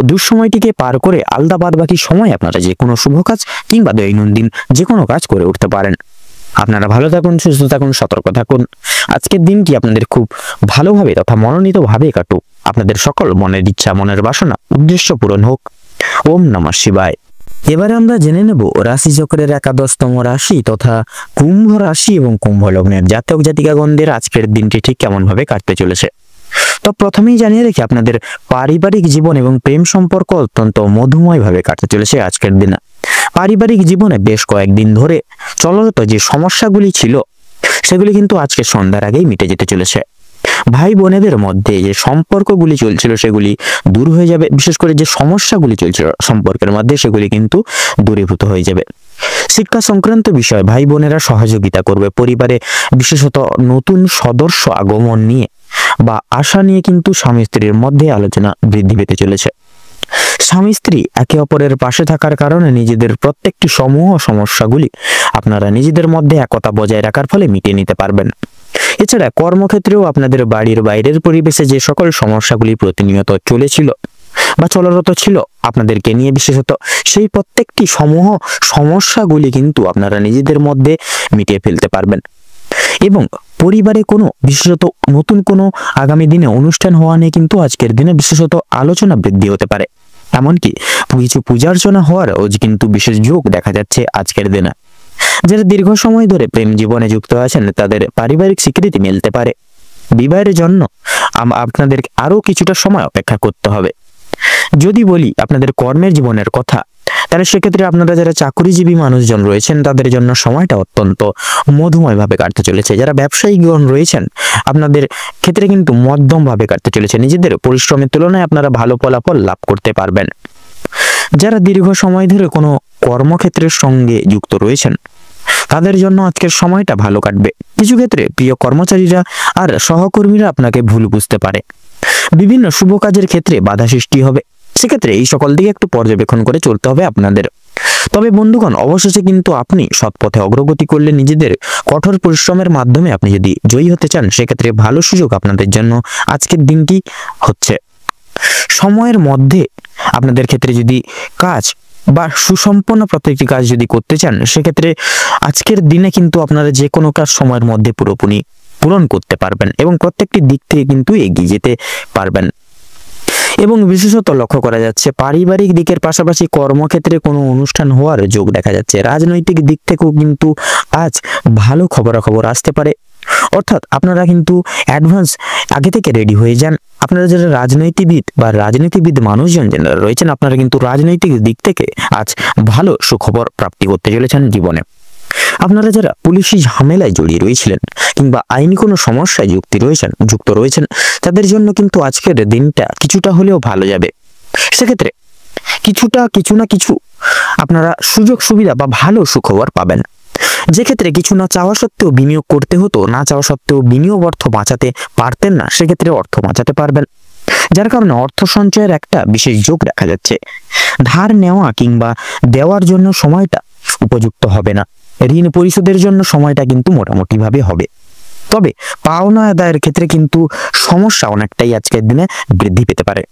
দুঃসময়টিকে পার করে আলাদা বাদ বাকি সময় আপনারা যে কোনো শুভ কাজ কিংবা দৈনন্দিন যে কোনো কাজ করে উঠতে পারেন। আপনারা ভালো থাকুন, সুস্থ থাকুন, সতর্ক থাকুন। আজকের দিনটি আপনাদের খুব ভালোভাবে তথা মনোনীতভাবে কাটুক। আপনাদের সকল মনের ইচ্ছা, মনের বাসনা, উদ্দেশ্য পূরণ হোক। ওম নমঃ শিবায়। এবারে আমরা জেনে নেব রাশি চক্রের 11তম রাশি তথা কুম্ভ রাশি এবং কুম্ভ লগ্নের জাতক জাতিকাগণদের আজকের দিনটি ঠিক কেমন ভাবে কাটতে চলেছে। তো প্রথমেই জানিয়ে রাখি, আপনাদের পারিবারিক জীবন এবং প্রেম সম্পর্ক অত্যন্ত মধুময়ভাবে কাটতে চলেছে আজকের দিনে। পারিবারিক জীবনে বেশ কয়েকদিন ধরে চলরত যে সমস্যাগুলি ছিল সেগুলি কিন্তু আজকে সন্ধ্যার আগেই মিটে যেতে চলেছে। ভাই বোনেদের মধ্যে যে সম্পর্কগুলি চলছিল সেগুলি দূর হয়ে যাবে। বিশেষ করে যে সমস্যাগুলি চলছিল সম্পর্কের মধ্যে সেগুলি কিন্তু দূরীভূত হয়ে যাবে। শিক্ষা সংক্রান্ত বিষয় ভাই বোনেরা সহযোগিতা করবে। পরিবারে বিশেষত নতুন সদস্য আগমন নিয়ে বা আশা নিয়ে কিন্তু স্বামী স্ত্রীর মধ্যে আলোচনা বৃদ্ধি পেতে চলেছে। স্বামী স্ত্রী একে অপরের পাশে থাকার কারণে নিজেদের প্রত্যেকটি সমূহ সমস্যাগুলি আপনারা নিজেদের মধ্যে একতা বজায় রাখার ফলে মিটিয়ে নিতে পারবেন। এছাড়া কর্মক্ষেত্রেও আপনাদের বাড়ির বাইরের পরিবেশে যে সকল সমস্যাগুলি প্রতিনিয়ত চলেছিল বা চলরত ছিল আপনাদেরকে নিয়ে বিশেষত, সেই প্রত্যেকটি সমূহ সমস্যাগুলি কিন্তু আপনারা নিজেদের মধ্যে মিটিয়ে ফেলতে পারবেন। এবং পরিবারে কোনো বিশেষত নতুন কোনো আগামী দিনে অনুষ্ঠান হওয়া নিয়ে কিন্তু আজকের দিনে বিশেষত আলোচনা বৃদ্ধি হতে পারে। এমনকি কিছু পূজার্চনা হওয়ারও কিন্তু বিশেষ যোগ দেখা যাচ্ছে আজকের দিনে। যারা দীর্ঘ সময় ধরে প্রেম জীবনে যুক্ত আছেন তাদের পারিবারিক স্বীকৃতি মিলতে পারে। বিবাহের জন্য আপনাদের আরো কিছুটা সময় অপেক্ষা করতে হবে। যদি বলি আপনাদের কর্মের জীবনের কথা, তাহলে সেক্ষেত্রে আপনারা যারা চাকরিজীবী মানুষজন রয়েছেন তাদের জন্য সময়টা অত্যন্ত মধুময়ভাবে কাটতে চলেছে। যারা ব্যবসায়ীগণ রয়েছেন আপনাদের ক্ষেত্রে কিন্তু মধ্যমভাবে কাটতে চলেছে। নিজেদের পরিশ্রমের তুলনায় আপনারা ভালো ফলাফল লাভ করতে পারবেন। যারা দীর্ঘ সময় ধরে কোনো কর্মক্ষেত্রের সঙ্গে যুক্ত রয়েছেন তাদের জন্য আজকের সময়টা ভালো কাটবে। কিছু ক্ষেত্রে প্রিয় কর্মচারীরা আর সহকর্মীরা আপনাকে ভুল বুঝতে পারে। বিভিন্ন শুভ কাজের ক্ষেত্রে বাধা সৃষ্টি হবে। সেক্ষেত্রে এই সকল দিকে একটু পর্যবেক্ষণ করে চলতে হবে আপনাদের। তবে বন্ধুগণ, অবশেষে কিন্তু আপনি সৎ পথে অগ্রগতি করলে নিজেদের কঠোর পরিশ্রমের মাধ্যমে আপনি যদি জয়ী হতে চান সেক্ষেত্রে ভালো সুযোগ আপনাদের জন্য আজকের দিনটি হচ্ছে। সময়ের মধ্যে আপনাদের ক্ষেত্রে যদি কাজ বা সুসম্পন্ন প্রত্যেকটি কাজ যদি করতে চান সেক্ষেত্রে আজকের দিনে কিন্তু আপনারা যে কোনো কাজ সময়ের মধ্যে পুরোপুরি পূরণ করতে পারবেন এবং প্রত্যেকটি দিক থেকে কিন্তু এগিয়ে যেতে পারবেন। এবং বিশেষত লক্ষ্য করা যাচ্ছে পারিবারিক দিকের পাশাপাশি কর্মক্ষেত্রে কোনো অনুষ্ঠান হওয়ার যোগ দেখা যাচ্ছে। রাজনৈতিক দিক থেকেও কিন্তু আজ ভালো খবরাখবর আসতে পারে। অর্থাৎ আপনারা কিন্তু অ্যাডভান্স আগে থেকে রেডি হয়ে যান। আপনারা যারা রাজনীতিবিদ মানুষজন যারা রয়েছেন আপনারা কিন্তু রাজনৈতিক দিক থেকে আজ ভালো সুখবর প্রাপ্তি করতে চলেছেন জীবনে। আপনারা যারা পুলিশি ঝামেলায় জড়িয়ে রয়েছিলেন কিংবা আইনি কোনো সমস্যায় যুক্ত রয়েছেন তাদের জন্য কিন্তু আজকের দিনটা কিছুটা হলেও ভালো যাবে। সেক্ষেত্রে কিছু না কিছু আপনারা সুযোগ সুবিধা বা ভালো সুখবর পাবেন। যে ক্ষেত্রে কিছু না চাওয়া সত্ত্বেও বিনিয়োগ করতে হতো, না চাওয়া সত্ত্বেও বিনিয়োগ অর্থ বাঁচাতে পারতেন না, সেক্ষেত্রে অর্থ বাঁচাতে পারবেন। যার কারণে অর্থ সঞ্চয়ের একটা বিশেষ যোগ দেখা যাচ্ছে। ধার নেওয়া কিংবা দেওয়ার জন্য সময়টা উপযুক্ত হবে না। ঋণ পরিশোধের জন্য সময়টা কিন্তু মোটামুটি ভাবে হবে। তবে পাওনা আদায়ের ক্ষেত্রে কিন্তু সমস্যা অনেকটাই আজকের দিনে বৃদ্ধি পেতে পারে।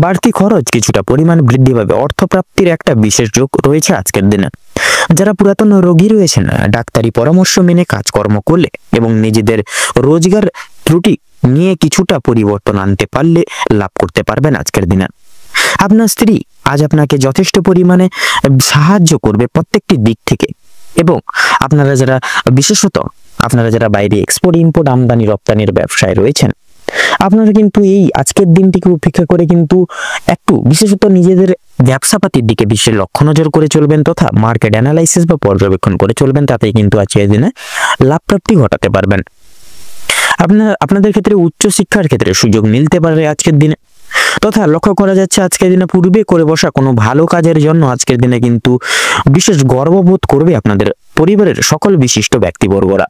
বাড়তি খরচ কিছুটা পরিমাণ বৃদ্ধি পাবে। অর্থপ্রাপ্তির একটা বিশেষ যোগ রয়েছে আজকের দিনে। যারা পুরাতন রোগী রয়েছেন ডাক্তারি পরামর্শ মেনে কাজকর্ম করলে এবং নিজেদের রোজগার ত্রুটি নিয়ে কিছুটা পরিবর্তন আনতে পারলে লাভ করতে পারবেন আজকের দিনে। আপনার স্ত্রী আজ আপনাকে যথেষ্ট পরিমাণে সাহায্য করবে প্রত্যেকটি দিক থেকে। এবং আপনারা যারা বাইরে এক্সপোর্ট ইম্পোর্ট আমদানি রপ্তানির ব্যবসায় রয়েছেন আপনারা কিন্তু এই আজকের দিনটিকে উপেক্ষা করে কিন্তু একটু বিশেষত নিজেদের ব্যবসাপাতির দিকে বিশেষ লক্ষ্য নজর করে চলবেন তথা মার্কেট অ্যানালাইসিস বা পর্যবেক্ষণ করে চলবেন। তাতেই কিন্তু আজকের দিনে লাভ প্রাপ্তি ঘটাতে পারবেন। আপনাদের ক্ষেত্রে উচ্চ শিক্ষার ক্ষেত্রে সুযোগ মিলতে পারে আজকের দিনে। তথা লক্ষ্য করা যাচ্ছে আজকের দিনে পূর্বে করে বসা কোনো ভালো কাজের জন্য আজকের দিনে কিন্তু বিশেষ গর্ববোধ করবে আপনাদের পরিবারের সকল বিশিষ্ট ব্যক্তিবর্গরা।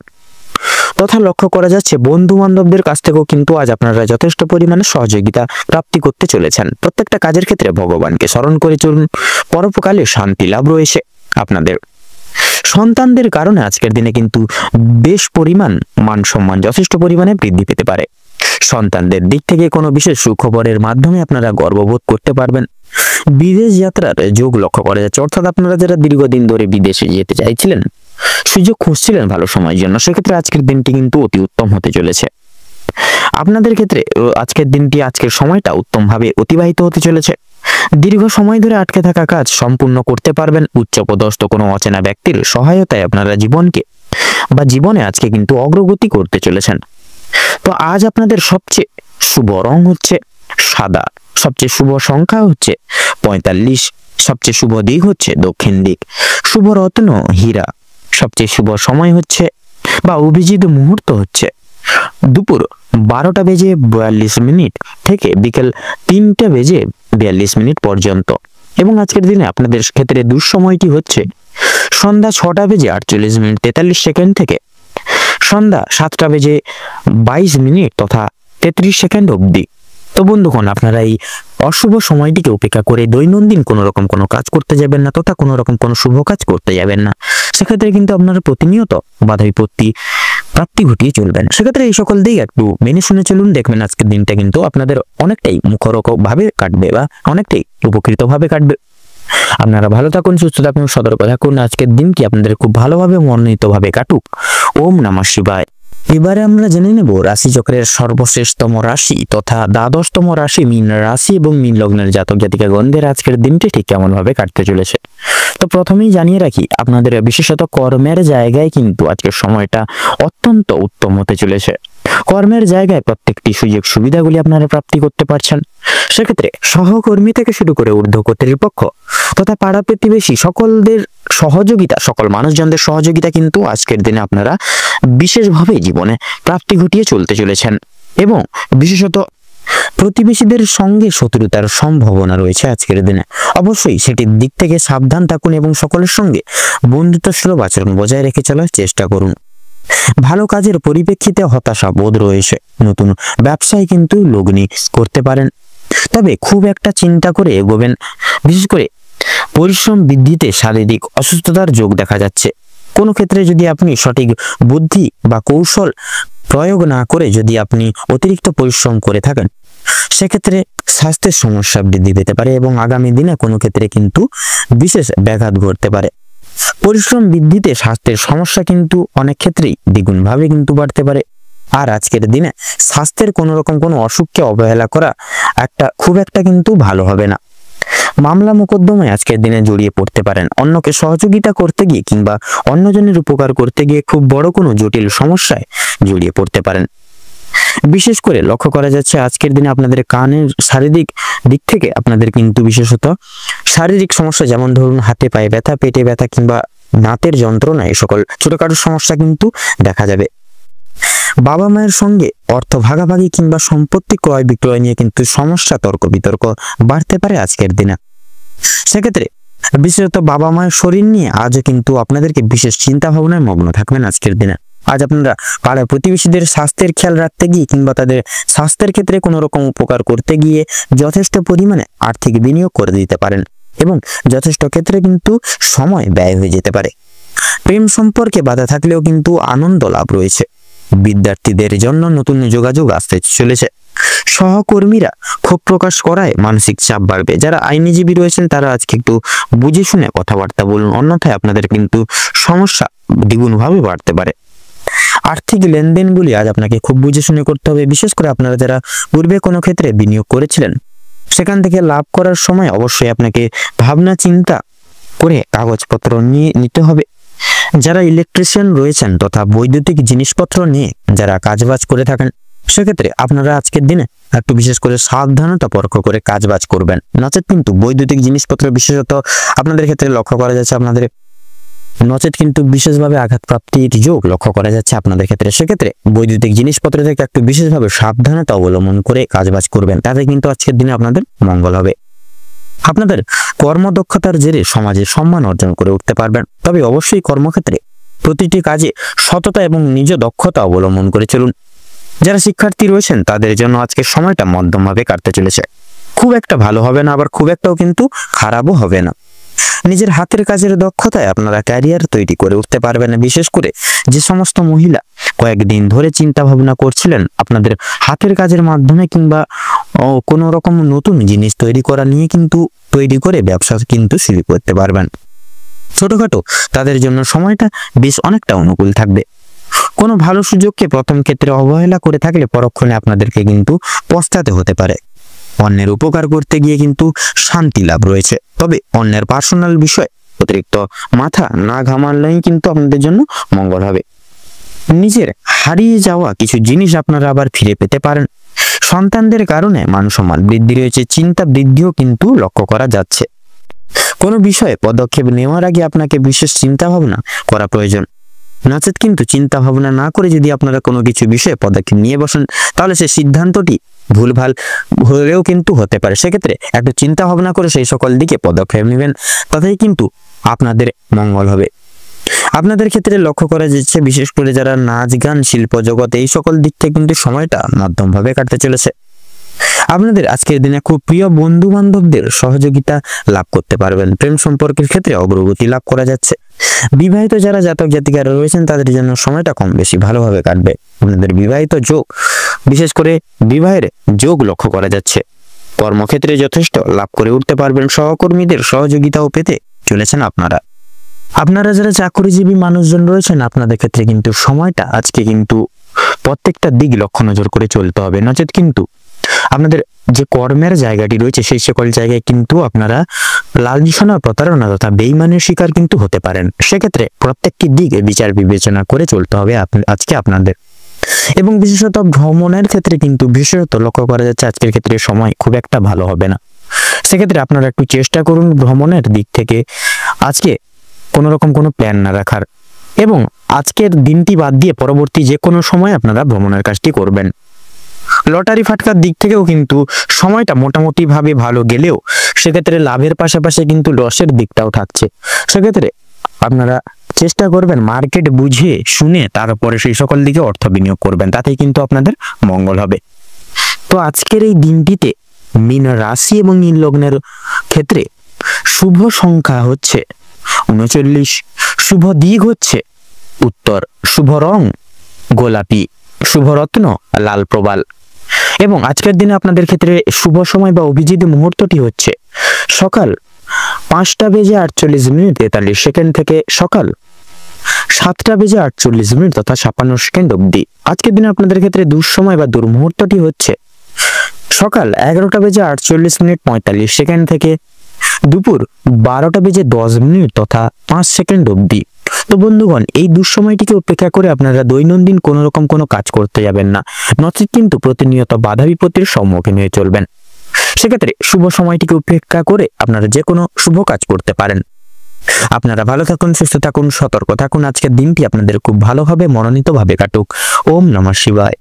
তথা লক্ষ্য করা যাচ্ছে বন্ধু বান্ধবদের কাছ থেকেও কিন্তু আজ আপনারা যথেষ্ট পরিমাণে সহযোগিতা প্রাপ্তি করতে চলেছেন। প্রত্যেকটা কাজের ক্ষেত্রে ভগবানকে স্মরণ করে চলুন। পরোপকালে শান্তি লাভ রয়েছে আপনাদের। সন্তানদের কারণে আজকের দিনে কিন্তু বেশ পরিমাণ মান সম্মান যথেষ্ট পরিমাণে বৃদ্ধি পেতে পারে। সন্তানদের দিক থেকে কোনো বিশেষ সুখবরের মাধ্যমে আপনারা গর্ববোধ করতে পারবেন। বিদেশ যাত্রার যোগ লক্ষ্য করা যাচ্ছে। অর্থাৎ আপনারা যারা দীর্ঘদিন ধরে বিদেশে যেতে চাইছিলেন, সুযোগ খুঁজছিলেন ভালো সময়ের জন্য, সেক্ষেত্রে আজকের দিনটি কিন্তু অতি উত্তম হতে চলেছে। আপনাদের ক্ষেত্রে আজকের সময়টা উত্তমভাবে অতিবাহিত হতে চলেছে। দীর্ঘ সময় ধরে আটকে থাকা কাজ সম্পূর্ণ করতে পারবেন। উচ্চপদস্থ কোনো অচেনা ব্যক্তির সহায়তায় আপনারা জীবনে আজকে কিন্তু অগ্রগতি করতে চলেছেন। তো আজ আপনাদের সবচেয়ে শুভ রং হচ্ছে সাদা, সবচেয়ে শুভ সংখ্যা হচ্ছে 45, সবচেয়ে শুভ দিক হচ্ছে দক্ষিণ দিক, শুভ রত্ন হীরা, সবচেয়ে শুভ সময় হচ্ছে বা অভিজিৎ মুহূর্ত হচ্ছে দুপুর 12:42 থেকে বিকেল 3:42 পর্যন্ত। এবং আজকের দিনে আপনাদের ক্ষেত্রে দুঃসময়টি হচ্ছে সন্ধ্যা 6:48 থেকে সন্ধ্যা 7:22 তথা 33 অবধি। তো বন্ধুগণ, আপনারা এই অশুভ সময়টিকে উপেক্ষা করে দৈনন্দিন কোনো রকম কোনো কাজ করতে যাবেন না তথা কোনো রকম কোনো শুভ কাজ করতে যাবেন না। সেক্ষেত্রে কিন্তু আপনারা প্রতিনিয়ত বাধা বিপত্তি প্রাপ্তি ঘটিয়ে চলবেন। সেক্ষেত্রে এই সকল দিক একটু মেনে শুনে চলুন, দেখবেন আজকের দিনটা কিন্তু আপনাদের অনেকটাই মুখরোচক ভাবে কাটবে বা অনেকটাই উপকৃত ভাবে কাটবে। আপনারা ভালো থাকুন, সুস্থ থাকুন, সতর্ক থাকুন। আজকের দিনটি আপনাদের খুব ভালোভাবে মনোনীত ভাবে কাটুক। ওম নমঃ শিবায়। এবারে আমরা জেনে নেব রাশিচক্রের সর্বশ্রেষ্ঠতম রাশি তথা দ্বাদশতম রাশি মীন রাশি এবং মীন লগ্নের জাতক জাতিকাগণদের আজকের দিনটি ঠিক কেমন ভাবে কাটতে চলেছে। তো প্রথমেই জানিয়ে রাখি, আপনাদের বিশেষত কর্মের জায়গায় কিন্তু আজকের সময়টা অত্যন্ত উত্তম হতে চলেছে। কর্মের জায়গায় প্রত্যেকটি সুযোগ সুবিধাগুলি আপনারা প্রাপ্তি করতে পারছেন। সেক্ষেত্রে সহকর্মী থেকে শুরু করে ঊর্ধ্ব কর্তৃপক্ষ তথা পাড়া প্রতিবেশী সকলদের সহযোগিতা, সকল মানুষজনদের সহযোগিতা কিন্তু আজকের দিনে আপনারা বিশেষভাবে জীবনে প্রাপ্তি ঘটিয়ে চলতে চলেছেন। এবং বিশেষত প্রতিবেশীদের সঙ্গে শত্রুতার সম্ভাবনা রয়েছে আজকের দিনে। অবশ্যই সেটির দিক থেকে সাবধান থাকুন এবং সকলের সঙ্গে বন্ধুত্বসুলভ আচরণ বজায় রেখে চলার চেষ্টা করুন। ভালো কাজের পরিপ্রেক্ষিতে হতাশা বোধ রয়েছে। নতুন ব্যবসায় কিন্তু লগ্নি করতে পারেন, তবে খুব একটা চিন্তা করে এগোবেন। বিশেষ করে পরিশ্রম বৃদ্ধিতে শারীরিক অসুস্থতার যোগ দেখা যাচ্ছে। কোনো ক্ষেত্রে যদি আপনি সঠিক বুদ্ধি বা কৌশল প্রয়োগ না করে যদি আপনি অতিরিক্ত পরিশ্রম করে থাকেন, সেক্ষেত্রে স্বাস্থ্যের সমস্যা বৃদ্ধি পেতে পারে এবং আগামী দিনে কোনো ক্ষেত্রে কিন্তু বিশেষ ব্যাঘাত ঘটতে পারে। পরিশ্রম বৃদ্ধিতে স্বাস্থ্যের সমস্যা কিন্তু অনেক ক্ষেত্রেই দ্বিগুণভাবে কিন্তু বাড়তে পারে। আর আজকের দিনে স্বাস্থ্যের কোনো রকম কোনো অসুখকে অবহেলা করা খুব একটা কিন্তু ভালো হবে না। মামলা মোকদ্দমায় আজকের দিনে জড়িয়ে পড়তে পারেন। অন্যকে সহযোগিতা করতে গিয়ে কিংবা অন্যজনের উপকার করতে গিয়ে খুব বড় কোনো জটিল সমস্যায় জড়িয়ে পড়তে পারেন। বিশেষ করে লক্ষ্য করা যাচ্ছে আজকের দিনে আপনাদের কানের শারীরিক দিক থেকে আপনাদের কিন্তু বিশেষত শারীরিক সমস্যা, যেমন ধরুন হাতে পায়ে ব্যথা, পেটে ব্যথা কিংবা দাঁতের যন্ত্রণা, এই সকল ছোটখাটো সমস্যা কিন্তু দেখা যাবে। বাবা মায়ের সঙ্গে অর্থ ভাগাভাগি কিংবা সম্পত্তি ক্রয় বিক্রয় নিয়ে কিন্তু সমস্যা, তর্ক বিতর্ক বাড়তে পারে আজকের দিনে। সেক্ষেত্রে বিশেষত বাবা মায়ের শরীর নিয়ে আজও কিন্তু আপনাদেরকে বিশেষ চিন্তা ভাবনায় মগ্ন থাকবেন আজকের দিনে। আজ আপনারা পাড়া প্রতিবেশীদের স্বাস্থ্যের খেয়াল রাখতে গিয়ে কিংবা তাদের স্বাস্থ্যের ক্ষেত্রে কোনো রকম উপকার করতে গিয়ে যথেষ্ট পরিমাণে আর্থিক বিনিয়োগ করে দিতে পারেন এবং যথেষ্ট ক্ষেত্রে কিন্তু সময় ব্যয় হয়ে যেতে পারে। প্রেম সম্পর্কে বাধা থাকলেও কিন্তু আনন্দ লাভ রয়েছে। বিদ্যার্থীদের জন্য নতুন যোগাযোগ আসতে চলেছে। সহকর্মীরা ক্ষোভ প্রকাশ করায় মানসিক চাপ বাড়বে। যারা আইনজীবী রয়েছেন তারা আজকে একটু বুঝে শুনে কথাবার্তা বলুন, অন্যথায় আপনাদের কিন্তু সমস্যা দ্বিগুণভাবে বাড়তে পারে। আর্থিক লেনদেনগুলি আজ আপনাকে খুব বুঝে শুনে করতে হবে। বিশেষ করে আপনারা যারা পূর্বে কোনো ক্ষেত্রে বিনিয়োগ করেছিলেন, সেখান থেকে লাভ করার সময় অবশ্যই আপনাকে ভাবনা চিন্তা করে কাগজপত্র নিতে হবে। যারা ইলেকট্রিশিয়ান রয়েছেন তথা বৈদ্যুতিক জিনিসপত্র নিয়ে যারা কাজবাজ করে থাকেন, সেক্ষেত্রে আপনারা আজকের দিনে একটু বিশেষ করে সাবধানতা পরখ করে কাজবাজ করবেন। নচেত কিন্তু বৈদ্যুতিক জিনিসপত্র বিশেষত আপনাদের ক্ষেত্রে লক্ষ্য করা যাচ্ছে নচেত কিন্তু বিশেষভাবে আঘাত প্রাপ্তির যোগ লক্ষ্য করা যাচ্ছে আপনাদের ক্ষেত্রে। সেক্ষেত্রে বৈদ্যুতিক জিনিসপত্র থেকে একটু বিশেষভাবে সাবধানতা অবলম্বন করে কাজবাজ করবেন, তাতে কিন্তু আজকের দিনে আপনাদের মঙ্গল হবে। আপনাদের কর্মদক্ষতার জেরে সমাজে সম্মান অর্জন করে উঠতে পারবেন। তবে অবশ্যই কর্মক্ষেত্রে প্রতিটি কাজে সততা এবং নিজ দক্ষতা অবলম্বন করে চলুন। যারা শিক্ষার্থী রয়েছেন তাদের জন্য আজকের সময়টা মধ্যমভাবে কাটতে চলেছে। খুব একটা ভালো হবে না, আবার খুব একটাও কিন্তু খারাপও হবে না। নিজের হাতের কাজের দক্ষতায় আপনারা ক্যারিয়ার তৈরি করে উঠতে পারবেন। বিশেষ করে যে সমস্ত মহিলা কয়েকদিন ধরে চিন্তা ভাবনা করছিলেন আপনাদের হাতের কাজের মাধ্যমে কিংবা কোনো রকম নতুন জিনিস তৈরি করা নিয়ে কিন্তু তৈরি করে ব্যবসা কিন্তু শুরু করতে পারবেন। ছোটখাটো তাদের জন্য সময়টা বেশ অনেকটা অনুকূল থাকবে। কোনো ভালো সুযোগকে প্রথম ক্ষেত্রে অবহেলা করে থাকলে পরক্ষণে আপনাদেরকে কিন্তু পস্তাতে হতে পারে। অন্যের উপকার করতে গিয়ে কিন্তু শান্তি লাভ রয়েছে। তবে অন্যের পার্সোনাল বিষয় অতিরিক্ত মাথা না ঘামালেই কিন্তু আপনাদের জন্য মঙ্গল হবে। নিজের হারিয়ে যাওয়া কিছু জিনিস আপনারা আবার ফিরে পেতে পারেন। সন্তানদের কারণে মান সম্মান বৃদ্ধি রয়েছে, চিন্তা বৃদ্ধিও কিন্তু লক্ষ্য করা যাচ্ছে। কোনো বিষয়ে পদক্ষেপ নেওয়ার আগে আপনাকে বিশেষ চিন্তা ভাবনা করা প্রয়োজন। নচেত কিন্তু চিন্তা ভাবনা না করে যদি আপনারা কোনো কিছু বিষয়ে পদক্ষেপ নিয়ে বসেন, তাহলে সেই সিদ্ধান্তটি ভুলভাল হলেও কিন্তু হতে পারে। সেক্ষেত্রে একটু চিন্তা ভাবনা করে সেই সকল দিকে পদক্ষেপ নেবেন, তাতেই কিন্তু আপনাদের মঙ্গল হবে। আপনাদের ক্ষেত্রে লক্ষ্য করা যাচ্ছে, বিশেষ করে যারা নাচ গান শিল্প জগৎ এই সকল দিক থেকে কিন্তু সময়টা মধ্যমভাবে কাটতে চলেছে। আপনাদের আজকের দিনে খুব প্রিয় বন্ধু বান্ধবদের সহযোগিতা লাভ করতে পারবেন। প্রেম সম্পর্কের ক্ষেত্রে অগ্রগতি লাভ করা যাচ্ছে। বিবাহিত যারা জাতক জাতিকারা রয়েছেন তাদের জন্য সময়টা কম বেশি ভালোভাবে কাটবে। আপনাদের বিবাহিত যোগ, বিশেষ করে বিবাহের যোগ লক্ষ্য করা যাচ্ছে। কর্মক্ষেত্রে যথেষ্ট লাভ করে উঠতে পারবেন। সহকর্মীদের সহযোগিতাও পেতে চলেছেন আপনারা যারা চাকরিজীবী মানুষজন রয়েছেন, আপনাদের ক্ষেত্রে কিন্তু সময়টা আজকে কিন্তু প্রত্যেকটা দিক লক্ষ্য নজর করে চলতে হবে। নচেত কিন্তু আপনাদের যে কর্মের জায়গাটি রয়েছে সেই সকল জায়গায় কিন্তু আপনারা লালসানা, প্রতারণা তথা বেইমানের শিকার কিন্তু হতে পারেন। সেক্ষেত্রে প্রত্যেকটি দিকে বিচার বিবেচনা করে চলতে হবে আজকে আপনাদের। এবং বিশেষত ভ্রমণের ক্ষেত্রে কিন্তু বিশেষত লক্ষ্য করা যাচ্ছে আজকের ক্ষেত্রে সময় খুব একটা ভালো হবে না। সেক্ষেত্রে আপনারা একটু চেষ্টা করুন ভ্রমণের দিক থেকে আজকে কোনো রকম কোনো প্ল্যান না রাখার, এবং আজকের দিনটি বাদ দিয়ে পরবর্তী যে কোনো সময় আপনারা ভ্রমণের কাজটি করবেন। লটারি ফাটকার দিক থেকেও কিন্তু সময়টা মোটামুটি ভাবে ভালো গেলেও সেক্ষেত্রে লাভের পাশাপাশি কিন্তু লসের দিকটাও থাকছে। সেক্ষেত্রে আপনারা চেষ্টা করবেন মার্কেট বুঝে শুনে তারপরে সেই সকল দিকে অর্থ বিনিয়োগ করবেন, তাতেই কিন্তু আপনাদের মঙ্গল হবে। তো আজকের এই দিনটিতে মীন রাশি এবং মীন লগ্নের ক্ষেত্রে শুভ সংখ্যা হচ্ছে 39, শুভ দিক হচ্ছে উত্তর, শুভ রং গোলাপি, শুভ রত্ন লাল প্রবাল। এবং আজকের দিনে আপনাদের ক্ষেত্রে শুভ সময় বা অভিজিৎ মুহূর্তটি হচ্ছে সকাল 5:48 থেকে সকাল 7:48 তথা 56 অব্দি। আজকের দিনে আপনাদের ক্ষেত্রে দুঃসময় বা দুর্মুহূর্তটি হচ্ছে সকাল 11:48 থেকে দুপুর 12:10 তথা 5 অব্দি। তো বন্ধুগণ, এই দুঃসময়টিকে উপেক্ষা করে আপনারা দৈনন্দিন কোনো রকম কোনো কাজ করতে যাবেন না, নচেত কিন্তু প্রতিনিয়ত বাধা বিপত্তির সম্মুখীন হয়ে চলবেন। সেক্ষেত্রে শুভ সময়টিকে উপেক্ষা করে আপনারা যে কোনো শুভ কাজ করতে পারেন। আপনারা ভালো থাকুন, সুস্থ থাকুন, সতর্ক থাকুন। আজকের দিনটি আপনাদের খুব ভালোভাবে মনোনীতভাবে কাটুক। ওম নমঃ শিবায়।